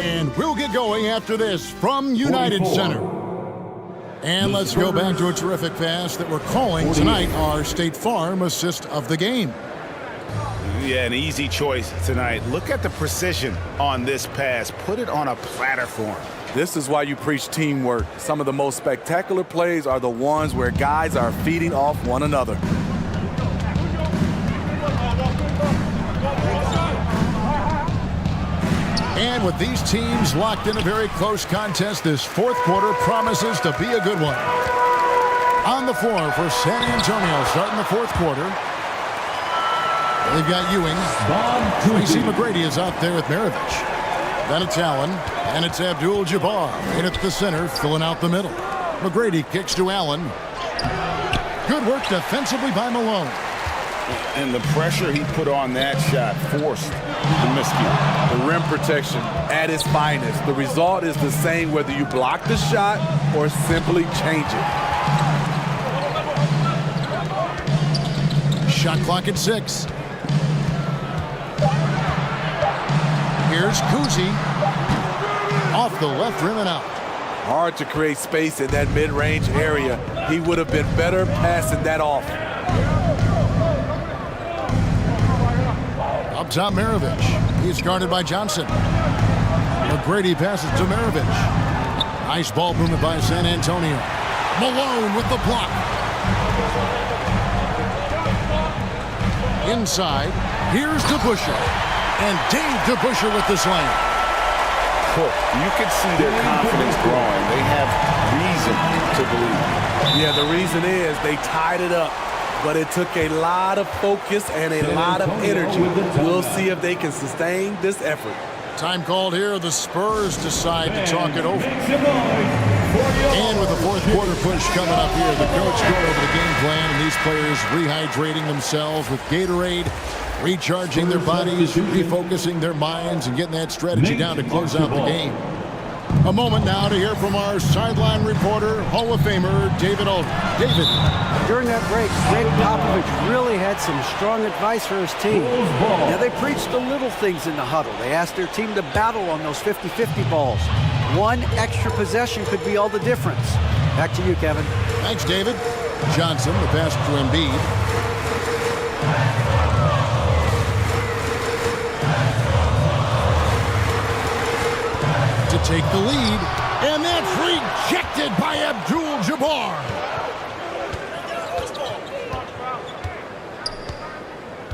And we'll get going after this from United Center. And let's go back to a terrific pass that we're calling tonight our State Farm assist of the game. Yeah, an easy choice tonight. Look at the precision on this pass. Put it on a platter for him. This is why you preach teamwork. Some of the most spectacular plays are the ones where guys are feeding off one another. And with these teams locked in a very close contest, this 4th quarter promises to be a good one. On the floor for San Antonio starting the 4th quarter. They've got Ewing. Tracy McGrady is out there with Maravich. Then it's Allen, and it's Abdul-Jabbar in at the center, filling out the middle. McGrady kicks to Allen. Good work defensively by Malone. And the pressure he put on that shot forced the miscue. The rim protection at its finest. The result is the same whether you block the shot or simply change it. Shot clock at 6. Here's Kuzi. Off the left rim and out. Hard to create space in that mid-range area. He would have been better passing that off. Up top, Maravich. He's guarded by Johnson. McGrady passes to Maravich. Nice ball movement by San Antonio. Malone with the block. Inside, here's DeBusschere. And Dave DeBusschere with the slam. You can see their confidence growing. They have reason to believe. Yeah, the reason is they tied it up. But it took a lot of focus and a lot of energy. We'll see if they can sustain this effort. Time called here. The Spurs decide to talk it over. And with the 4th quarter push coming up here, the coach going over the game plan, and these players rehydrating themselves with Gatorade, recharging their bodies, refocusing their minds, and getting that strategy down to close out the game. A moment now to hear from our sideline reporter, Hall of Famer David Aldridge. David. During that break, Greg Popovich really had some strong advice for his team. Now, they preached the little things in the huddle. They asked their team to battle on those 50-50 balls. One extra possession could be all the difference. Back to you, Kevin. Thanks, David. Johnson, the pass to Embiid. To take the lead, and that's rejected by Abdul-Jabbar.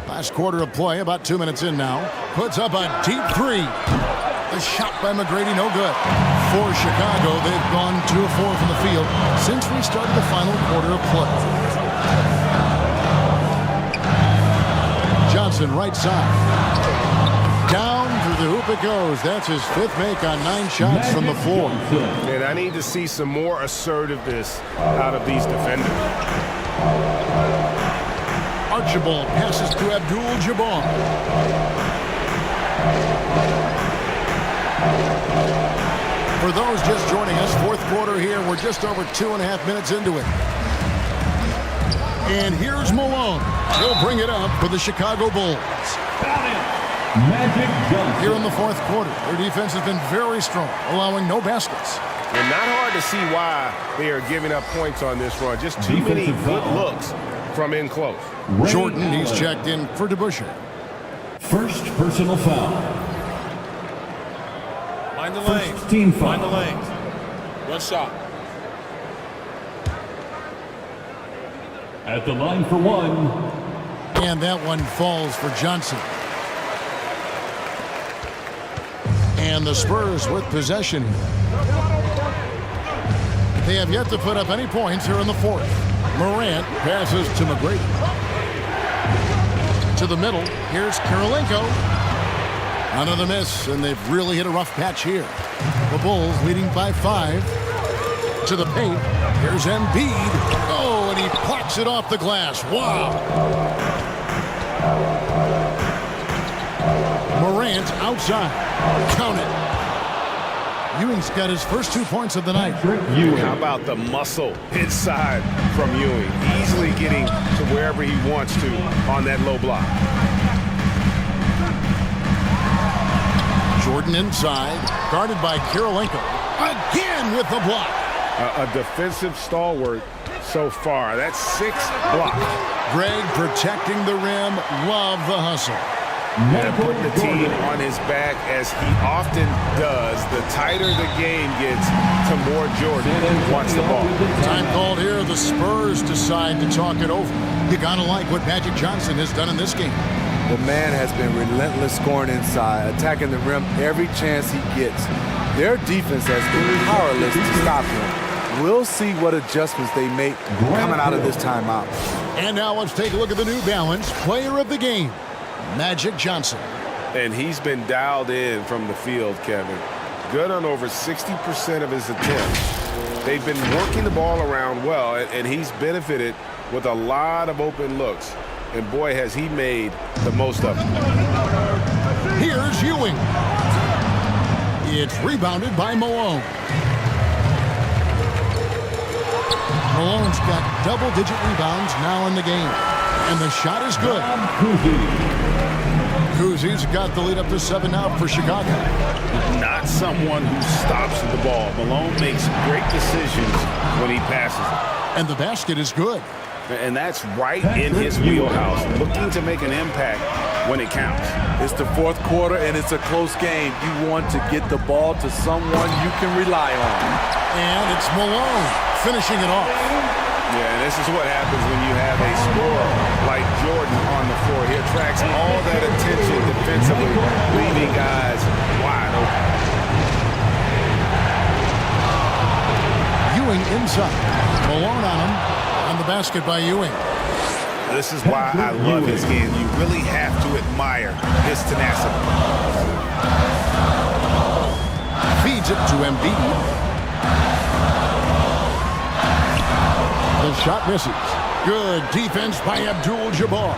Last quarter of play, about 2 minutes in now. Puts up a deep 3. The shot by McGrady, no good. For Chicago, they've gone 2 of 4 from the field since we started the final quarter of play. Johnson, right side. Down through the hoop it goes. That's his 5th make on 9 shots from the floor. And I need to see some more assertiveness out of these defenders. Archibald passes to Abdul-Jabbar. For those just joining us, 4th quarter here. We're just over 2.5 minutes into it. And here's Malone. He'll bring it up for the Chicago Bulls. Magic Johnson. Here in the 4th quarter, their defense has been very strong, allowing no baskets. And not hard to see why they are giving up points on this run. Just too many good looks from in close. Jordan, he's checked in for DeBusschere. First personal foul. Find the lanes. Team foul. Find the lanes. One shot. At the line for 1. And that one falls for Johnson. And the Spurs with possession. They have yet to put up any points here in the 4th. Morant passes to McGrady. To the middle, here's Kirilenko. Another miss, and they've really hit a rough patch here. The Bulls leading by 5 to the paint. Here's Embiid. Oh, and he plucks it off the glass. Wow. Morant outside. Count it. Ewing's got his first 2 points of the night. How about the muscle inside from Ewing? Easily getting to wherever he wants to on that low block. Jordan inside, guarded by Kirilenko. Again with the block. A defensive stalwart so far. That's 6 blocks. Greg protecting the rim. Love the hustle. And putting the team on his back as he often does. The tighter the game gets, to more Jordan wants the ball. Time called here. The Spurs decide to talk it over. You gotta like what Magic Johnson has done in this game. The man has been relentless scoring inside, attacking the rim every chance he gets. Their defense has been powerless to stop him. We'll see what adjustments they make coming out of this timeout. And now let's take a look at the New Balance player of the game, Magic Johnson. And he's been dialed in from the field, Kevin. Good on over 60% of his attempts. They've been working the ball around well, and he's benefited with a lot of open looks. And boy, has he made the most of it. Here's Ewing. It's rebounded by Malone. Malone's got double-digit rebounds now in the game. And the shot is good. Kuzi's got the lead up to 7 now for Chicago. Not someone who stops the ball. Malone makes great decisions when he passes it. And the basket is good. And that's right in his wheelhouse, looking to make an impact when it counts. It's the 4th quarter, and it's a close game. You want to get the ball to someone you can rely on. And it's Malone finishing it off. Yeah, and this is what happens when you have a scorer like Jordan on the floor. He attracts all that attention defensively, leaving guys wide open. Ewing inside. Malone on him. On the basket by Ewing. This is why I love his game. You really have to admire his tenacity. Feeds it to Embiid. The shot misses. Good defense by Abdul-Jabbar.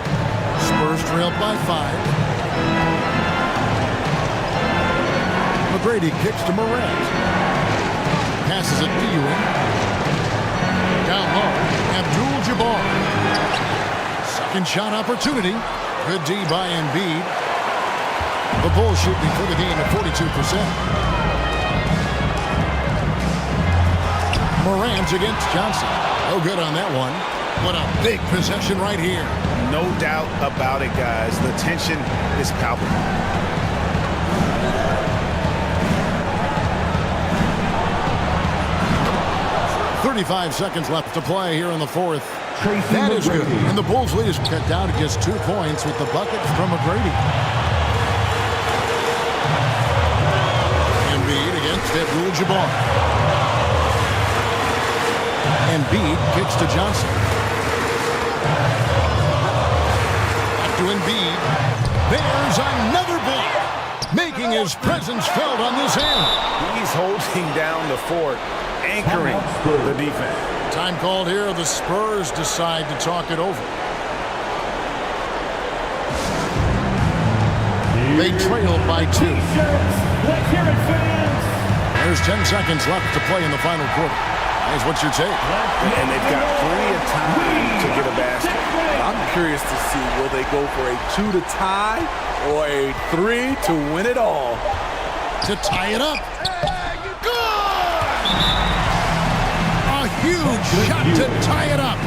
Spurs trailed by 5. McGrady kicks to Morant. Passes it to Ewing. Down low. Abdul-Jabbar. Second shot opportunity. Good D by Embiid. The Bulls shooting for the game at 42%. Morant against Johnson. No good on that one. What a big possession right here. No doubt about it, guys. The tension is palpable. 35 seconds left to play here in the 4th. That is good. And the Bulls lead is cut down to just 2 points with the bucket from McGrady. Embiid against Abdul-Jabbar. Embiid kicks to Johnson. Back to Embiid. There's another block, making his presence felt on this end. He's holding down the fort, anchoring the defense. Time called here. The Spurs decide to talk it over. They trail by 2. There's 10 seconds left to play in the final quarter. Here's what's your take? And they've got plenty of time to get a basket. I'm curious to see, will they go for a 2 to tie or a 3 to win it all? To tie it up. A huge shot to tie it up.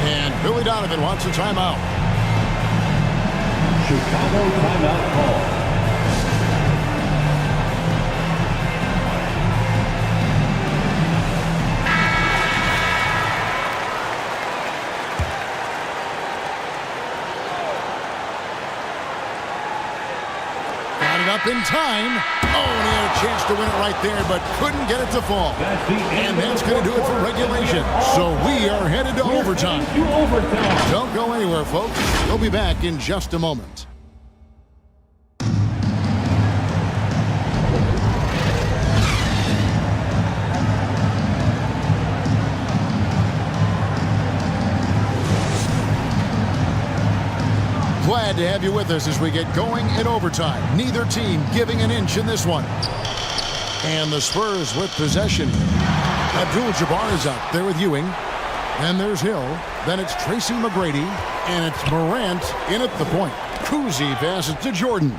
And Billy Donovan wants a timeout. Chicago timeout call. Up in time. Oh, and he had a chance to win it right there, but couldn't get it to fall. And that's going to do it for regulation. So we are headed to overtime. Don't go anywhere, folks. We'll be back in just a moment. Glad to have you with us as we get going in overtime. Neither team giving an inch in this one. And the Spurs with possession. Abdul-Jabbar is out there with Ewing. And there's Hill. Then it's Tracy McGrady. And it's Morant in at the point. Cousy passes to Jordan.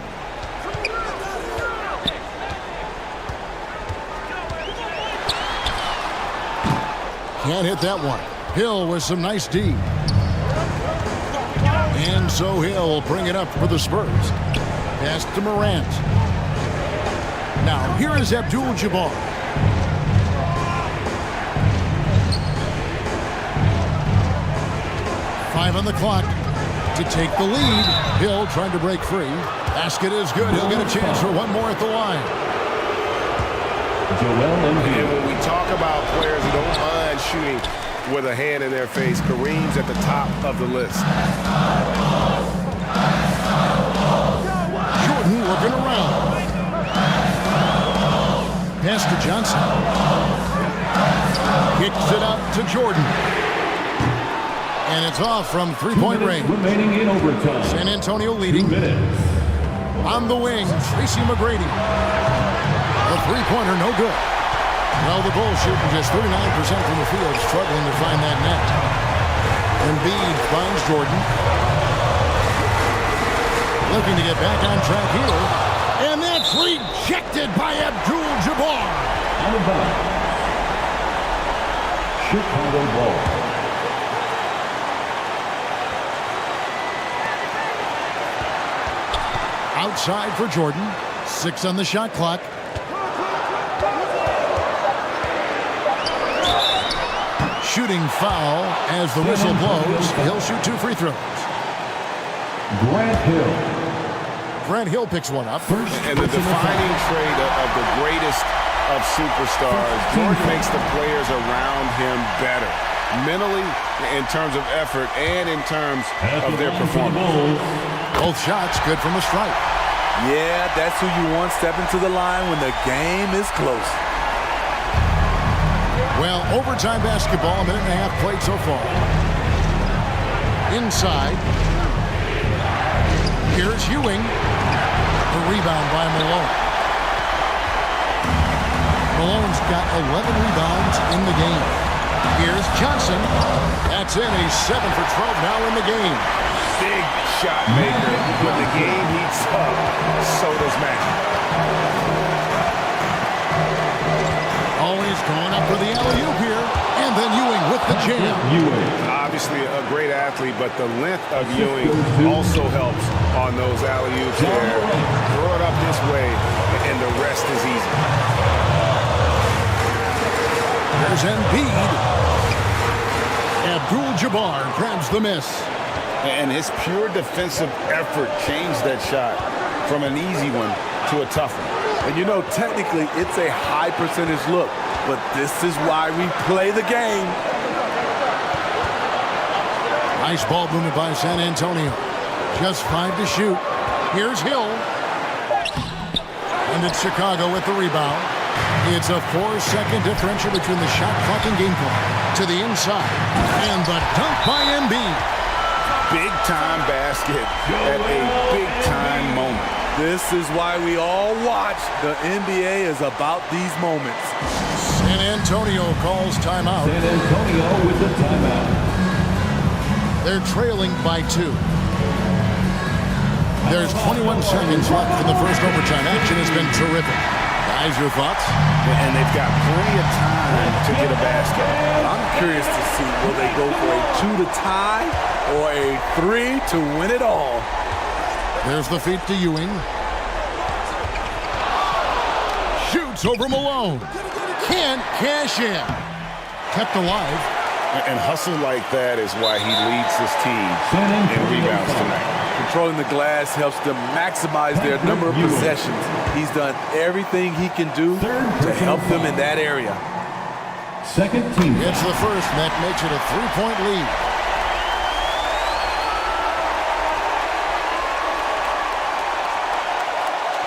Can't hit that one. Hill with some nice D. And so Hill bring it up for the Spurs. Pass to Morant. Now here is Abdul-Jabbar. Five on the clock to take the lead. Hill trying to break free. Basket is good. He'll get a chance for one more at the line. And when we talk about players who don't mind shooting with a hand in their face, Kareem's at the top of the list. Jordan working around. Pass to Johnson. Kicks it out to Jordan. And it's off from three-point range. Remaining in overtime. San Antonio leading. 2 minutes. On the wing, Tracy McGrady. The three-pointer, no good. Well, the Bulls shooting just 39% from the field, struggling to find that net. Embiid finds Jordan. Looking to get back on track here. And that's rejected by Abdul-Jabbar. Out of bounds. Chicago ball. Outside for Jordan. 6 on the shot clock. Shooting foul as the whistle blows. He'll shoot 2 free throws. Grant Hill picks one up. And the defining trait of the greatest of superstars, Jordan makes the players around him better. Mentally, in terms of effort, and in terms of their performance. Both shots good from the stripe. Yeah, that's who you want stepping to the line when the game is close. Well, overtime basketball, a minute and a half played so far. Inside. Here's Ewing. The rebound by Malone. Malone's got 11 rebounds in the game. Here's Johnson. That's in. He's 7 for 12 now in the game. Big shot maker. When the game heats up, so does Magic. Always going up for the alley-oop here. And then Ewing with the jam. Obviously a great athlete, but the length of Ewing also helps on those alley-oops there. Throw it up this way, and the rest is easy. There's Embiid. Abdul-Jabbar grabs the miss. And his pure defensive effort changed that shot from an easy one to a tough one. And you know, technically, it's a high percentage look, but this is why we play the game. Nice ball movement by San Antonio. Just 5 to shoot. Here's Hill. And it's Chicago with the rebound. It's a 4-second differential between the shot clock and game clock. To the inside. And the dunk by Embiid. Big-time basket at a big-time moment. This is why we all watch. The NBA is about these moments. San Antonio calls timeout. San Antonio with the timeout. They're trailing by 2. There's 21 seconds left in the first overtime. Action has been terrific. Guys, your thoughts? And they've got plenty of time to get a basket. I'm curious to see, will they go for a 2 to tie or a 3 to win it all? There's the feed to Ewing. Shoots over Malone. Can't cash in. Kept alive. And hustle like that is why he leads his team in rebounds tonight. Controlling the glass helps them maximize their number of possessions. He's done everything he can do to help them in that area. Second team. It's the first, and that makes it a 3-point lead.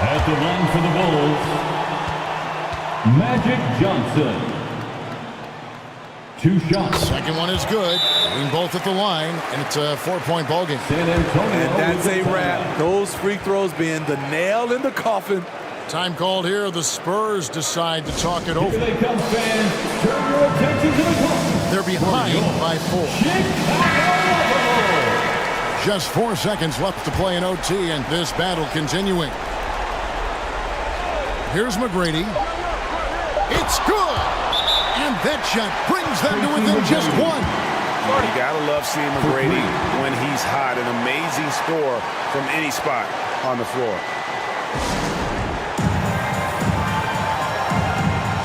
At the line for the Bulls, Magic Johnson. 2 shots. Second one is good. Being both at the line, and it's a 4-point ball game. San Antonio. And that's a wrap. Those free throws being the nail in the coffin. Time called here. The Spurs decide to talk it over. Here they come, fans. Turn your attention to the clock. They're behind by 4. Chicago. Just 4 seconds left to play in OT, and this battle continuing. Here's McGrady. It's good! And that shot brings them to within just 1. You gotta love seeing McGrady when he's hot. An amazing score from any spot on the floor.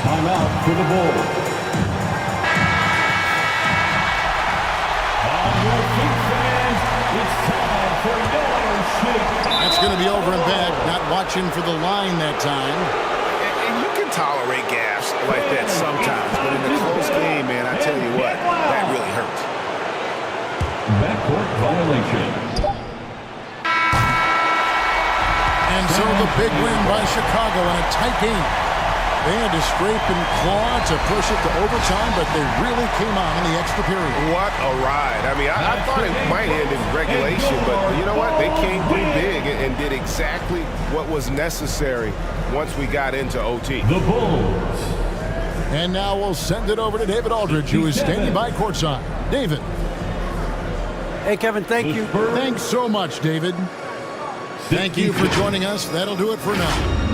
Timeout for the Bulls. On your feet, fans, it's time for your shake. That's going to be over and back. Not watching for the line that time. And you can tolerate gaffes like that sometimes, but in a close game, man, I tell you what, that really hurts. Backcourt violation. And so the big win by Chicago in a tight game. They had to scrape and claw to push it to overtime, but they really came on in the extra period. What a ride. I mean, I thought it might end in regulation, but you know what? They came through big and did exactly what was necessary once we got into OT. The Bulls. And now we'll send it over to David Aldridge, who is standing by courtside. David. Hey, Kevin, thank you. Thanks so much, David. Thank you for joining us. That'll do it for now.